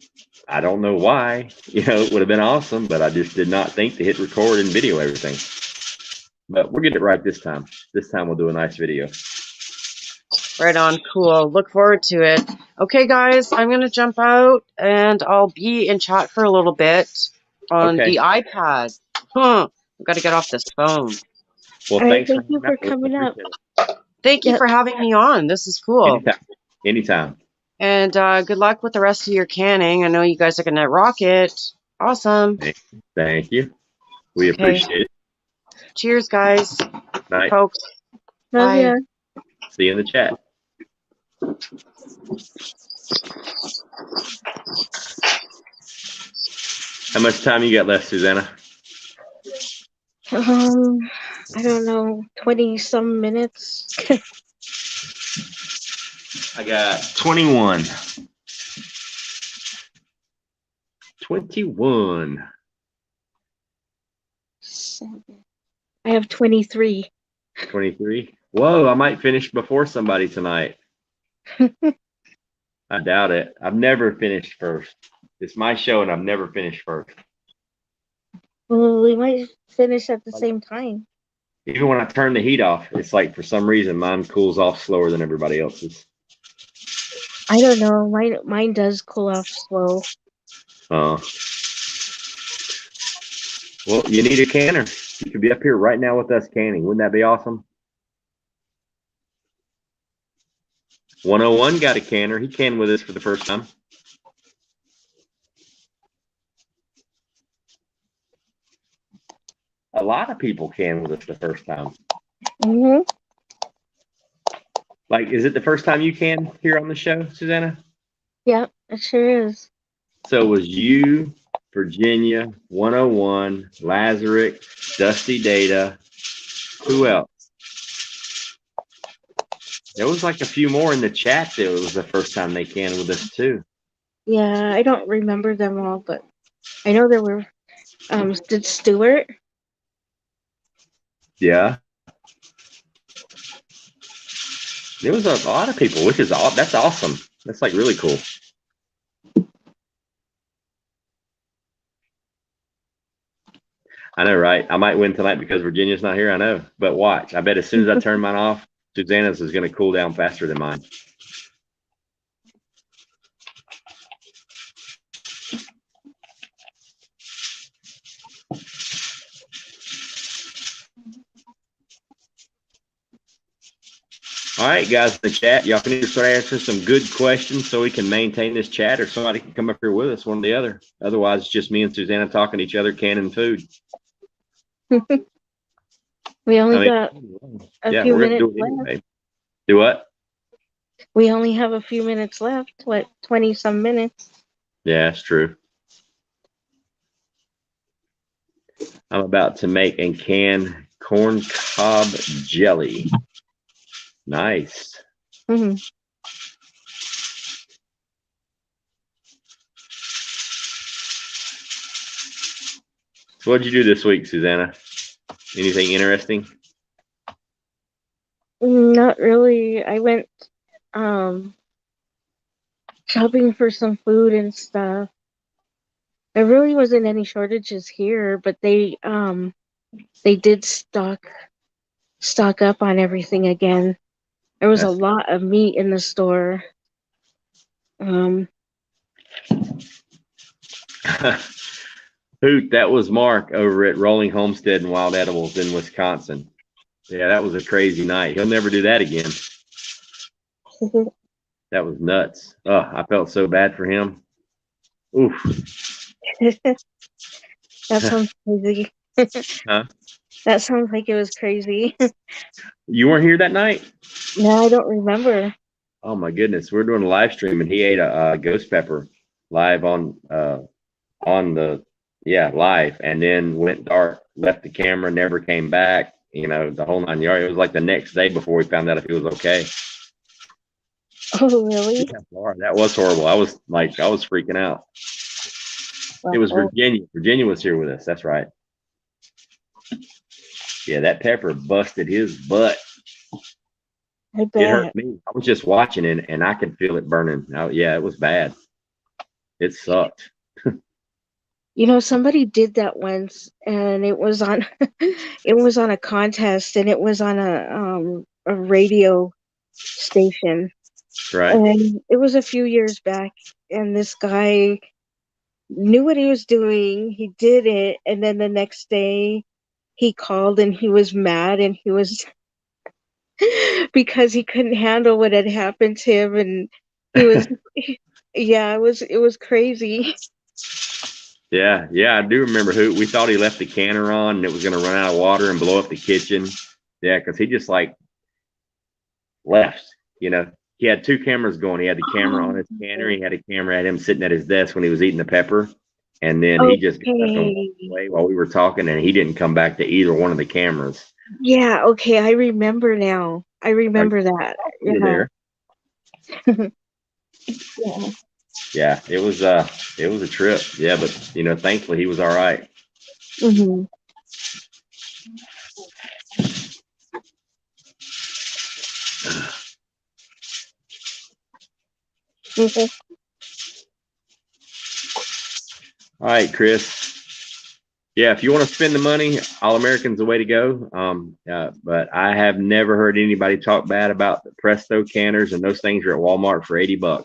I don't know why, it would have been awesome, but I just did not think to hit record and video everything. But we'll get it right this time. This time we'll do a nice video. Right on. Cool. Look forward to it. Okay, guys, I'm going to jump out and I'll be in chat for a little bit on the iPad. I've got to get off this phone. Well, thank you for coming up. Thank you for having me on. This is cool. Anytime. And good luck with the rest of your canning. I know you guys are going to rock it. Awesome. Thank you. We appreciate it. Cheers, guys. Night. Folks. Love ya. See you in the chat. How much time you got left, Susanna? I don't know, 20-some minutes. I got 21. 21. I have 23. 23. Whoa, I might finish before somebody tonight. I doubt it. I've never finished first. It's my show and I've never finished first. Well, we might finish at the same time. Even when I turn the heat off, it's like for some reason mine cools off slower than everybody else's. I don't know. Mine does cool off slow. Well, you need a canner. You could be up here right now with us canning. Wouldn't that be awesome? 101 got a canner. He canned with us for the first time. A lot of people can with us the first time. Mm-hmm. Like, is it the first time you can here on the show, Susanna? Yeah, it sure is. So it was you, Virginia, 101, Lazarick, Dusty Data. Who else? There was like a few more in the chat that it was the first time they canned with us too. Yeah, I don't remember them all, but I know there were. Did Stuart? Yeah. There was a lot of people, which is that's awesome. That's like really cool. I know, right? I might win tonight because Virginia's not here. I know, but watch. I bet as soon as I turn mine off, Susanna's is going to cool down faster than mine. All right, guys in the chat, y'all can either start answering some good questions so we can maintain this chat, or somebody can come up here with us, one or the other. Otherwise, it's just me and Susanna talking to each other, canning food. We only got a few minutes left. Do what? We only have a few minutes left. What, 20-some minutes? Yeah, that's true. I'm about to make and can corn cob jelly. Nice. Mm-hmm. So what'd you do this week, Susanna? Anything interesting? Not really. I went shopping for some food and stuff. There really wasn't any shortages here, but they did stock up on everything again. There was a That's lot of meat in the store. Hoot, that was Mark over at Rolling Homestead and Wild Edibles in Wisconsin. Yeah, that was a crazy night. He'll never do that again. That was nuts. Oh, I felt so bad for him. Oof. That sounds crazy. Huh? That sounds like it was crazy. You weren't here that night? No, I don't remember. Oh my goodness, we're doing a live stream and he ate a ghost pepper live on the live, and then went dark, left the camera, never came back. You know, the whole 9 yards. It was like the next day before we found out if he was okay. Oh, really? Yeah, Laura, that was horrible. I was freaking out. It was Virginia. Virginia was here with us. That's right. Yeah, that pepper busted his butt. I bet. It hurt me. I was just watching it and I could feel it burning. Yeah, it was bad. It sucked. You know, somebody did that once, and it was on a contest, and it was on a radio station. Right. And it was a few years back, and this guy knew what he was doing. He did it, and then the next day he called and he was mad, and he was because he couldn't handle what had happened to him, and he was yeah, it was crazy. Yeah, I do remember who we thought he left the canner on and it was going to run out of water and blow up the kitchen. Yeah, because he just like left. You know, he had two cameras going. He had the camera on his canner. He had a camera at him sitting at his desk when he was eating the pepper, and then he just got up and walked away while we were talking, and he didn't come back to either one of the cameras. Yeah, okay, I remember now. I remember that. You're there. Yeah. Yeah, it was a trip. Yeah, but you know, thankfully he was all right. Mm-hmm. All right, Chris. Yeah, if you want to spend the money, All American's the way to go. But I have never heard anybody talk bad about the Presto canners, and those things are at Walmart for $80.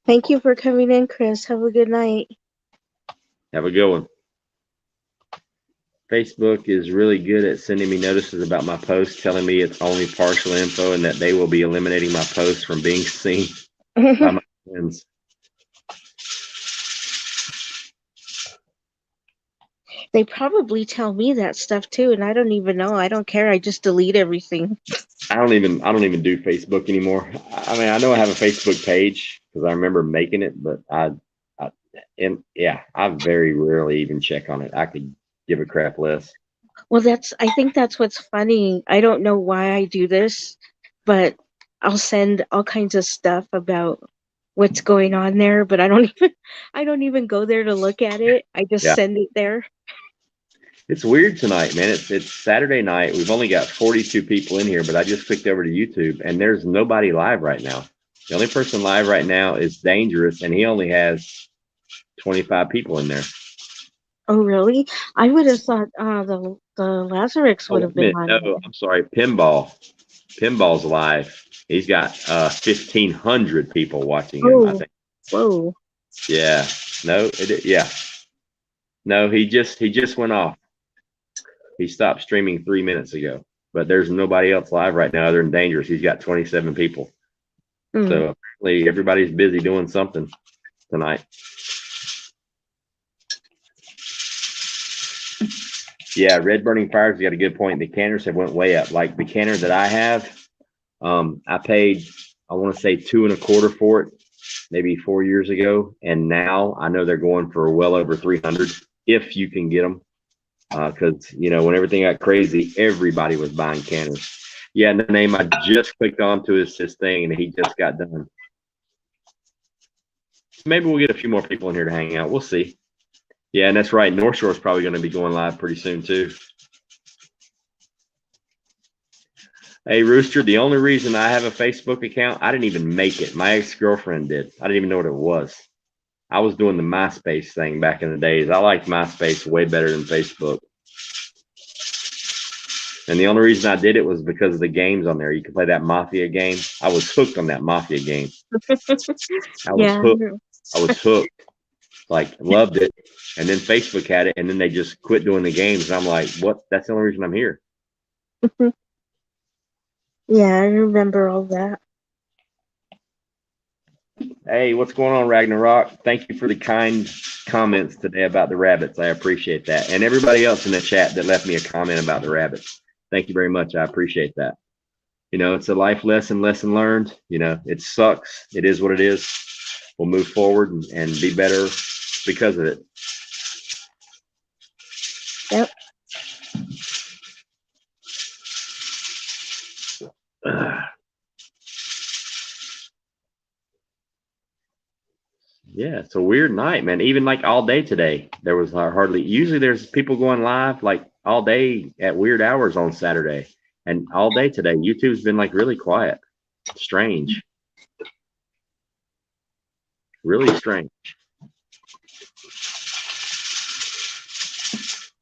Thank you for coming in, Chris. Have a good night. Have a good one. Facebook is really good at sending me notices about my posts, telling me it's only partial info and that they will be eliminating my posts from being seen by my friends. They probably tell me that stuff too, and I don't even know. I don't care. I just delete everything. I don't even do Facebook anymore. I mean, I know I have a Facebook page because I remember making it, but I very rarely even check on it. I could give a crap less. Well, I think that's what's funny. I don't know why I do this, but I'll send all kinds of stuff about what's going on there, but I don't even go there to look at it. I just send it there. It's weird tonight, man. It's Saturday night. We've only got 42 people in here, but I just clicked over to YouTube and there's nobody live right now. The only person live right now is Dangerous, and he only has 25 people in there. Oh, really? I would have thought the Lazarus would have been on. No, I'm sorry. Pinball's live. He's got 1,500 people watching him, I think. Whoa. Yeah. No, No, he just went off. He stopped streaming 3 minutes ago, but there's nobody else live right now other than Dangerous. He's got 27 people. So apparently everybody's busy doing something tonight. Yeah, Red Burning Fire's got a good point. The canners have went way up. Like the canner that I have, I paid, I want to say $2.25 for it, maybe 4 years ago, and now I know they're going for well over 300 if you can get them. Because you know, when everything got crazy, everybody was buying canners. Yeah, and the name I just clicked onto is his thing, and he just got done. Maybe we'll get a few more people in here to hang out. We'll see. Yeah, and that's right. North Shore is probably going to be going live pretty soon too. Hey, Rooster, the only reason I have a Facebook account, I didn't even make it. My ex-girlfriend did. I didn't even know what it was. I was doing the MySpace thing back in the days. I liked MySpace way better than Facebook. And the only reason I did it was because of the games on there. You could play that Mafia game. I was hooked on that Mafia game. I was hooked. I was hooked. Like, loved it. And then Facebook had it, and then they just quit doing the games. And I'm like, what? That's the only reason I'm here. Yeah, I remember all that. Hey, what's going on, Ragnarok? Thank you for the kind comments today about the rabbits. I appreciate that. And everybody else in the chat that left me a comment about the rabbits. Thank you very much. I appreciate that. You know, it's a life lesson learned. You know, it sucks. It is what it is. We'll move forward and be better because of it. Yep. Yeah, it's a weird night, man. Even like all day today, there was hardly. Usually, there's people going live like all day at weird hours on Saturday, and all day today, YouTube's been like really quiet. Strange. Really strange.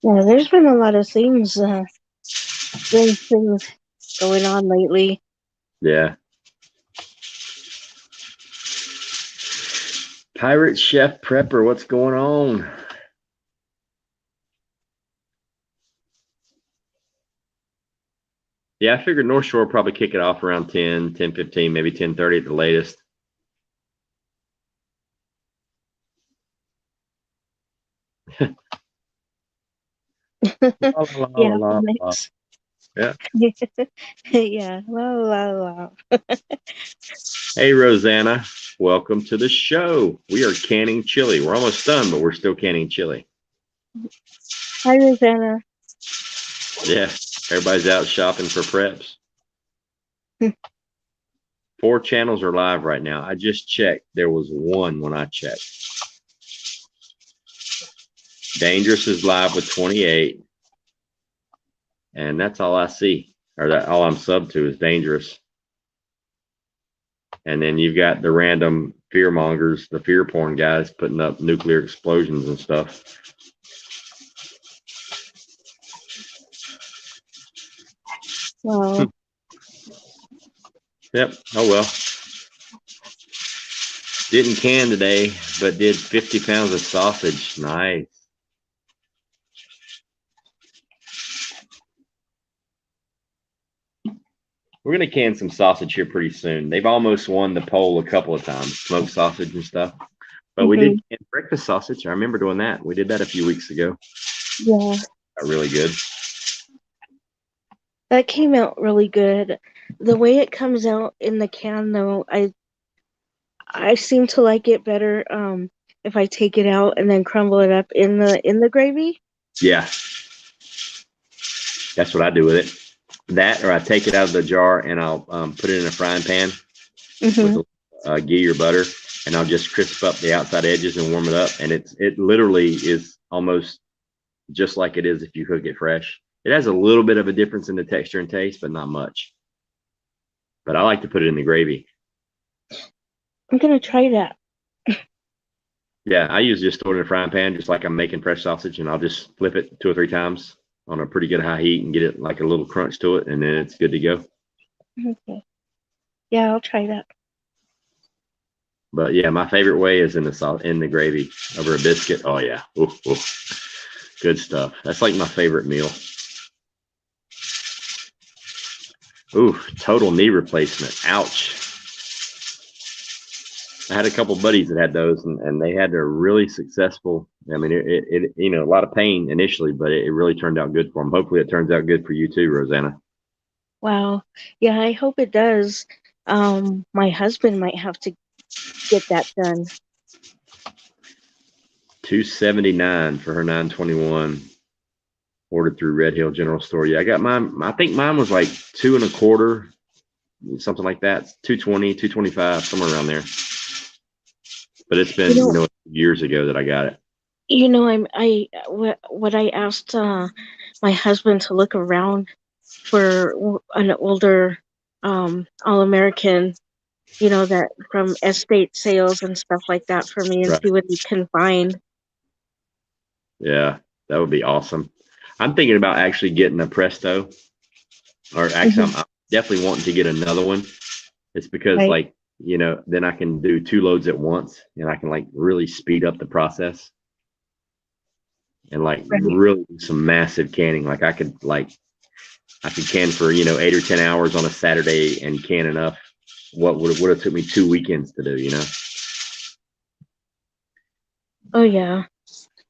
Yeah, there's been a lot of things, strange things going on lately. Yeah. Pirate Chef Prepper, what's going on? Yeah, I figured North Shore will probably kick it off around 10, 10:15, maybe 10:30 at the latest. Yeah, thanks. Yeah. Yeah, la. Hey, Rosanna, welcome to the show. We are canning chili. We're almost done, but we're still canning chili. Hi, Rosanna. Yeah, everybody's out shopping for preps. 4 channels are live right now. I just checked. There was 1 when I checked. Dangerous is live with 28. And that's all I see. Or that all I'm subbed to is Dangerous. And then you've got the random fear mongers, the fear porn guys putting up nuclear explosions and stuff. Wow. Yep. Oh, well. Didn't can today, but did 50 pounds of sausage. Nice. We're going to can some sausage here pretty soon. They've almost won the poll a couple of times, smoked sausage and stuff. But we did can breakfast sausage. I remember doing that. We did that a few weeks ago. Yeah. Really good. That came out really good. The way it comes out in the can, though, I seem to like it better if I take it out and then crumble it up in the gravy. Yeah. That's what I do with it. That, or I take it out of the jar and I'll put it in a frying pan with ghee or butter, and I'll just crisp up the outside edges and warm it up. And it literally is almost just like it is if you cook it fresh. It has a little bit of a difference in the texture and taste, but not much. But I like to put it in the gravy. I'm gonna try that. Yeah, I usually just throw it in a frying pan, just like I'm making fresh sausage, and I'll just flip it 2 or 3 times on a pretty good high heat and get it like a little crunch to it, and then it's good to go. Okay. Yeah, I'll try that. But yeah, my favorite way is in the gravy over a biscuit. Oh yeah, ooh, ooh. Good stuff. That's like my favorite meal. Ooh, total knee replacement. Ouch. I had a couple buddies that had those, and they had a really successful. I mean, it you know, a lot of pain initially, but it really turned out good for them. Hopefully, it turns out good for you too, Rosanna. Wow. Yeah, I hope it does. My husband might have to get that done. $279 for her 921. Ordered through Red Hill General Store. Yeah, I got mine. I think mine was like 2.25, something like that. 220, 225, somewhere around there. But it's been, years ago that I got it. What I asked my husband to look around for an older All-American, that from estate sales and stuff like that for me, and Right. see what he can find. Yeah, that would be awesome. I'm thinking about actually getting a Presto, or actually, I'm definitely wanting to get another one. It's because, Right. like, then I can do 2 loads at once, and I can like really speed up the process, and like really do some massive canning. Like I could can for 8 or 10 hours on a Saturday and can enough. What would have took me 2 weekends to do, Oh yeah,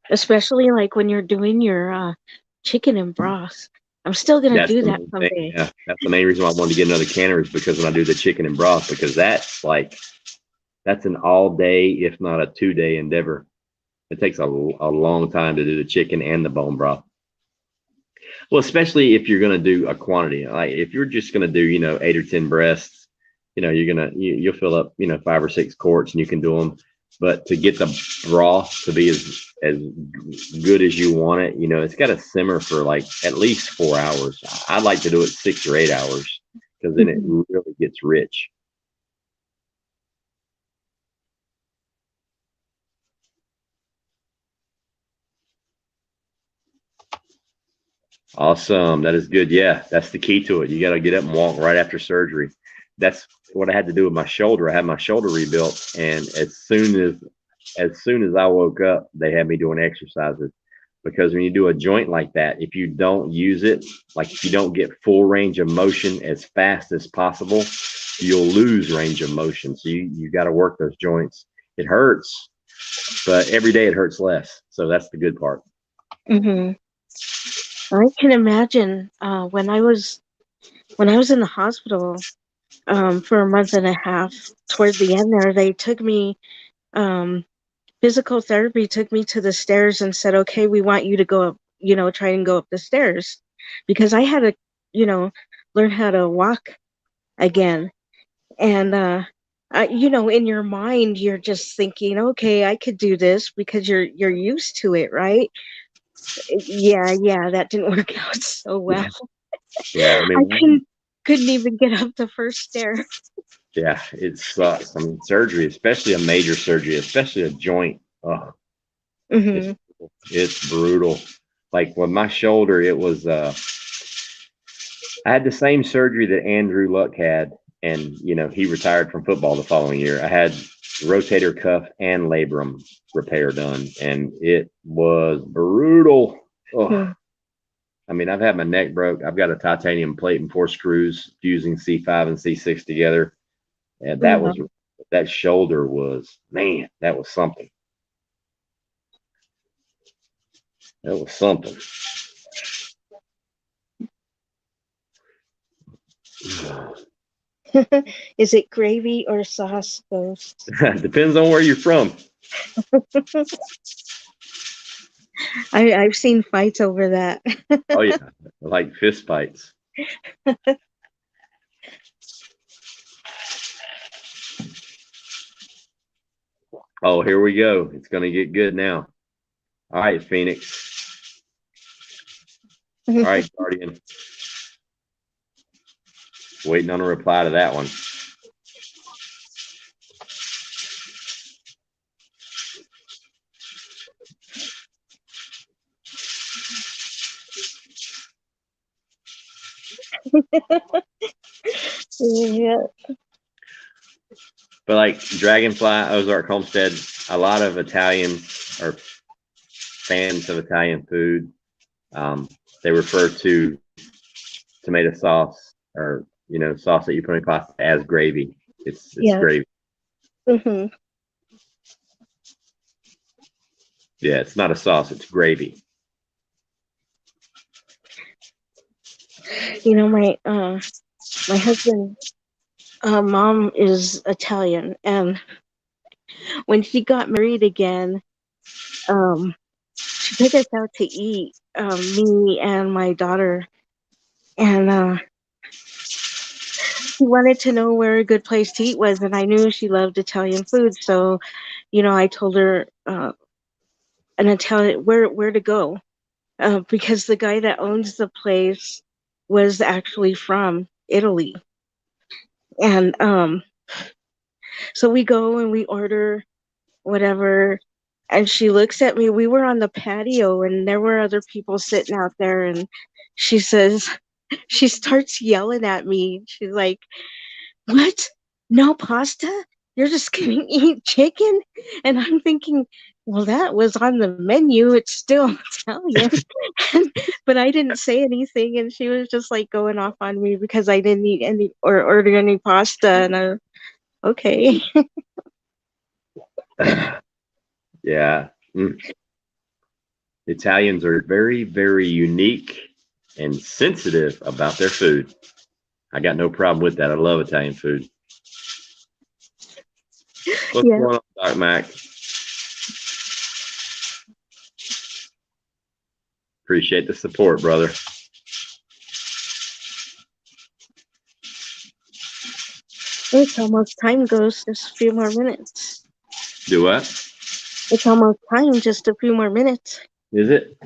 especially like when you're doing your chicken and broth. I'm still gonna That's do the that main thing. someday. Yeah, that's the main reason why I wanted to get another canner, is because when I do the chicken and broth, because that's an all day, if not a 2-day endeavor. It takes a long time to do the chicken and the bone broth. Well, especially if you're going to do a quantity, like if you're just going to do, 8 or 10 breasts, you'll fill up, 5 or 6 quarts and you can do them. But to get the broth to be as good as you want it, it's got to simmer for like at least 4 hours. I'd like to do it 6 or 8 hours, because then it really gets rich. Awesome. That is good. Yeah, that's the key to it. You got to get up and walk right after surgery. That's what I had to do with my shoulder. I had my shoulder rebuilt, and as soon as I woke up, they had me doing exercises, because when you do a joint like that, if you don't use it, like if you don't get full range of motion as fast as possible, you'll lose range of motion. So you got to work those joints. It hurts, but every day it hurts less. So that's the good part. I can imagine when I was in the hospital for a month and a half. Toward the end there, they took me. Physical therapy took me to the stairs and said, "Okay, we want you to go up. Try and go up the stairs," because I had to, learn how to walk again. And in your mind, you're just thinking, "Okay, I could do this," because you're used to it, right? Yeah, that didn't work out so well. Yeah, I mean, I couldn't even get up the first stair. yeah, it sucks. I mean, surgery, especially a major surgery, especially a joint. Oh, it's brutal. Like with my shoulder, it was. I had the same surgery that Andrew Luck had, and he retired from football the following year. I had rotator cuff and labrum repair done, and it was brutal. Oh. I mean, I've had my neck broke. I've got a titanium plate and 4 screws fusing C5 and C6 together. And that shoulder was, man, that was something. That was something. Is it gravy or sauce, Ghost? Depends on where you're from. I've seen fights over that. Oh yeah, like fist fights. Oh, here we go. It's gonna get good now. All right, Phoenix. All right, Guardian. Waiting on a reply to that one. Yeah. But like Dragonfly, Ozark Homestead, a lot of Italians are fans of Italian food. They refer to tomato sauce, or sauce that you put in pasta, as gravy. It's gravy. Yeah, it's not a sauce, it's gravy. My husband mom is Italian, and when he got married again, she took us out to eat, me and my daughter, and she wanted to know where a good place to eat was, and I knew she loved Italian food, so I told her an Italian where to go, because the guy that owns the place was actually from Italy, and so we go and we order whatever, and she looks at me. We were on the patio, and there were other people sitting out there, and she says, she starts yelling at me. She's like, "What? No pasta? You're just gonna eat chicken?" And I'm thinking, well, that was on the menu. It's still Italian. But I didn't say anything, and she was just like going off on me because I didn't eat any or order any pasta. And okay. Yeah. Italians are very, very unique and sensitive about their food. I got no problem with that. I love Italian food. What's going on, Doc Mac? Appreciate the support, brother. It's almost time, Ghost. Just a few more minutes. Do what? It's almost time. Just a few more minutes. Is it?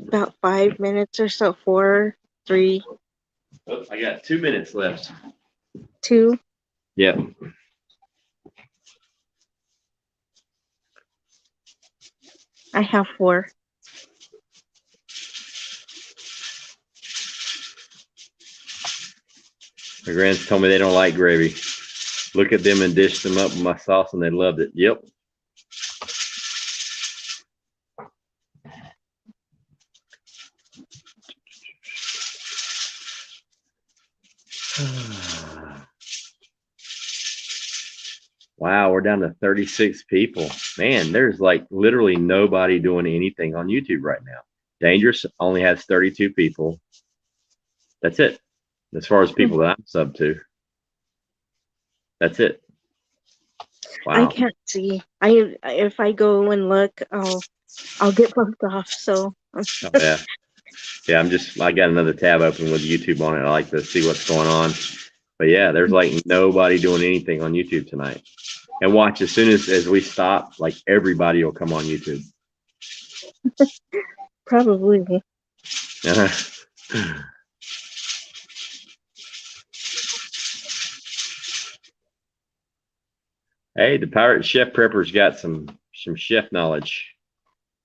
About 5 minutes or so. 4, 3. Oh, I got 2 minutes left. 2. Yep. I have 4. My grands told me they don't like gravy. Look at them and dish them up with my sauce, and they loved it. Yep. Wow, we're down to 36 people. Man, there's like literally nobody doing anything on YouTube right now. Dangerous only has 32 people. That's it. As far as people that I'm sub to. That's it. Wow. I can't see. If I go and look, I'll get bumped off. So. Oh, yeah. Yeah, I got another tab open with YouTube on it. I like to see what's going on. But yeah, there's like nobody doing anything on YouTube tonight. And watch, as soon as we stop, like everybody will come on YouTube. Probably. Hey, the Pirate Chef Prepper's got some chef knowledge.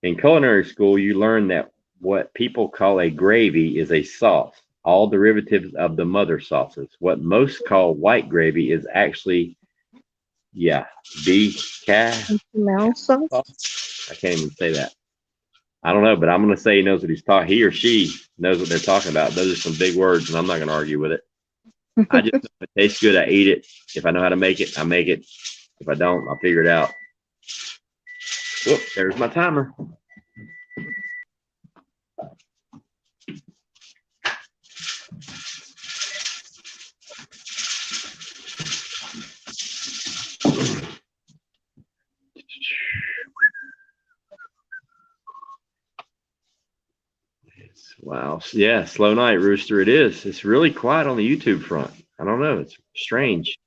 In culinary school, you learn that what people call a gravy is a sauce, all derivatives of the mother sauces. What most call white gravy is actually, Bechamel sauce? I can't even say that. I don't know, but I'm going to say he knows what he's talking. He or she knows what they're talking about. Those are some big words, and I'm not going to argue with it. I just, if it tastes good, I eat it. If I know how to make it, I make it. If I don't, I'll figure it out. Whoop, there's my timer. Wow. Yeah, slow night, Rooster. It is. It's really quiet on the YouTube front. I don't know. It's strange.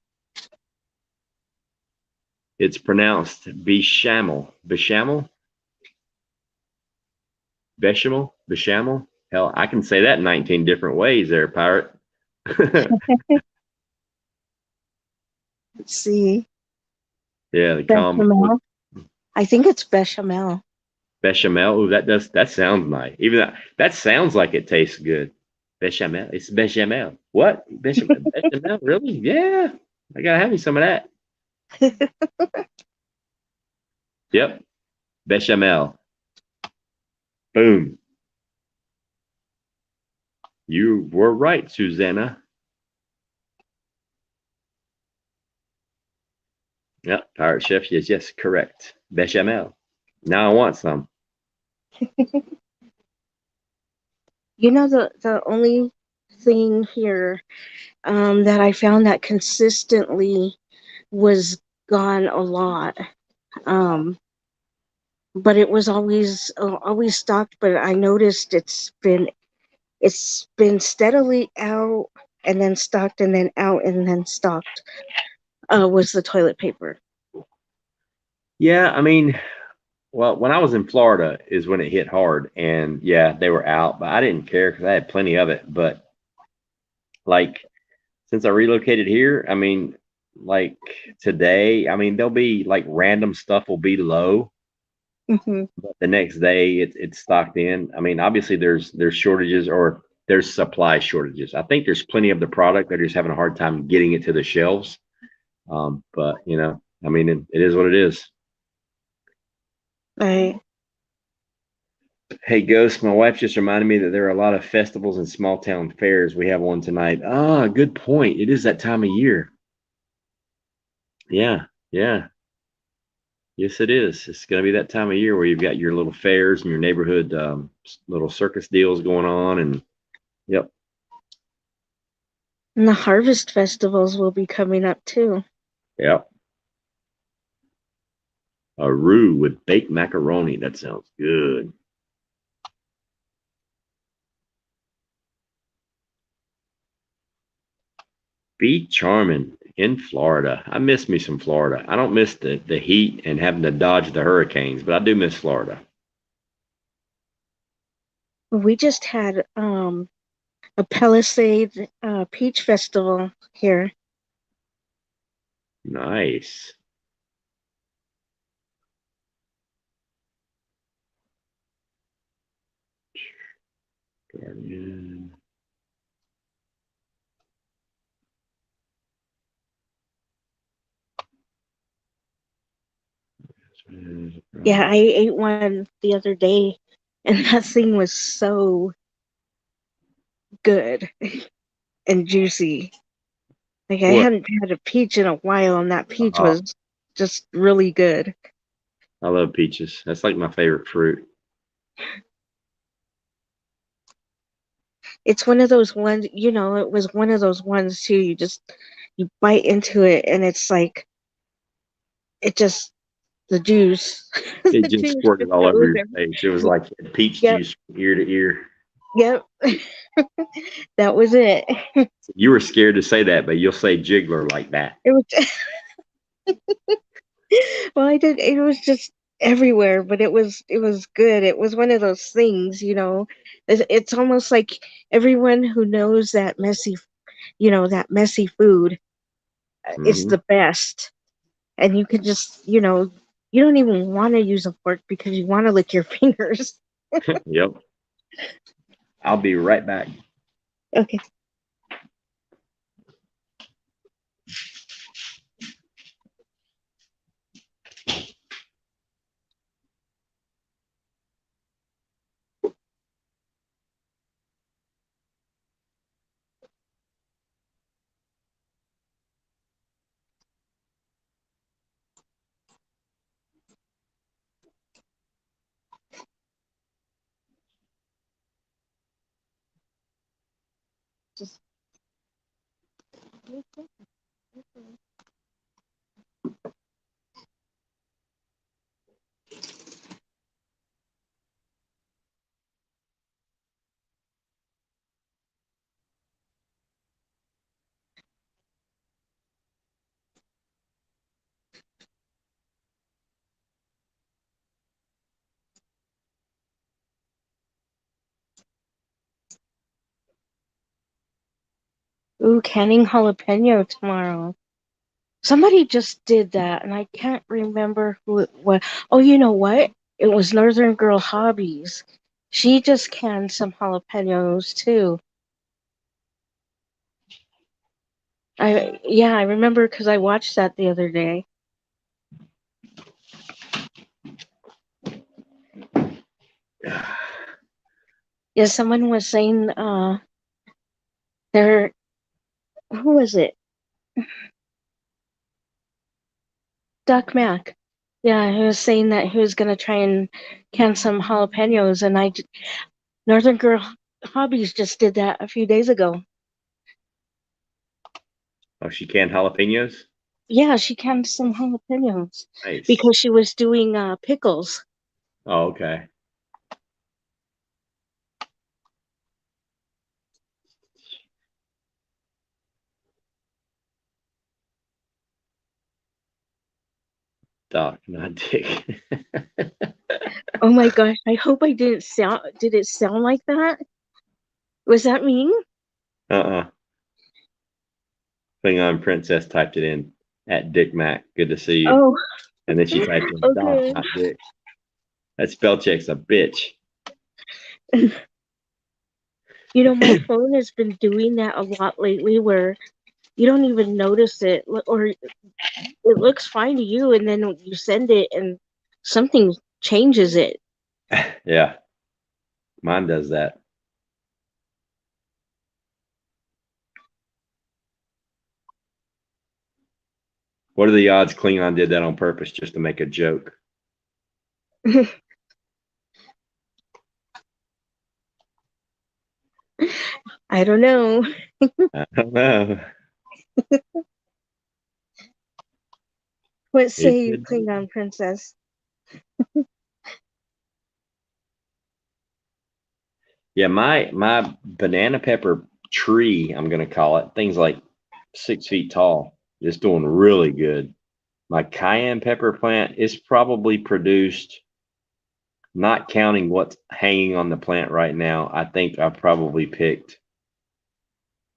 It's pronounced bechamel. Bechamel? Bechamel? Bechamel? Hell, I can say that 19 different ways there, Pirate. Let's see. Yeah, the bechamel. I think it's bechamel. Bechamel. Ooh, that sounds nice. Even that sounds like it tastes good. Bechamel. It's bechamel. What? Bechamel? Bechamel? Really? Yeah. I gotta have me some of that. Yep. Bechamel. Boom. You were right, Susanna. Yep. Pirate Chef. Yes, correct. Bechamel. Now I want some. The only thing here that I found that consistently was gone a lot but it was always stocked. But I noticed it's been steadily out and then stocked and then out and then stocked. Was the toilet paper. Yeah, I mean, well, when I was in Florida is when it hit hard, and yeah, they were out, but I didn't care because I had plenty of it. But like since I relocated here, I mean, like today, I mean, there'll be like random stuff will be low, Hmm. but the next day it's stocked in. I mean, obviously there's shortages or there's supply shortages. I think there's plenty of the product. They're just having a hard time getting it to the shelves. But you know, I mean, it is what it is. Right. Hey, Ghost, my wife just reminded me that there are a lot of festivals and small town fairs. We have one tonight. Ah, good point. It is that time of year. Yeah, yeah. Yes, it is. It's going to be that time of year where you've got your little fairs and your neighborhood little circus deals going on. And yep, And the harvest festivals will be coming up too. yep. A roux with baked macaroni. That sounds good. Be charming in Florida. I miss me some Florida. I don't miss the heat and having to dodge the hurricanes, but I do miss Florida. We just had a Palisade Peach Festival here. Nice. Guardian. Yeah, I ate one the other day, and that thing was so good and juicy. Like I What? hadn't had a peach in a while, and that peach Uh, was just really good. I love peaches. That's like my favorite fruit. It's one of those ones, it was one of those ones too. You bite into it, and it's like it just the juice, It the just juice squirted just all over goes your every. face. It was like peach Yep, juice from ear to ear. yep. That was it. You were scared to say that, but you'll say jiggler like that. It was. Well, I did. It was just everywhere, but it was good. It was one of those things, It's almost like everyone who knows that messy food, it's Hmm. the best, and you can just, you don't even want to use a fork because you want to lick your fingers. Yep. I'll be right back. Okay. Just. Ooh, canning jalapeno tomorrow. Somebody just did that, and I can't remember who it was. Oh, you know what? It was Northern Girl Hobbies. She just canned some jalapenos too. I remember because I watched that the other day. Yeah, someone was saying there who was it? Doc Mac. Yeah, he was saying that he was gonna try and can some jalapenos, and Northern Girl Hobbies just did that a few days ago. Oh, she canned jalapenos? Yeah, she canned some jalapenos Nice. because she was doing pickles. Oh, okay. Doc, not Dick. Oh my gosh, I hope I didn't sound, did it sound like that? Was that mean? Klingon Princess typed it in at Dick Mac. Good to see you. Oh, And then she typed in Doc, okay. not Dick. That spell check's a bitch. You know, my phone has been doing that a lot lately where you don't even notice it, or it looks fine to you, and then you send it and something changes it. Yeah, mine does that. What are the odds Klingon did that on purpose just to make a joke? I don't know. I don't know. What It say you, could be. Klingon Princess? Yeah, my banana pepper tree, I'm gonna call it, things like 6 feet tall, is doing really good. My cayenne pepper plant is probably produced, not counting what's hanging on the plant right now. I think I've probably picked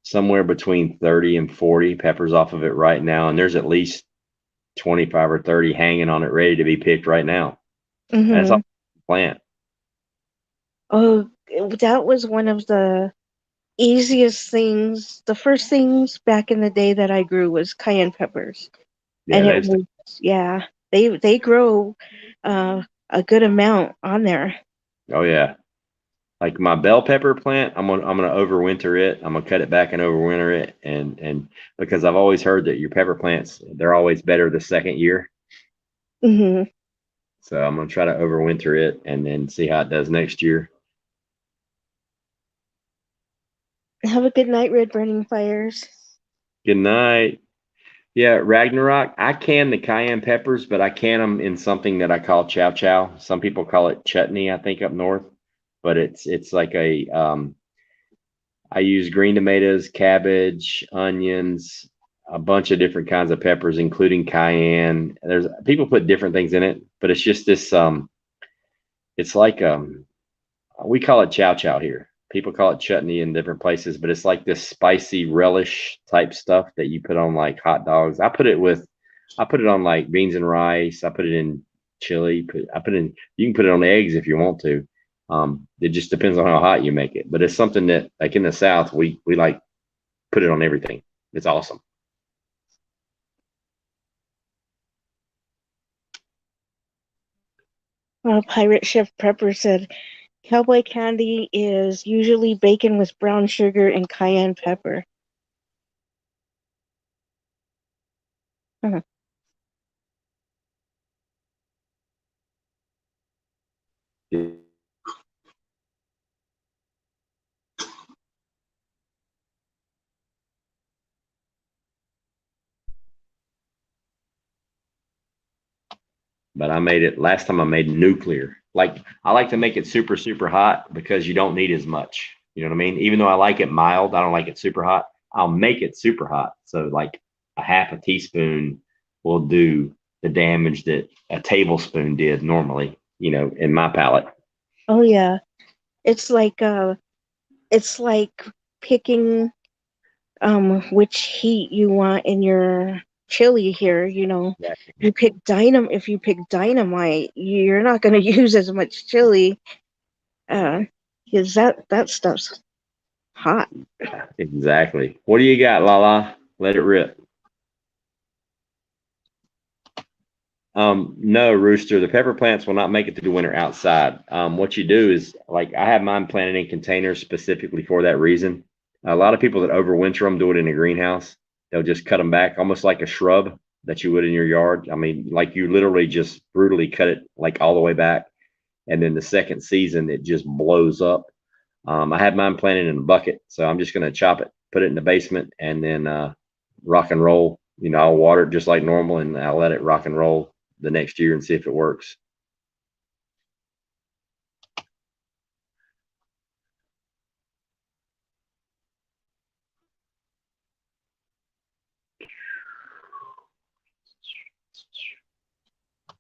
somewhere between 30 and 40 peppers off of it right now, and there's at least 25 or 30 hanging on it ready to be picked right now. That's all plant. Oh, that was one of the easiest things. The first things back in the day that I grew was cayenne peppers, Yeah, and it that's was, yeah, they grow a good amount on there. oh yeah. Like my bell pepper plant, I'm gonna overwinter it. I'm gonna cut it back and overwinter it, and because I've always heard that your pepper plants, they're always better the second year. Hmm. So I'm gonna try to overwinter it and then see how it does next year. Have a good night, Red Burning Fires. Good night. Yeah, Ragnarok. I can the cayenne peppers, but I can them in something that I call chow chow. Some people call it chutney, I think, up north. But it's like a I use green tomatoes, cabbage, onions, a bunch of different kinds of peppers, including cayenne. There's people put different things in it, but it's just this it's like we call it chow chow here. People call it chutney in different places, but it's like this spicy relish type stuff that you put on like hot dogs. I put it on like beans and rice. I put it in chili. I put it in, you can put it on eggs if you want to. It just depends on how hot you make it, but it's something that like in the South, we like put it on everything. It's awesome. Pirate Chef Prepper said, cowboy candy is usually bacon with brown sugar and cayenne pepper. Uh-huh. But I made it last time I made nuclear. Like I like to make it super, super hot because you don't need as much. You know what I mean? Even though I like it mild, I don't like it super hot. I'll make it super hot. So like a half a teaspoon will do the damage that a tablespoon did normally, you know, in my palate. Oh yeah. It's like picking which heat you want in your chili here, you know. Yeah. If you pick dynamite, you're not going to use as much chili because that stuff's hot. Exactly. What do you got, Lala? Let it rip. No, Rooster, the pepper plants will not make it through the winter outside. What you do is, like, I have mine planted in containers specifically for that reason. A lot of people that overwinter them do it in a greenhouse. They'll just cut them back almost like a shrub that you would in your yard. I mean, like you literally just brutally cut it like all the way back. And then the second season, it just blows up. I had mine planted in a bucket, so I'm just going to chop it, put it in the basement, and then rock and roll. You know, I'll water it just like normal, and I'll let it rock and roll the next year and see if it works.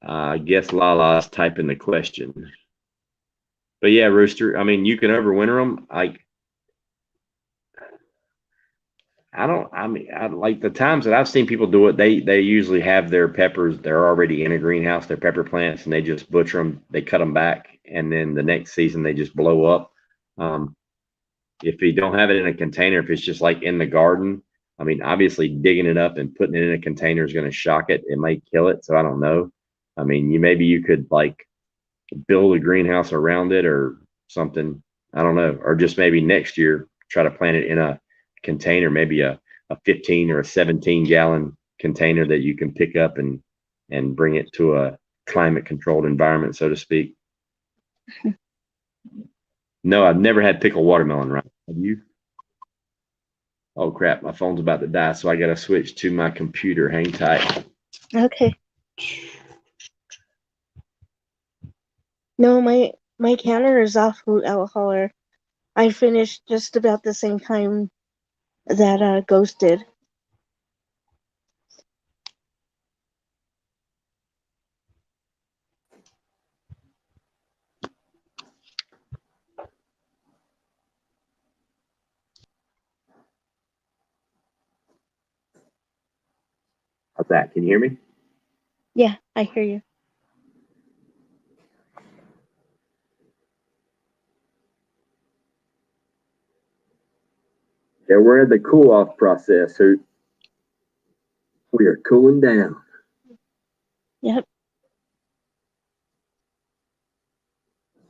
I guess Lala's typing the question. But yeah, Rooster, I mean, you can overwinter them. I like the times that I've seen people do it. They usually have their peppers. They're already in a greenhouse, their pepper plants, and they just butcher them. They cut them back, and then the next season they just blow up. If you don't have it in a container, if it's just like in the garden, I mean, obviously digging it up and putting it in a container is going to shock it. It might kill it. So I don't know. I mean, maybe you could like build a greenhouse around it or something. I don't know. Or just maybe next year try to plant it in a container, maybe a 15 or a 17 gallon container that you can pick up and bring it to a climate controlled environment, so to speak. No, I've never had pickled watermelon, right? Have you? Oh crap, my phone's about to die, so I gotta switch to my computer. Hang tight. Okay. No, my counter is off root alcohol. I finished just about the same time that Ghost did. How's that? Can you hear me? Yeah, I hear you. Yeah, we're in the cool off process. So we are cooling down. Yep.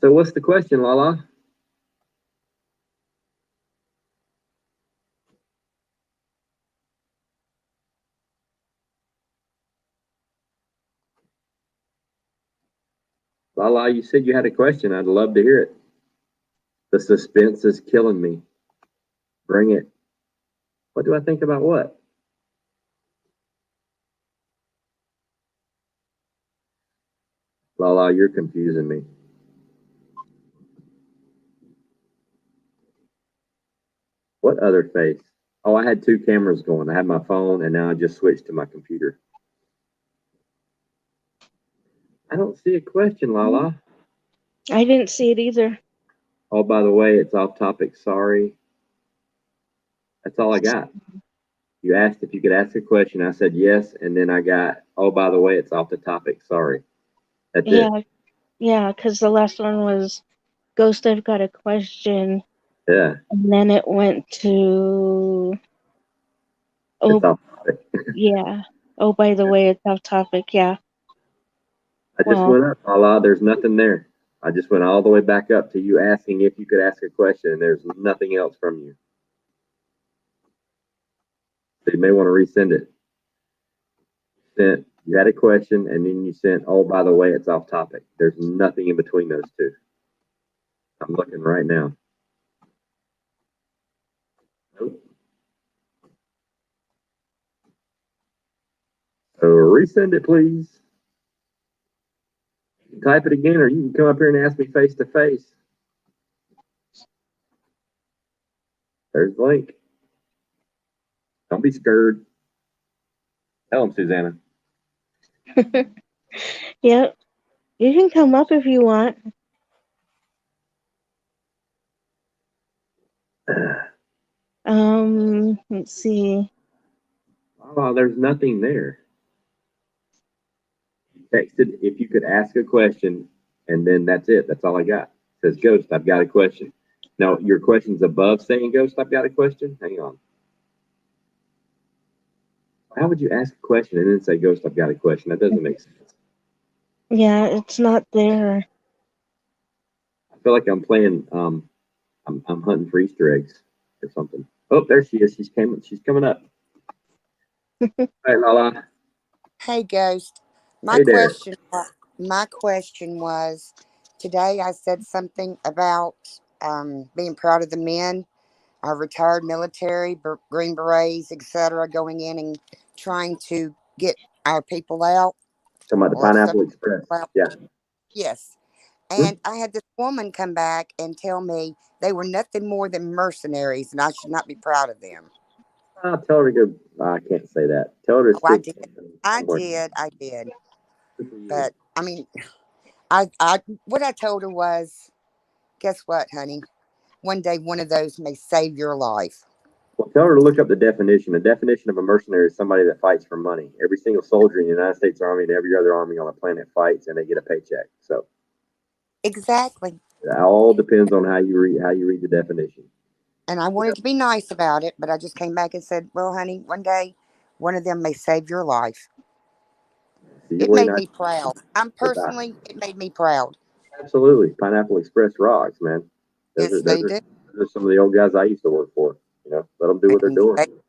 So what's the question, Lala? Lala, you said you had a question. I'd love to hear it. The suspense is killing me. Bring it. What do I think about what? Lala, you're confusing me. What other face? Oh, I had two cameras going. I had my phone and now I just switched to my computer. I don't see a question, Lala. I didn't see it either. Oh, by the way, it's off topic. Sorry. That's all I got. You asked if you could ask a question. I said yes. And then I got, oh, by the way, it's off the topic. Sorry. That's it. Yeah, because the last one was Ghost, I've got a question. Yeah. And then it went to It's off topic. yeah. Oh, by the way, it's off topic. Yeah. I just went up, Lala. There's nothing there. I just went all the way back up to you asking if you could ask a question, and there's nothing else from you. So you may want to resend it. You had a question, and then you sent, oh, by the way, it's off topic. There's nothing in between those two. I'm looking right now. Nope. So resend it, please. You can type it again, or you can come up here and ask me face to face. There's the link. Don't be scared. Tell them, Susanna. Yep. You can come up if you want. Let's see. Oh, there's nothing there. You texted if you could ask a question, and then that's it. That's all I got. It says Ghost, I've got a question. Now, your question's above saying Ghost, I've got a question? Hang on. How would you ask a question and then say Ghost, I've got a question? That doesn't make sense. Yeah, it's not there. I feel like I'm playing I'm hunting for Easter eggs or something. Oh, there she is. She's coming up. All right, Lala. Hey, Ghost. Hey there. My question was, today I said something about being proud of the men, our retired military, Green Berets, etc., going in and trying to get our people out. Talking about the Pineapple Express. Yeah. Yes. And I had this woman come back and tell me they were nothing more than mercenaries and I should not be proud of them. I'll tell her to go. I can't say that. Tell her to stick. I did. But I mean, what I told her was, guess what, honey? One day, one of those may save your life. Well, tell her to look up the definition. The definition of a mercenary is somebody that fights for money. Every single soldier in the United States Army and every other army on the planet fights, and they get a paycheck. So Exactly. it all depends on how you read the definition. And I wanted to be nice about it, but I just came back and said, well, honey, one day, one of them may save your life. So you're It really made not me proud. It made me proud. absolutely Pineapple Express rocks, man. Those Yes, are they do. some of the old guys I used to work for. Let them do what they're And doing.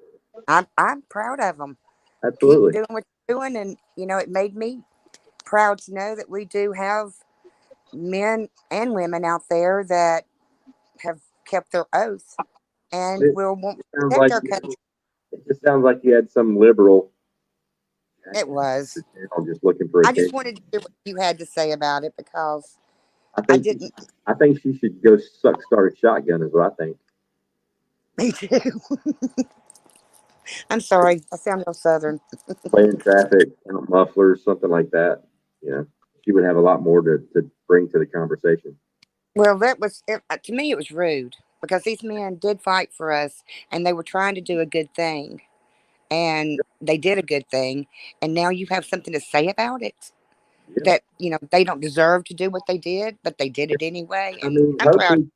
I'm proud of them. Keep Absolutely. doing what you're doing. And, it made me proud to know that we do have men and women out there that have kept their oath and It, will it sounds protect like our country. it just sounds like you had some liberal It was. just looking for I just attention. wanted to hear what you had to say about it because I I think didn't. I think she should go start a shotgun is what I think. Me too. I'm sorry. I sound real southern. Playing traffic, count mufflers, something like that. She would have a lot more to bring to the conversation. Well, that was to me. It was rude because these men did fight for us, and they were trying to do a good thing, and they did a good thing. And now you have something to say about it Yeah. that they don't deserve to do what they did, but they did it anyway. I And mean, I'm proud.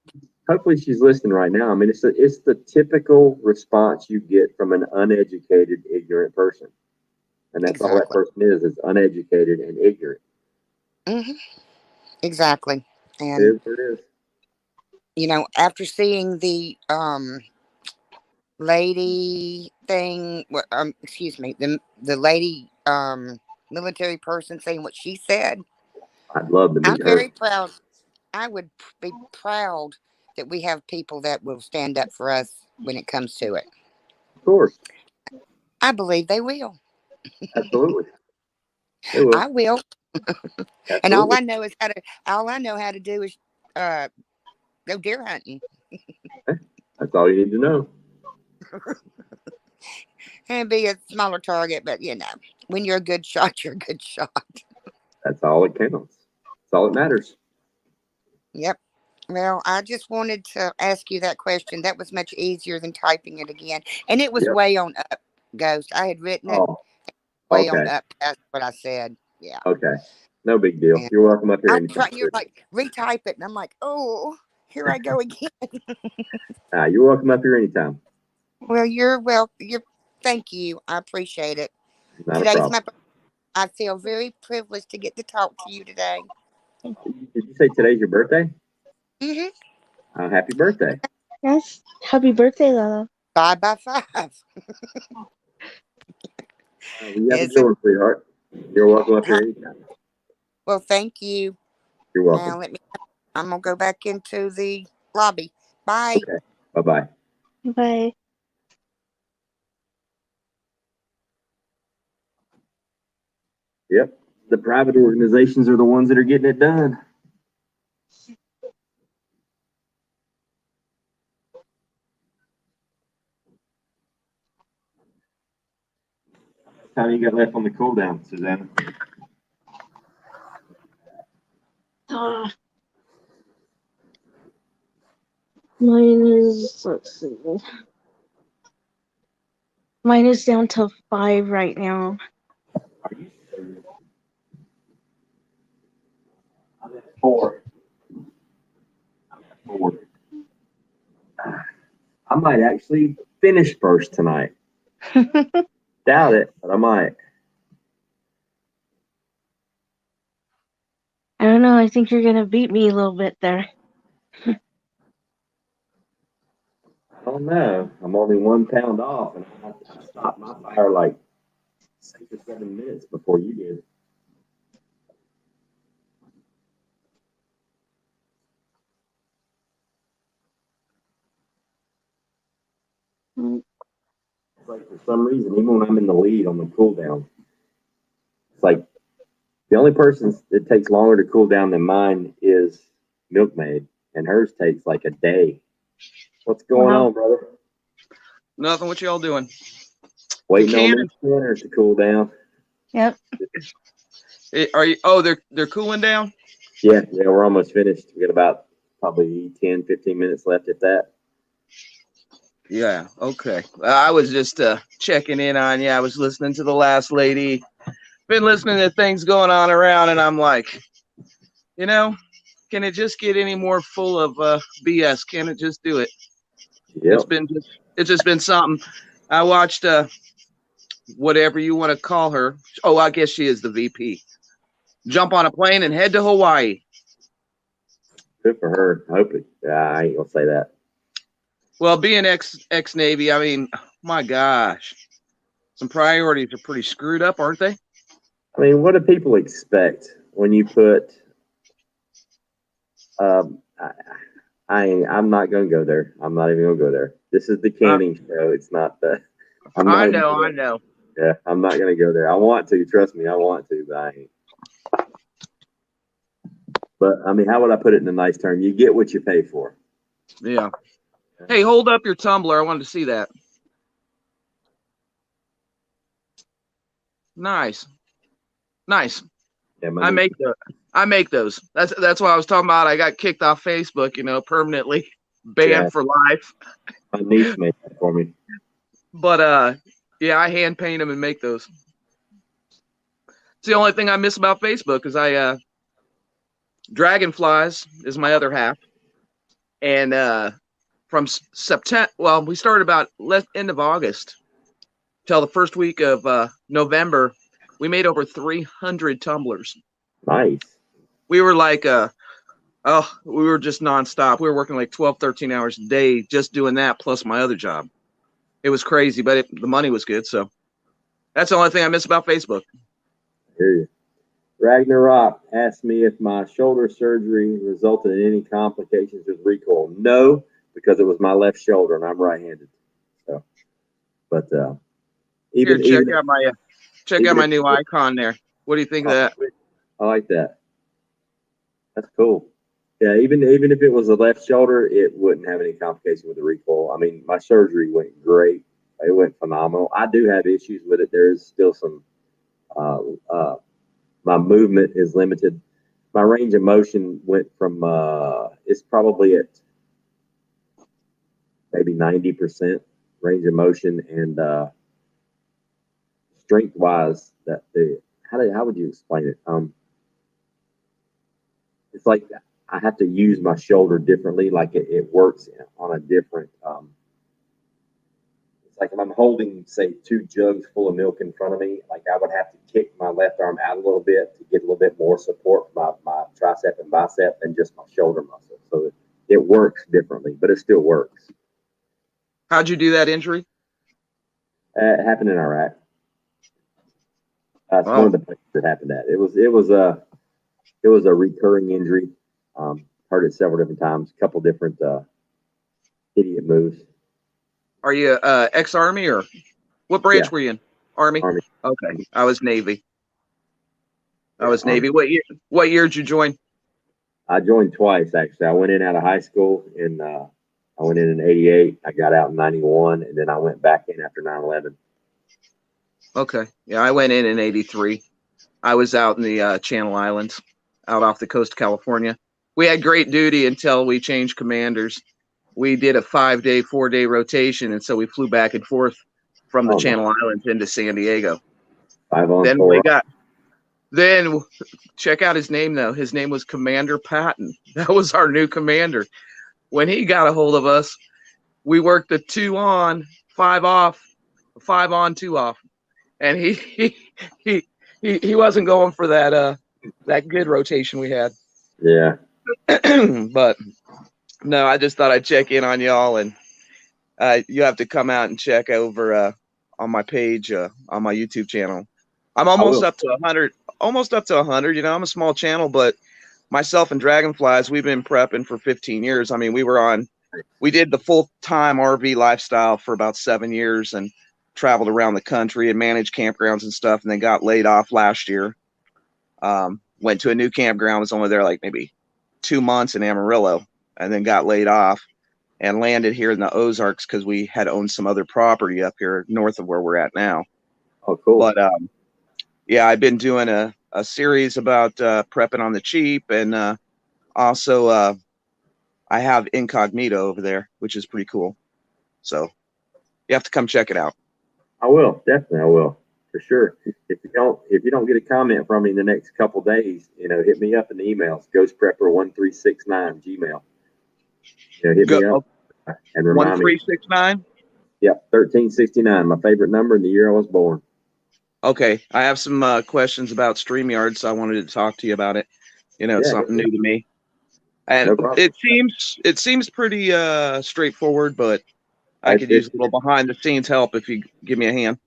hopefully she's listening right now. I mean, it's the typical response you get from an uneducated, ignorant person, and that's all that Exactly. person is uneducated and ignorant. Hmm. Exactly. It And is what it is. after seeing the lady thing, excuse me, the lady military person saying what she said, I'd love to I'm meet her. very proud. I would be proud that we have people that will stand up for us when it comes to it. Of course, I believe they will. absolutely, they will. I will. And Absolutely, all I know how to do is uh go deer hunting that's all you need to know. and be a smaller target, but when you're a good shot, you're a good shot. That's all it counts. That's all that matters. Yep. Well, I just wanted to ask you that question. That was much easier than typing it again. And it was Yep. way on up, Ghost. I had written it Oh, way on okay. up past what I said. Yeah. Okay. No big deal. And You're welcome up here I'm anytime. trying, you're like, retype it. And I'm like, oh, here I go again. You're welcome up here anytime. Well, thank you. I appreciate it. Not a Today's problem. my, I feel very privileged to get to talk to you today. Did you say today's your birthday? Mm-hmm. Happy birthday. Yes. Happy birthday, Lala. 5 by 5. We have a Is good it? one, sweetheart. You're welcome up here anytime. Well, thank you. You're welcome. Now I'm going to go back into the lobby. Bye. Okay. Bye-bye. Bye. Yep. The private organizations are the ones that are getting it done. How many you got left on the cool down, Susanna? Mine is, let's see. Mine is down to 5 right now. Are you serious? I'm at 4. I'm at 4. I might actually finish first tonight. Doubt it, but I might. I don't know. I think you're going to beat me a little bit there. I don't know. I'm only 1 pound off, and I stopped my fire like 6 or 7 minutes before you did. It's like for some reason, even when I'm in the lead on the cool down, it's like the only person that takes longer to cool down than mine is Milkmaid, and hers takes like a day. What's going on, brother? Nothing. What y'all doing? Waiting on these spinners to cool down. Yep. Are you? Oh, they're cooling down. Yeah, we're almost finished. We got about probably 10, 15 minutes left, if that. Yeah. Okay. I was just checking in on you. I was listening to the last lady. Been listening to things going on around, and I'm like, can it just get any more full of BS? Can it just do it? Yep. It's just been something. I watched whatever you want to call her. Oh, I guess she is the VP. Jump on a plane and head to Hawaii. Good for her. Hopefully. Yeah, I ain't gonna say that. Well, being ex-Navy, I mean, my gosh, some priorities are pretty screwed up, aren't they? I mean, what do people expect when you put? I'm not gonna go there. I'm not even gonna go there. This is the canning show. It's not the. I know. Yeah, I'm not gonna go there. I want to. Trust me, I want to, but I ain't. But I mean, how would I put it in a nice term? You get what you pay for. Yeah. Hey, hold up your tumbler. I wanted to see that. Nice. Yeah, I make those. That's what I was talking about. I got kicked off Facebook, permanently banned for life. My niece made that for me. But yeah, I hand paint them and make those. It's the only thing I miss about Facebook is Dragonflies is my other half. And from September, well, we started about end of August till the first week of November, we made over 300 tumblers. Nice. We were like, we were just nonstop. We were working like 12, 13 hours a day just doing that plus my other job. It was crazy, but the money was good. So that's the only thing I miss about Facebook. I hear you. Ragnarok asked me if my shoulder surgery resulted in any complications with recoil. No, because it was my left shoulder and I'm right-handed. So, but check out my new icon there. What do you think of that? I like that. That's cool. Yeah, even if it was the left shoulder, it wouldn't have any complication with the recoil. I mean, my surgery went great. It went phenomenal. I do have issues with it. There's still some. My movement is limited. My range of motion went from it's probably at maybe 90% range of motion, and strength wise, how would you explain it? It's like I have to use my shoulder differently. Like it works on a different. It's like if I'm holding, say, 2 jugs full of milk in front of me, like I would have to kick my left arm out a little bit to get a little bit more support for my tricep and bicep than just my shoulder muscle. So it works differently, but it still works. How'd you do that injury? It happened in Iraq. It's one of the places that happened at. It was a recurring injury. Heard it several different times, a couple different idiot moves. Are you ex-Army or what branch were you in? Army? Army. Okay. I was Navy. Navy. What year did you join? I joined twice, actually. I went in out of high school and I went in 88. I got out in 91, and then I went back in after 9/11. Okay. Yeah, I went in 83. I was out in the Channel Islands, out off the coast of California. We had great duty until we changed commanders. We did a 5-day, 4-day rotation, and so we flew back and forth from the Channel Islands into San Diego. 5 on then 4. Then check out his name, though. His name was Commander Patton. That was our new commander. When he got a hold of us, we worked the 2 on, 5 off, 5 on, 2 off, and he wasn't going for that good rotation we had. Yeah. But no, I just thought I'd check in on y'all, and you have to come out and check over on my page on my YouTube channel. I'm almost up to 100. Almost up to 100. I'm a small channel, but myself and Dragonflies, we've been prepping for 15 years. I mean, we did the full-time RV lifestyle for about 7 years and traveled around the country and managed campgrounds and stuff, and then got laid off last year. Went to a new campground, was only there like maybe 2 months in Amarillo, and then got laid off and landed here in the Ozarks because we had owned some other property up here north of where we're at now. Oh, cool. But yeah, I've been doing a series about prepping on the cheap, and also I have Incognito over there, which is pretty cool. So you have to come check it out. I will, definitely. I will, for sure. If you don't get a comment from me in the next couple days, hit me up in the emails. Ghostprepper1369 Gmail. Hit me up and remind me. 1369. Yep, 1369, my favorite number in the year I was born. Okay, I have some questions about StreamYard, so I wanted to talk to you about it. Something new to me, and No it seems pretty straightforward, but I could use a little behind the scenes help if you give me a hand.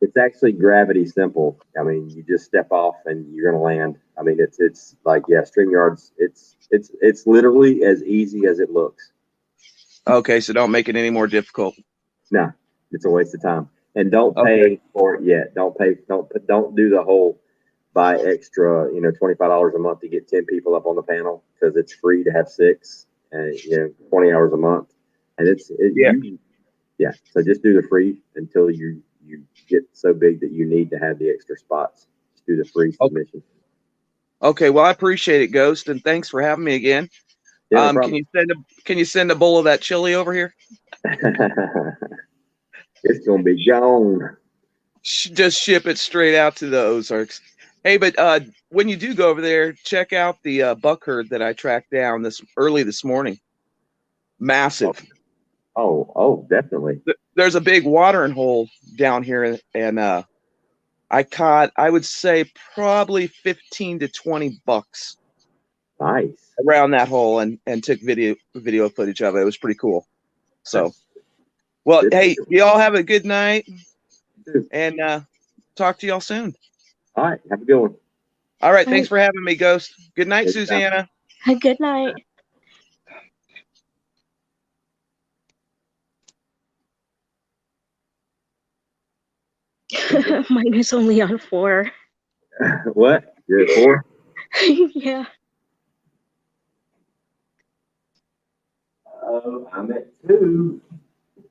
It's actually gravity simple. I mean, you just step off and you're gonna land. I mean, it's like, yeah, StreamYard's it's literally as easy as it looks. Okay, so don't make it any more difficult. No, it's a waste of time. And don't pay for it yet. Don't do the whole buy extra, $25 a month to get 10 people up on the panel, because it's free to have 6 and 20 hours a month. And so just do the free until you get so big that you need to have the extra spots. Just do the free submission. Okay, well, I appreciate it, Ghost, and thanks for having me again. Yeah, no can you send a bowl of that chili over here? It's gonna be gone. Just ship it straight out to the Ozarks. Hey, but when you do go over there, check out the buck herd that I tracked down early this morning. Massive. Oh, definitely. There's a big watering hole down here, and I caught, I would say, probably 15 to 20 bucks. Nice. Around that hole, and took video footage of it. It was pretty cool. So, well, hey, you all have a good night, and talk to y'all soon. All right, have a good one. All right, thanks for having me, Ghost. Good night, Susanna. Good night. Mine is only on 4. What? You're at 4? Yeah. I'm at 2. I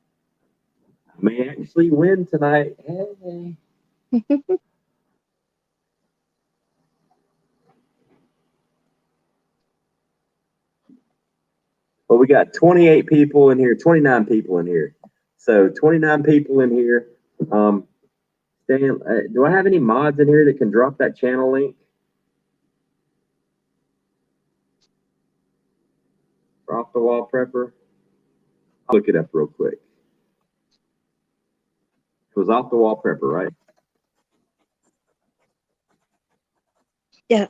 may actually win tonight. Hey. Well, we got 28 people in here, 29 people in here. So 29 people in here. Dan, do I have any mods in here that can drop that channel link? Off the wall prepper. I'll look it up real quick. It was off the wall prepper, right? Yeah.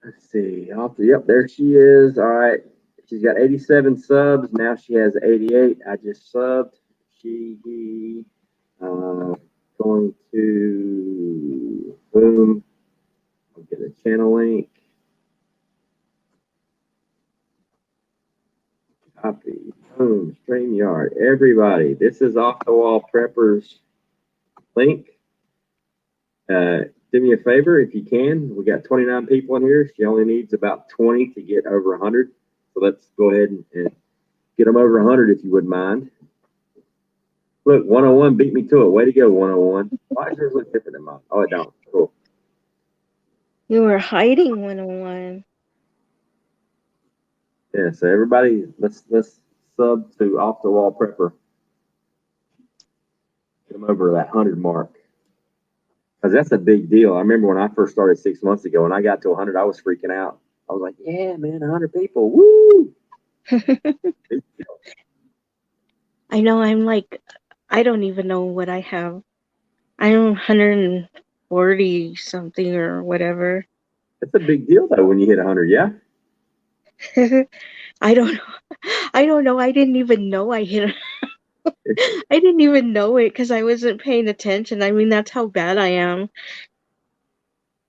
Let's see. Yep, there she is. All right. She's got 87 subs. Now she has 88. I just subbed. Going to boom. I'll get a channel link. Copy. Boom. StreamYard. Everybody, this is Off the Wall Preppers link. Do me a favor if you can. We got 29 people in here. She only needs about 20 to get over 100. So let's go ahead and get them over 100 if you wouldn't mind. Look, 101 beat me to it. Way to go, 101. Why does yours look different than mine? Oh, it don't. Cool. You were hiding 101. Yeah, so everybody, let's sub to Off the Wall Prepper. Get them over that 100 mark. Because that's a big deal. I remember when I first started 6 months ago, and I got to 100, I was freaking out. I was like, yeah, man, 100 people. Woo! I know, I'm like, I don't even know what I have. I'm 140 something or whatever. That's a big deal, though, when you hit 100, yeah? I don't know. I didn't even know I hit I didn't even know it because I wasn't paying attention. I mean, that's how bad I am.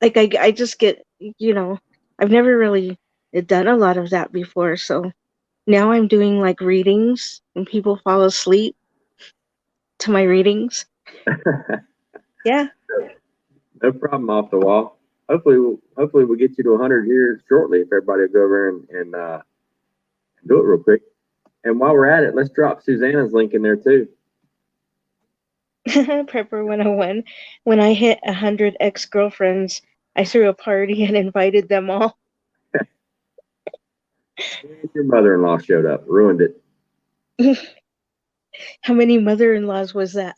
Like, I just get, I've never really done a lot of that before. So now I'm doing like readings and people fall asleep to my readings. Yeah. No problem, Off the Wall. Hopefully we'll get you to 100 here shortly if everybody will go over and do it real quick. And while we're at it, let's drop Susanna's link in there too. Prepper 101. When I hit 100 ex-girlfriends, I threw a party and invited them all. Your mother-in-law showed up, ruined it. How many mother-in-laws was that?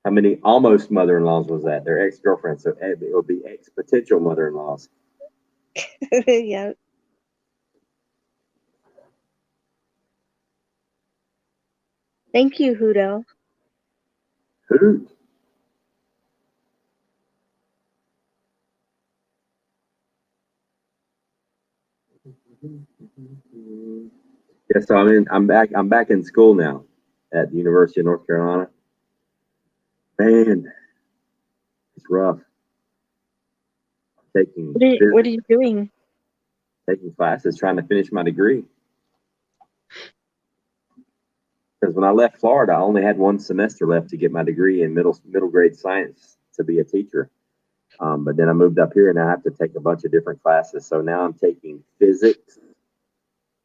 How many almost mother-in-laws was that? They're ex-girlfriends, so it will be ex-potential mother-in-laws. Yeah. Thank you, Hoodel. Hoot. Yeah, so I'm back in school now at the University of North Carolina. Man, it's rough. Taking What are you doing? Taking classes, trying to finish my degree. Because when I left Florida, I only had one semester left to get my degree in middle grade science to be a teacher. But then I moved up here and I have to take a bunch of different classes. So now I'm taking physics,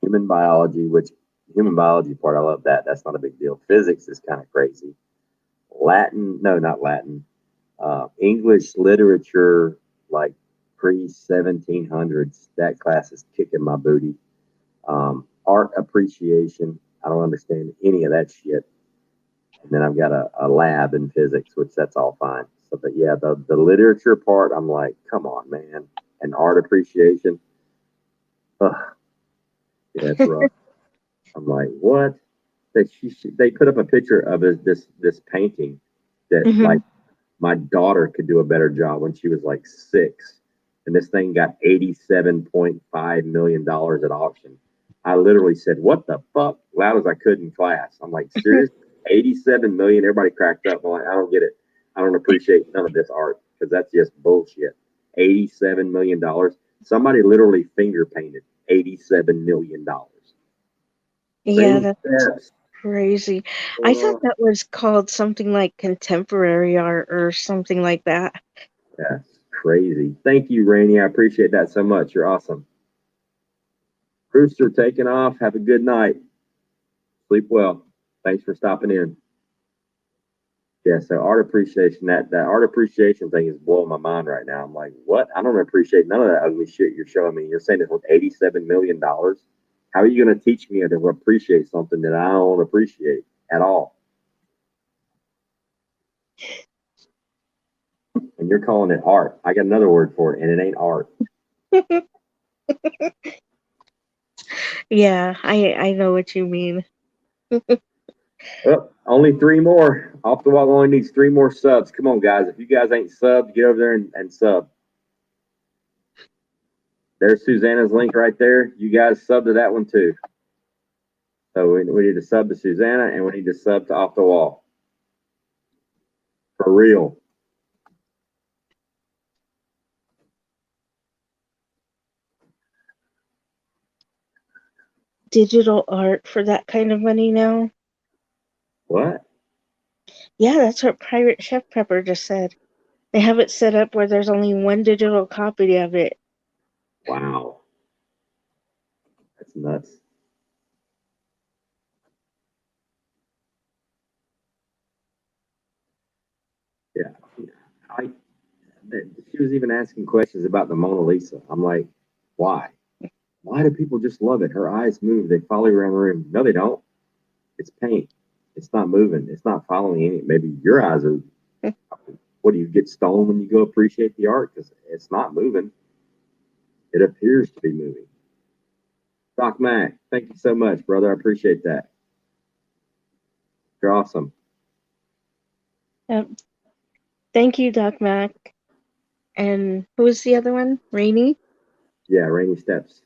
human biology, which human biology part, I love that. That's not a big deal. Physics is kind of crazy. Latin, no, not Latin. English literature, like pre 1700s. That class is kicking my booty. Art appreciation. I don't understand any of that shit. And then I've got a lab in physics, which that's all fine. So, but yeah, the literature part, I'm like, come on, man. And art appreciation. Ugh. Yeah, it's rough. I'm like, what? They put up a picture of this painting that like my daughter could do a better job when she was like 6. And this thing got $87.5 million at auction. I literally said, what the fuck? Loud as I could in class. I'm like, seriously? 87 million? Everybody cracked up. I'm like, I don't get it. I don't appreciate none of this art because that's just bullshit. $87 million. Somebody literally finger painted $87 million. Yeah, that's crazy. I thought that was called something like contemporary art or something like that. That's crazy. Thank you, Rainey. I appreciate that so much. You're awesome. Rooster taking off. Have a good night. Sleep well. Thanks for stopping in. Yeah, so art appreciation, that art appreciation thing is blowing my mind right now. I'm like, what? I don't appreciate none of that ugly shit you're showing me. You're saying it's worth $87 million. How are you going to teach me to appreciate something that I don't appreciate at all? And you're calling it art. I got another word for it, and it ain't art. Yeah, I know what you mean. Oh, only 3 more. Off the Wall only needs 3 more subs. Come on, guys. If you guys ain't subbed, get over there and sub. There's Susanna's link right there. You guys sub to that one too. So we need to sub to Susanna and we need to sub to Off the Wall. For real. Digital art for that kind of money now? What? Yeah, that's what Private Chef Prepper just said. They have it set up where there's only one digital copy of it. Wow. That's nuts. Yeah. She was even asking questions about the Mona Lisa. I'm like, why? Why do people just love it? Her eyes move. They follow you around the room. No, they don't. It's paint. It's not moving. It's not following any. Maybe your eyes are. What do you get stoned when you go appreciate the art? Because it's not moving. It appears to be moving. Doc Mac, thank you so much, brother. I appreciate that. You're awesome. Thank you, Doc Mac. And who was the other one? Rainy? Yeah, Rainy Steps.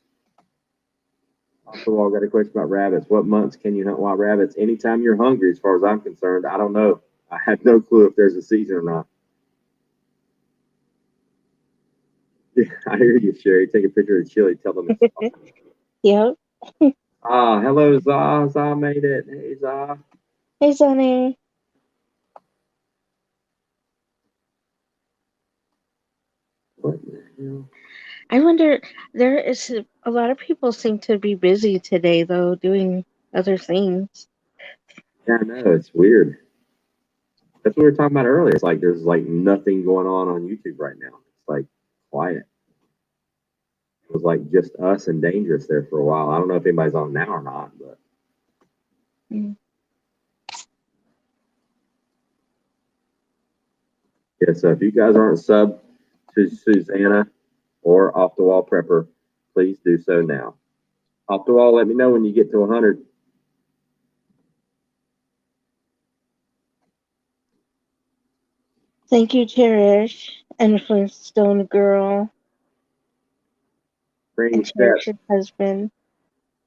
Also, I got a question about rabbits. What months can you hunt wild rabbits? Anytime you're hungry, as far as I'm concerned. I don't know. I have no clue if there's a season or not. Yeah, I hear you, Sherry. Take a picture of the chili. Tell them it's awesome. Yep. Hello, Za. Za made it. Hey, Za. Hey, Sonny. What the hell? I wonder, there is a lot of people seem to be busy today, though, doing other things. Yeah, I know, it's weird. That's what we were talking about earlier. It's like there's like nothing going on YouTube right now. It's like quiet. It was like just us and Dangerous there for a while. I don't know if anybody's on now or not, but yeah. So if you guys aren't sub to Susanna or Off the Wall Prepper, please do so now. Off the Wall, let me know when you get to 100. Thank you, Cherish, and Flintstone Girl, Bring and steps. Cherish's husband.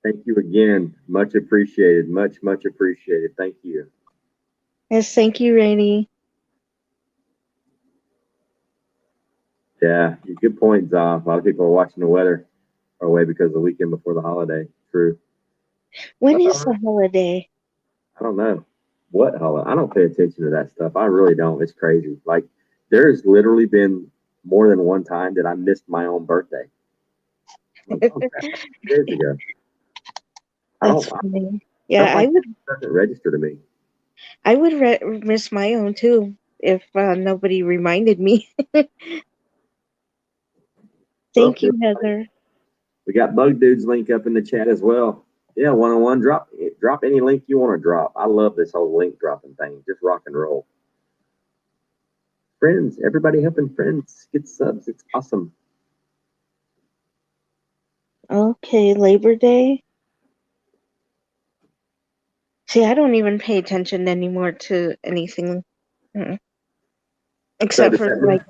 Thank you again. Much appreciated. Much appreciated. Thank you. Yes, thank you, Rainy. Yeah, good point, Zoff. A lot of people are watching the weather away because of the weekend before the holiday. True. When is the holiday? I don't know. What holiday? I don't pay attention to that stuff. I really don't. It's crazy. Like, there's literally been more than one time that I missed my own birthday. Like, oh, crap, 2 days ago. That's funny. Yeah, Stuff like that doesn't register to me. I would miss my own too if nobody reminded me. Thank you, Heather. We got Bug Dude's link up in the chat as well. Yeah, one-on-one. Drop any link you want to drop. I love this whole link dropping thing. Just rock and roll. Friends, everybody helping friends get subs. It's awesome. Okay, Labor Day. See, I don't even pay attention anymore to anything. Except for like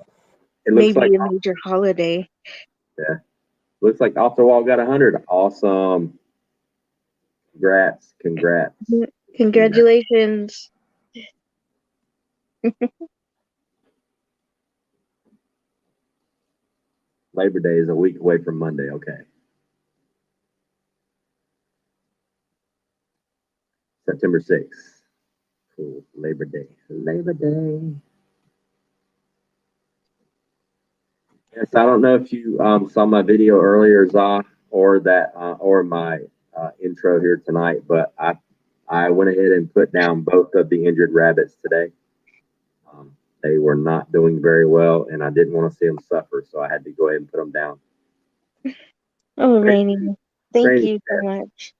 maybe a major holiday. Yeah. Looks like Off the Wall got 100. Awesome. Congrats. Congratulations. Labor Day is a week away from Monday. Okay. September 6th. Cool. Labor Day. Labor Day. Yes, I don't know if you saw my video earlier, Zah, or that or my intro here tonight, but I went ahead and put down both of the injured rabbits today. They were not doing very well, and I didn't want to see them suffer, so I had to go ahead and put them down. Oh, Rainy, thank you so much.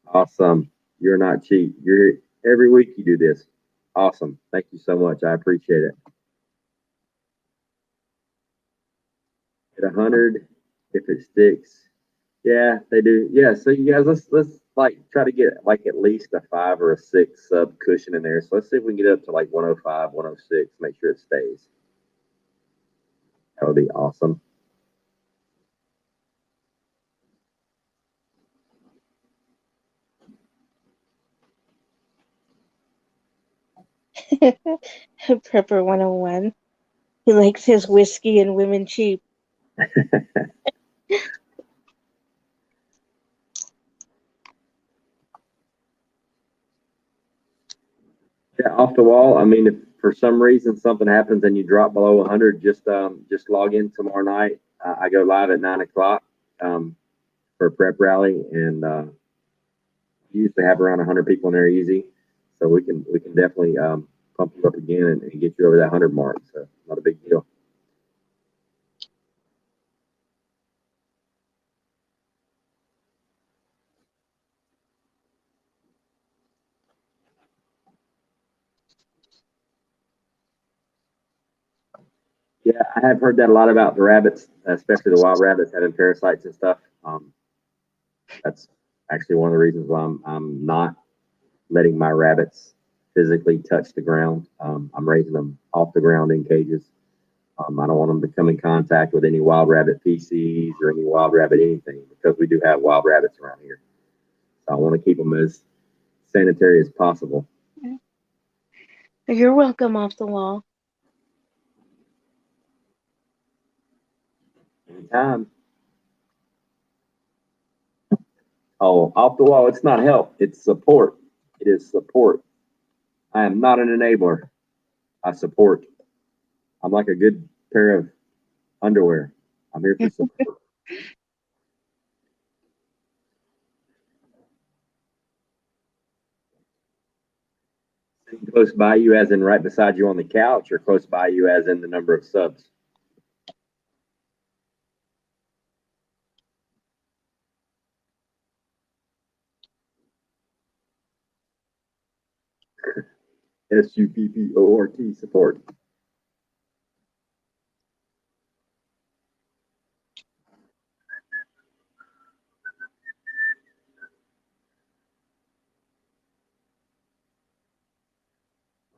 Awesome. You're not cheap. You're every week you do this. Awesome. Thank you so much. I appreciate it. At 100, if it sticks. Yeah, they do. Yeah, so you guys, let's like try to get like at least a 5 or a 6 sub cushion in there. So let's see if we can get up to like 105, 106. Make sure it stays. That would be awesome. Prepper 101. He likes his whiskey and women cheap. Yeah, Off the Wall. I mean, if for some reason something happens and you drop below 100, just log in tomorrow night. I go live at 9 o'clock for prep rally, and usually have around 100 people in there easy. So we can definitely pump you up again and get you over that 100 mark. So not a big deal. Yeah, I have heard that a lot about the rabbits, especially the wild rabbits having parasites and stuff. That's actually one of the reasons why I'm not letting my rabbits physically touch the ground. I'm raising them off the ground in cages. I don't want them to come in contact with any wild rabbit feces or any wild rabbit anything, because we do have wild rabbits around here. So I want to keep them as sanitary as possible. You're welcome, Off the Wall. Anytime. Oh, Off the Wall, it's not help, it's support. It is support. I am not an enabler. I support. I'm like a good pair of underwear. I'm here for support. Close by you as in right beside you on the couch, or close by you as in the number of subs? SUPPORT support.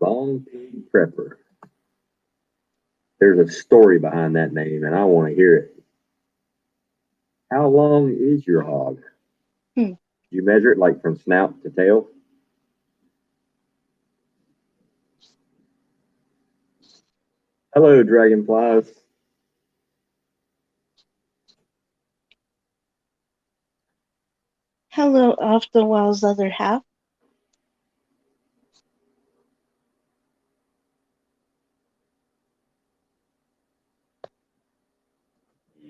Long Pig Prepper. There's a story behind that name, and I want to hear it. How long is your hog? You measure it like from snout to tail? Hello, dragonflies. Hello, off the wall's other half.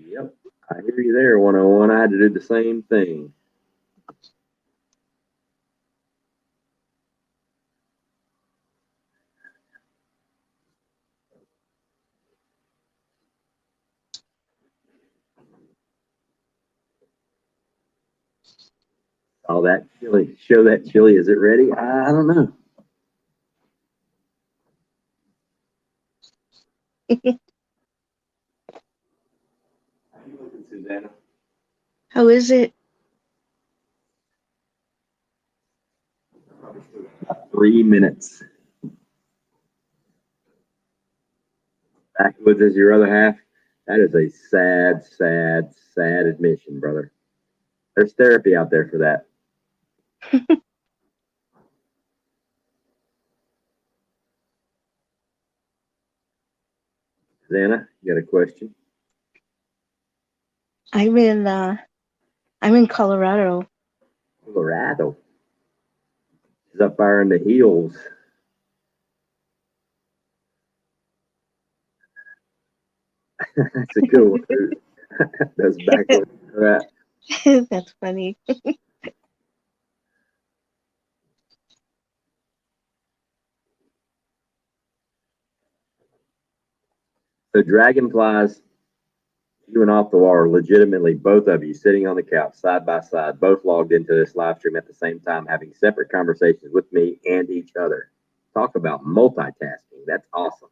Yep, I hear you there, 101. I had to do the same thing. Oh, that chili. Show that chili. Is it ready? I don't know. Susanna? How is it? 3 minutes. Backwoods is your other half. That is a sad, sad, sad admission, brother. There's therapy out there for that. Susanna, you got a question? I'm in Colorado. Colorado. She's up there in the hills. That's a good one, dude. That's backwoods. Right. That's funny. So dragonflies, you and off the wall are legitimately both of you sitting on the couch side by side, both logged into this live stream at the same time, having separate conversations with me and each other. Talk about multitasking. That's awesome.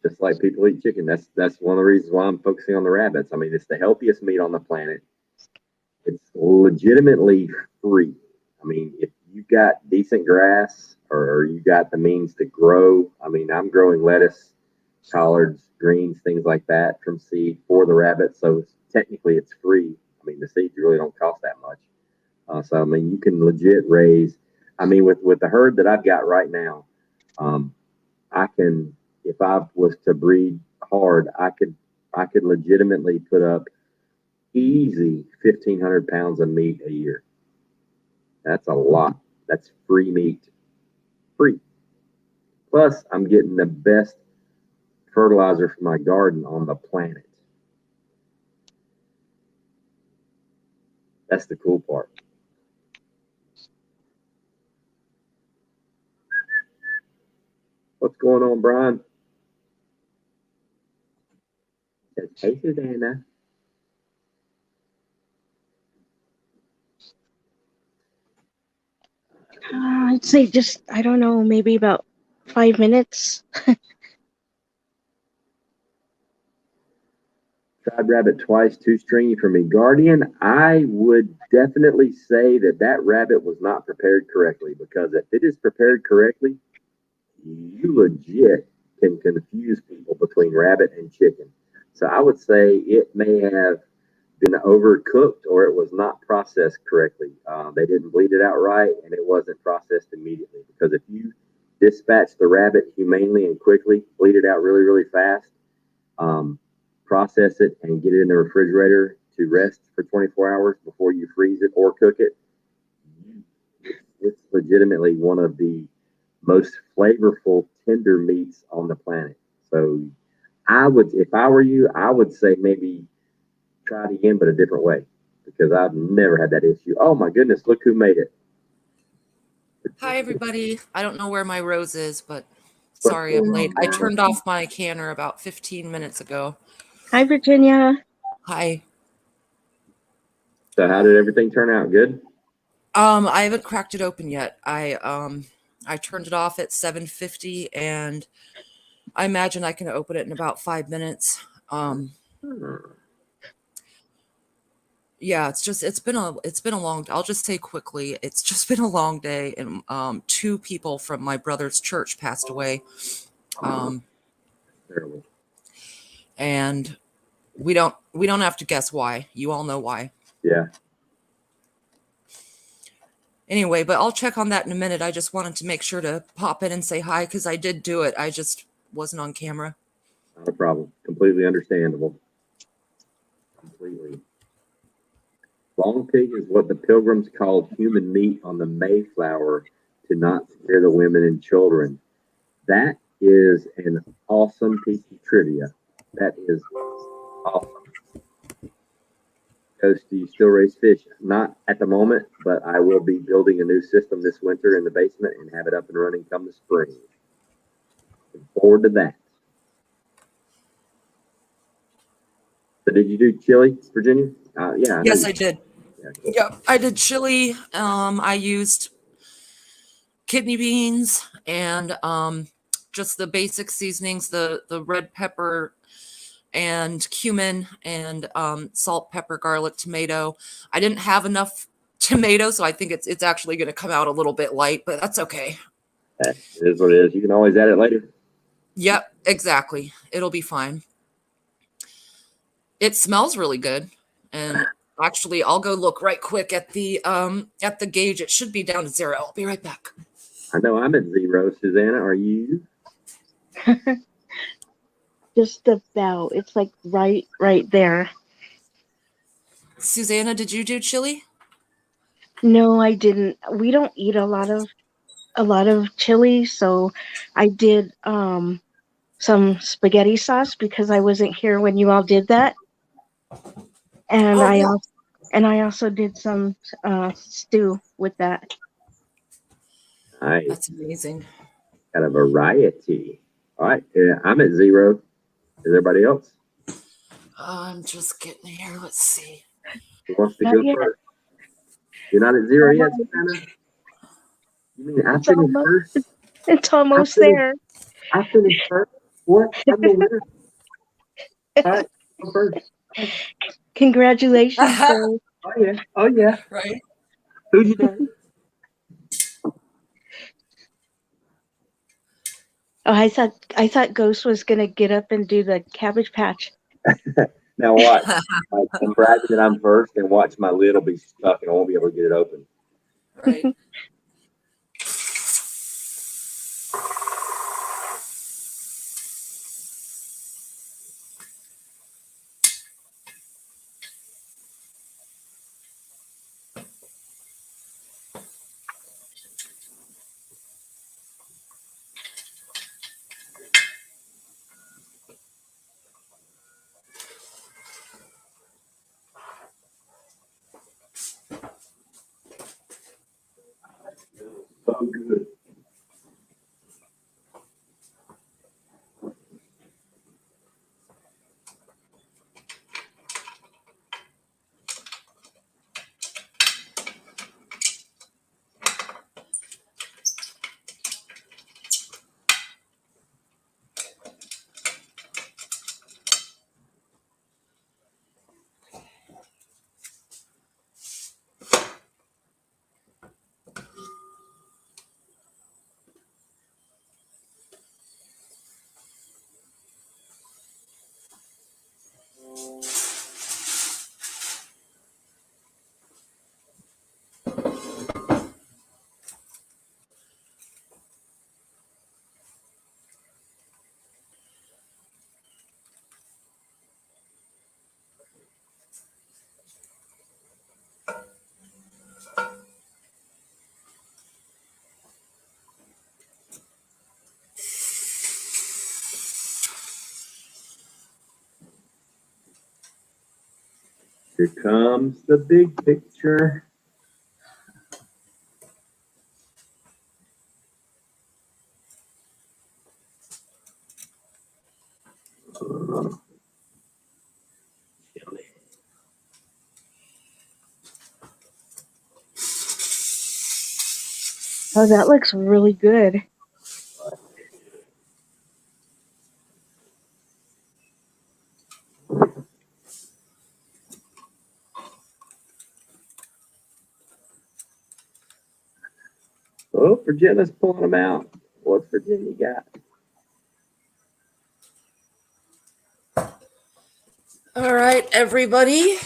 Just like people eat chicken. That's one of the reasons why I'm focusing on the rabbits. I mean, it's the healthiest meat on the planet. It's legitimately free. I mean, if you got decent grass or you got the means to grow, I mean, I'm growing lettuce, collards, greens, things like that from seed for the rabbits. So technically it's free. I mean, the seeds really don't cost that much. So, I mean, you can legit raise, I mean, with the herd that I've got right now, I can, if I was to breed hard, I could legitimately put up easy 1,500 pounds of meat a year. That's a lot. That's free meat. Free. Plus, I'm getting the best fertilizer for my garden on the planet. That's the cool part. What's going on, Brian? Says, hey, Susanna. I'd say just, I don't know, maybe about 5 minutes. Tried rabbit twice, too stringy for me. Guardian, I would definitely say that that rabbit was not prepared correctly, because if it is prepared correctly, you legit can confuse people between rabbit and chicken. So I would say it may have been overcooked, or it was not processed correctly. They didn't bleed it out right, and it wasn't processed immediately. Because if you dispatch the rabbit humanely and quickly, bleed it out really, really fast, process it, and get it in the refrigerator to rest for 24 hours before you freeze it or cook it, it's legitimately one of the most flavorful tender meats on the planet. So I would, if I were you, I would say maybe try it again, but a different way, because I've never had that issue. Oh my goodness, look who made it. Hi, everybody. I don't know where my rose is, but sorry I'm late. I turned off my canner about 15 minutes ago. Hi, Virginia. Hi. So how did everything turn out? Good? I haven't cracked it open yet. I turned it off at 7:50, and I imagine I can open it in about 5 minutes. Yeah, it's been a long, I'll just say quickly, it's just been a long day, and 2 people from my brother's church passed away. Terrible. And we don't have to guess why. You all know why. Yeah. Anyway, but I'll check on that in a minute. I just wanted to make sure to pop in and say hi, because I did do it. I just wasn't on camera. Not a problem. Completely understandable. Completely. Long pig is what the Pilgrims called human meat on the Mayflower to not scare the women and children. That is an awesome piece of trivia. That is awesome. Ghost, do you still raise fish? Not at the moment, but I will be building a new system this winter in the basement and have it up and running come the spring. Looking forward to that. So did you do chili, Virginia? Yeah. Yes, I did. Yeah, cool. Yep, I did chili. I used kidney beans and just the basic seasonings, the red pepper and cumin and salt, pepper, garlic, tomato. I didn't have enough tomato, so I think it's actually going to come out a little bit light, but that's okay. It is what it is. You can always add it later. Yep, exactly. It'll be fine. It smells really good, and actually, I'll go look right quick at the gauge. It should be down to 0. I'll be right back. I know I'm at 0. Susanna, are you? Just about. It's like right there. Susanna, did you do chili? No, I didn't. We don't eat a lot of chili, so I did some spaghetti sauce because I wasn't here when you all did that. And I also did some stew with that. Nice. That's amazing. Got a variety. All right. Yeah, I'm at 0. Is everybody else? I'm just getting here. Let's see. Who wants to Not go yet. first? You're not at 0 yet, Susanna? You mean I finished first? It's almost there. I finished first? What? I'm the winner. All right. Go first. Congratulations, Dave. Oh, yeah. Oh, yeah. Right? Who'd you do? Oh, I thought Ghost was gonna get up and do the Cabbage Patch. Now watch. I'm bragging that I'm first, and watch, my lid will be stuck and I won't be able to get it open. Right. Here comes the big picture. Oh, that looks really good. Oh, Virginia's pulling them out. What's Virginia got? All right, everybody.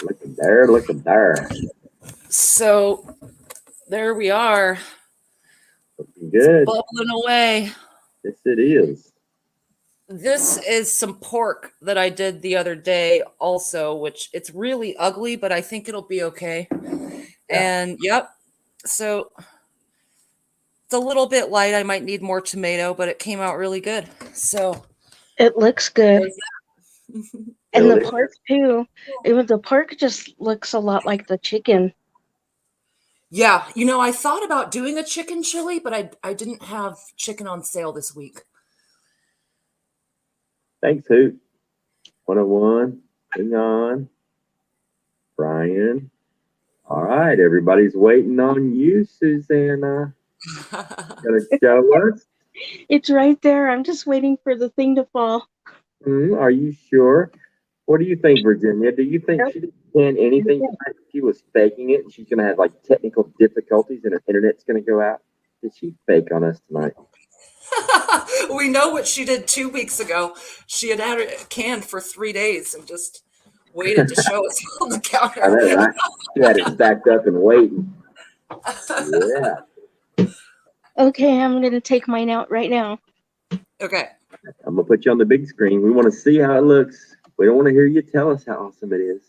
Looking there, looking there. So there we are. Looking good. Bubbling away. Yes, it is. This is some pork that I did the other day also, which it's really ugly, but I think it'll be okay. Yeah. And yep. So it's a little bit light. I might need more tomato, but it came out really good. So it looks good. And the pork too. The pork just looks a lot like the chicken. Yeah, I thought about doing a chicken chili, but I didn't have chicken on sale this week. Thanks, Hoot. 101. Hang on. Brian. All right, everybody's waiting on you, Susanna. Gonna show us? It's right there. I'm just waiting for the thing to fall. Are you sure? What do you think, Virginia? Do you think she didn't plan anything tonight? She was faking it and she's gonna have like technical difficulties and her internet's gonna go out? Did she fake on us tonight? We know what she did 2 weeks ago. She had it canned for 3 days and just waited to show us on the counter. I know, right? She had it stacked up and waiting. Yeah. Okay, I'm going to take mine out right now. Okay. I'm going to put you on the big screen. We want to see how it looks. We don't want to hear you tell us how awesome it is.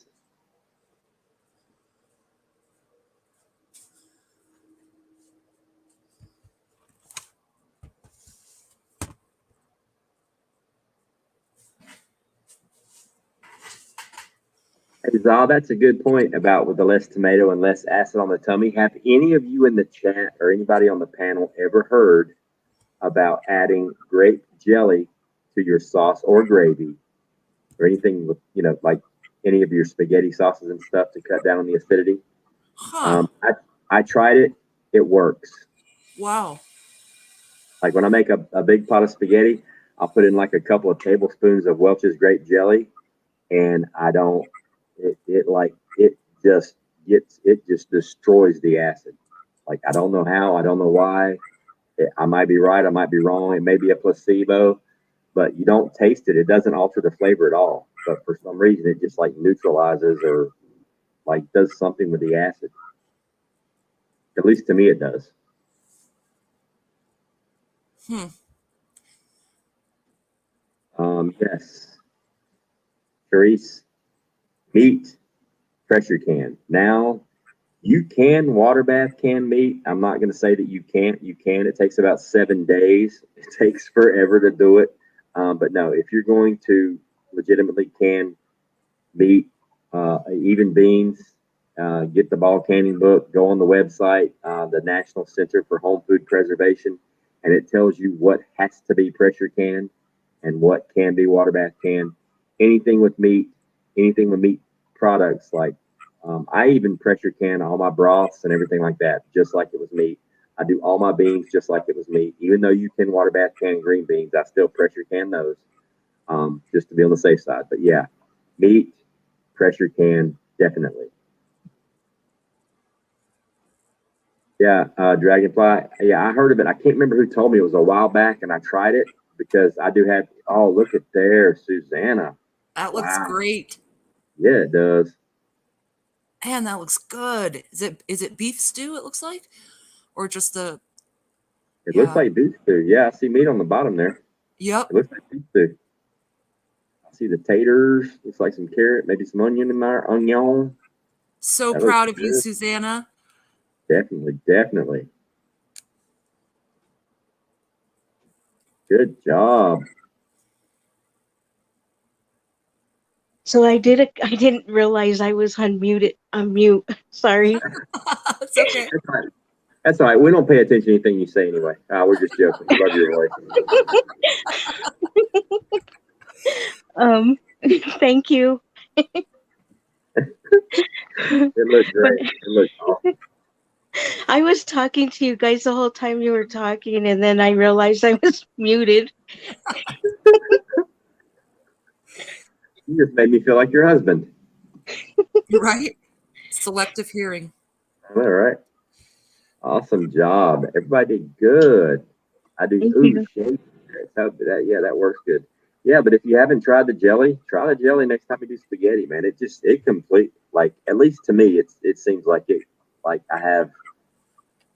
Hey, Zal, that's a good point about with the less tomato and less acid on the tummy. Have any of you in the chat or anybody on the panel ever heard about adding grape jelly to your sauce or gravy or anything with, like any of your spaghetti sauces and stuff to cut down on the acidity? Huh. I tried it. It works. Wow. Like when I make a big pot of spaghetti, I'll put in like a couple of tablespoons of Welch's grape jelly, and it just destroys the acid. Like I don't know how, I don't know why. I might be right, I might be wrong. It may be a placebo, but you don't taste it. It doesn't alter the flavor at all. But for some reason, it just like neutralizes or like does something with the acid. At least to me, it does. Yes. Therese, meat, pressure can. Now, you can water bath canned meat. I'm not going to say that you can't. You can. It takes about 7 days. It takes forever to do it. But no, if you're going to legitimately can meat, even beans, get the ball canning book, go on the website, the National Center for Home Food Preservation, and it tells you what has to be pressure canned and what can be water bath canned. Anything with meat products like I even pressure can all my broths and everything like that, just like it was meat. I do all my beans just like it was meat. Even though you can water bath can green beans, I still pressure can those just to be on the safe side. But yeah, meat, pressure can, definitely. Yeah, Dragonfly. Yeah, I heard of it. I can't remember who told me. It was a while back, and I tried it because I do have. Oh, look at there, Susanna. That looks great. Yeah, it does. Man, that looks good. Is it beef stew? It looks like, or just the. It looks like beef stew. Yeah, I see meat on the bottom there. Yep. It looks like beef stew. I see the taters. Looks like some carrot, maybe some onion in there. Onion. So proud of you, Susanna. Definitely, definitely. Good job. So I didn't realize I was unmuted. On mute. Sorry. It's okay. That's all right. That's all right. We don't pay attention to anything you say anyway. We're just joking. Love your voice. Um, thank you. It looks But great. It looks awesome. I was talking to you guys the whole time you were talking, and then I realized I was muted. You just made me feel like your husband. Right? Selective hearing. All right. Awesome job. Everybody did good. I do. Thank Ooh, you. shake. That works good. Yeah, but if you haven't tried the jelly, try the jelly next time you do spaghetti, man. It complete, like, at least to me, it seems like I have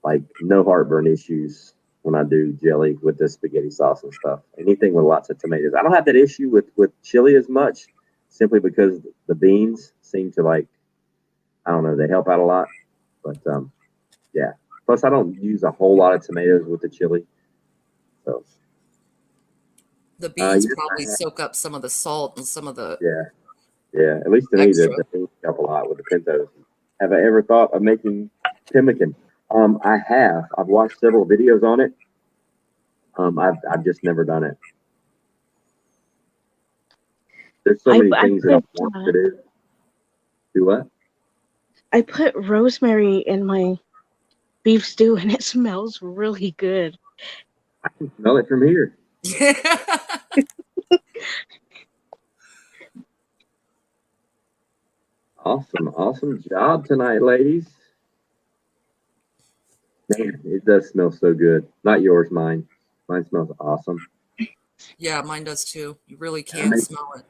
like no heartburn issues when I do jelly with the spaghetti sauce and stuff. Anything with lots of tomatoes. I don't have that issue with chili as much, simply because the beans seem to, like, I don't know, they help out a lot. But yeah. Plus, I don't use a whole lot of tomatoes with the chili. So The beans yeah, probably soak up some of the salt and some of the yeah. At least to me, extra. the beans help a lot with the pintos. Have I ever thought of making pemmican? I have. I've watched several videos on it. I've just never done it. There's so many things that I want to do. Do what? I put rosemary in my beef stew, and it smells really good. I can smell it from here. Awesome job tonight, ladies. Man, it does smell so good. Not yours, mine. Mine smells awesome. Yeah, mine does too. You really can smell it.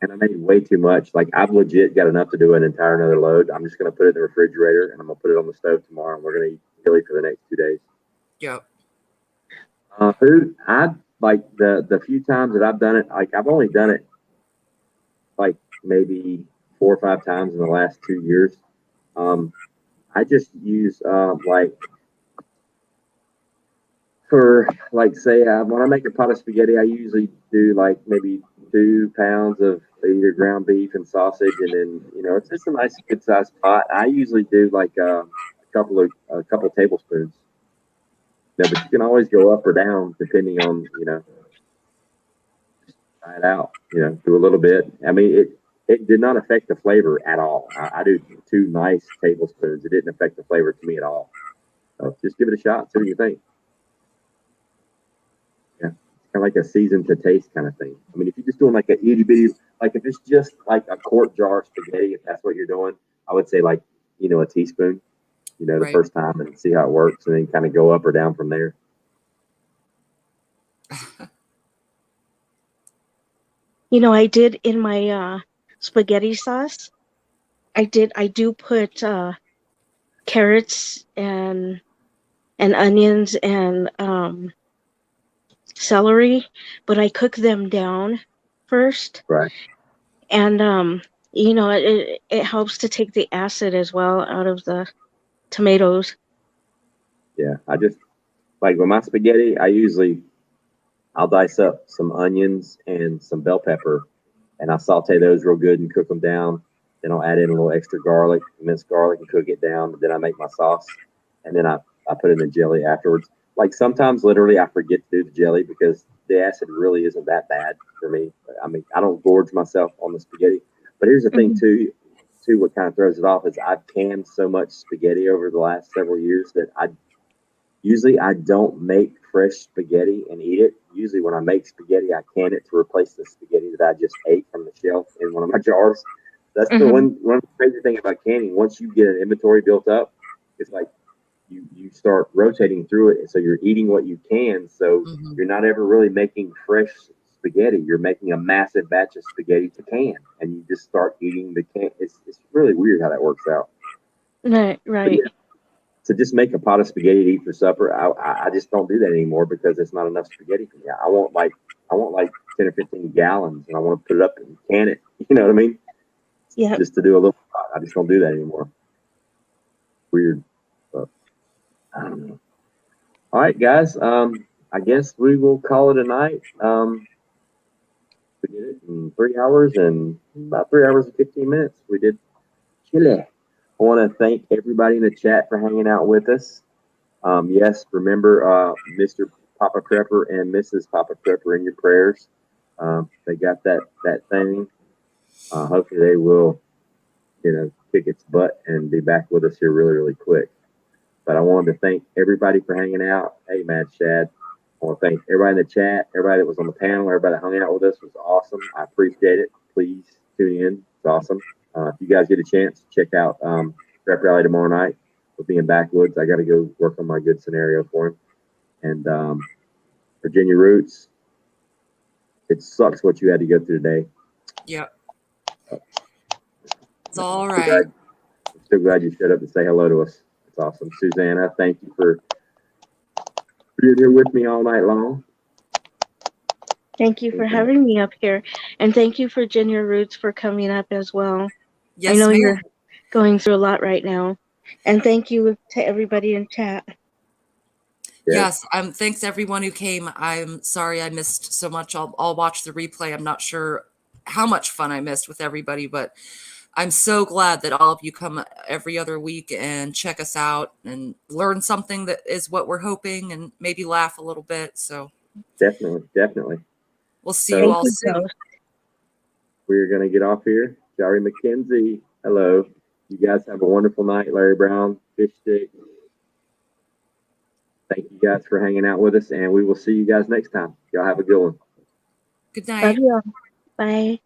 And I made way too much. Like, I've legit got enough to do an entire another load. I'm just gonna put it in the refrigerator, and I'm gonna put it on the stove tomorrow, and we're gonna eat chili for the next 2 days. Yep. Food, I like the few times that I've done it, like, I've only done it like maybe 4 or 5 times in the last 2 years. I just use like, for, like, say, when I make a pot of spaghetti, I usually do like maybe 2 pounds of either ground beef and sausage, and then, it's just a nice good sized pot. I usually do like a couple tablespoons. But you can always go up or down depending on, try it out. Do a little bit. I mean, it did not affect the flavor at all. I do 2 nice tablespoons. It didn't affect the flavor to me at all. So just give it a shot. See what you think. Yeah, it's kind of like a season to taste kind of thing. I mean, if you're just doing like a itty bitty, like if it's just like a quart jar of spaghetti, if that's what you're doing, I would say, like, a teaspoon, the Right. first time, and see how it works, and then kind of go up or down from there. I did in my spaghetti sauce. I do put carrots and onions and celery, but I cook them down first. Right. And it helps to take the acid as well out of the tomatoes. Yeah, I just, like, with my spaghetti, I'll dice up some onions and some bell pepper, and I'll saute those real good and cook them down. Then I'll add in a little extra garlic, minced garlic, and cook it down. Then I make my sauce, and then I put in the jelly afterwards. Like, sometimes literally I forget to do the jelly because the acid really isn't that bad for me. I mean, I don't gorge myself on the spaghetti. But here's the thing too, what kind of throws it off is I've canned so much spaghetti over the last several years that I don't make fresh spaghetti and eat it. Usually when I make spaghetti, I can it to replace the spaghetti that I just ate from the shelf in one of my jars. That's the one crazy thing about canning. Once you get an inventory built up, it's like you start rotating through it. And so you're eating what you can. So you're not ever really making fresh spaghetti. You're making a massive batch of spaghetti to can, and you just start eating the can. It's really weird how that works out. Right. Yeah, to just make a pot of spaghetti to eat for supper, I just don't do that anymore because it's not enough spaghetti for me. I want like 10 or 15 gallons, and I want to put it up and can it. You know what I mean? Yeah. Just to do a little. I just don't do that anymore. Weird, but I don't know. All right, guys. I guess we will call it a night. We did it in 3 hours and about 3 hours and 15 minutes. We did Chile. I want to thank everybody in the chat for hanging out with us. Yes, remember Mr. Papa Prepper and Mrs. Papa Prepper in your prayers. They got that thing. Hopefully they will, kick its butt and be back with us here really, really quick. But I wanted to thank everybody for hanging out. Hey, Mad Shad. I want to thank everybody in the chat, everybody that was on the panel, everybody that hung out with us was awesome. I appreciate it. Please tune in. It's awesome. If you guys get a chance, check out Prep Rally tomorrow night. We'll be in Backwoods. I got to go work on my good scenario for him. And Virginia Roots, it sucks what you had to go through today. Yeah. It's all right. I'm so glad you showed up to say hello to us. It's awesome. Susanna, thank you for being here with me all night long. Thank you for having me up here. And thank you, Virginia Roots, for coming up as well. Yes, I know ma'am. you're going through a lot right now. And thank you to everybody in chat. Yes. Thanks everyone who came. I'm sorry I missed so much. I'll watch the replay. I'm not sure how much fun I missed with everybody, but I'm so glad that all of you come every other week and check us out and learn something that is what we're hoping, and maybe laugh a little bit. So Definitely. We'll see you all soon. We're going to get off here. Shari McKenzie, hello. You guys have a wonderful night. Larry Brown, Fish Stick. Thank you guys for hanging out with us, and we will see you guys next time. Y'all have a good one. Good night. Love you all. Bye.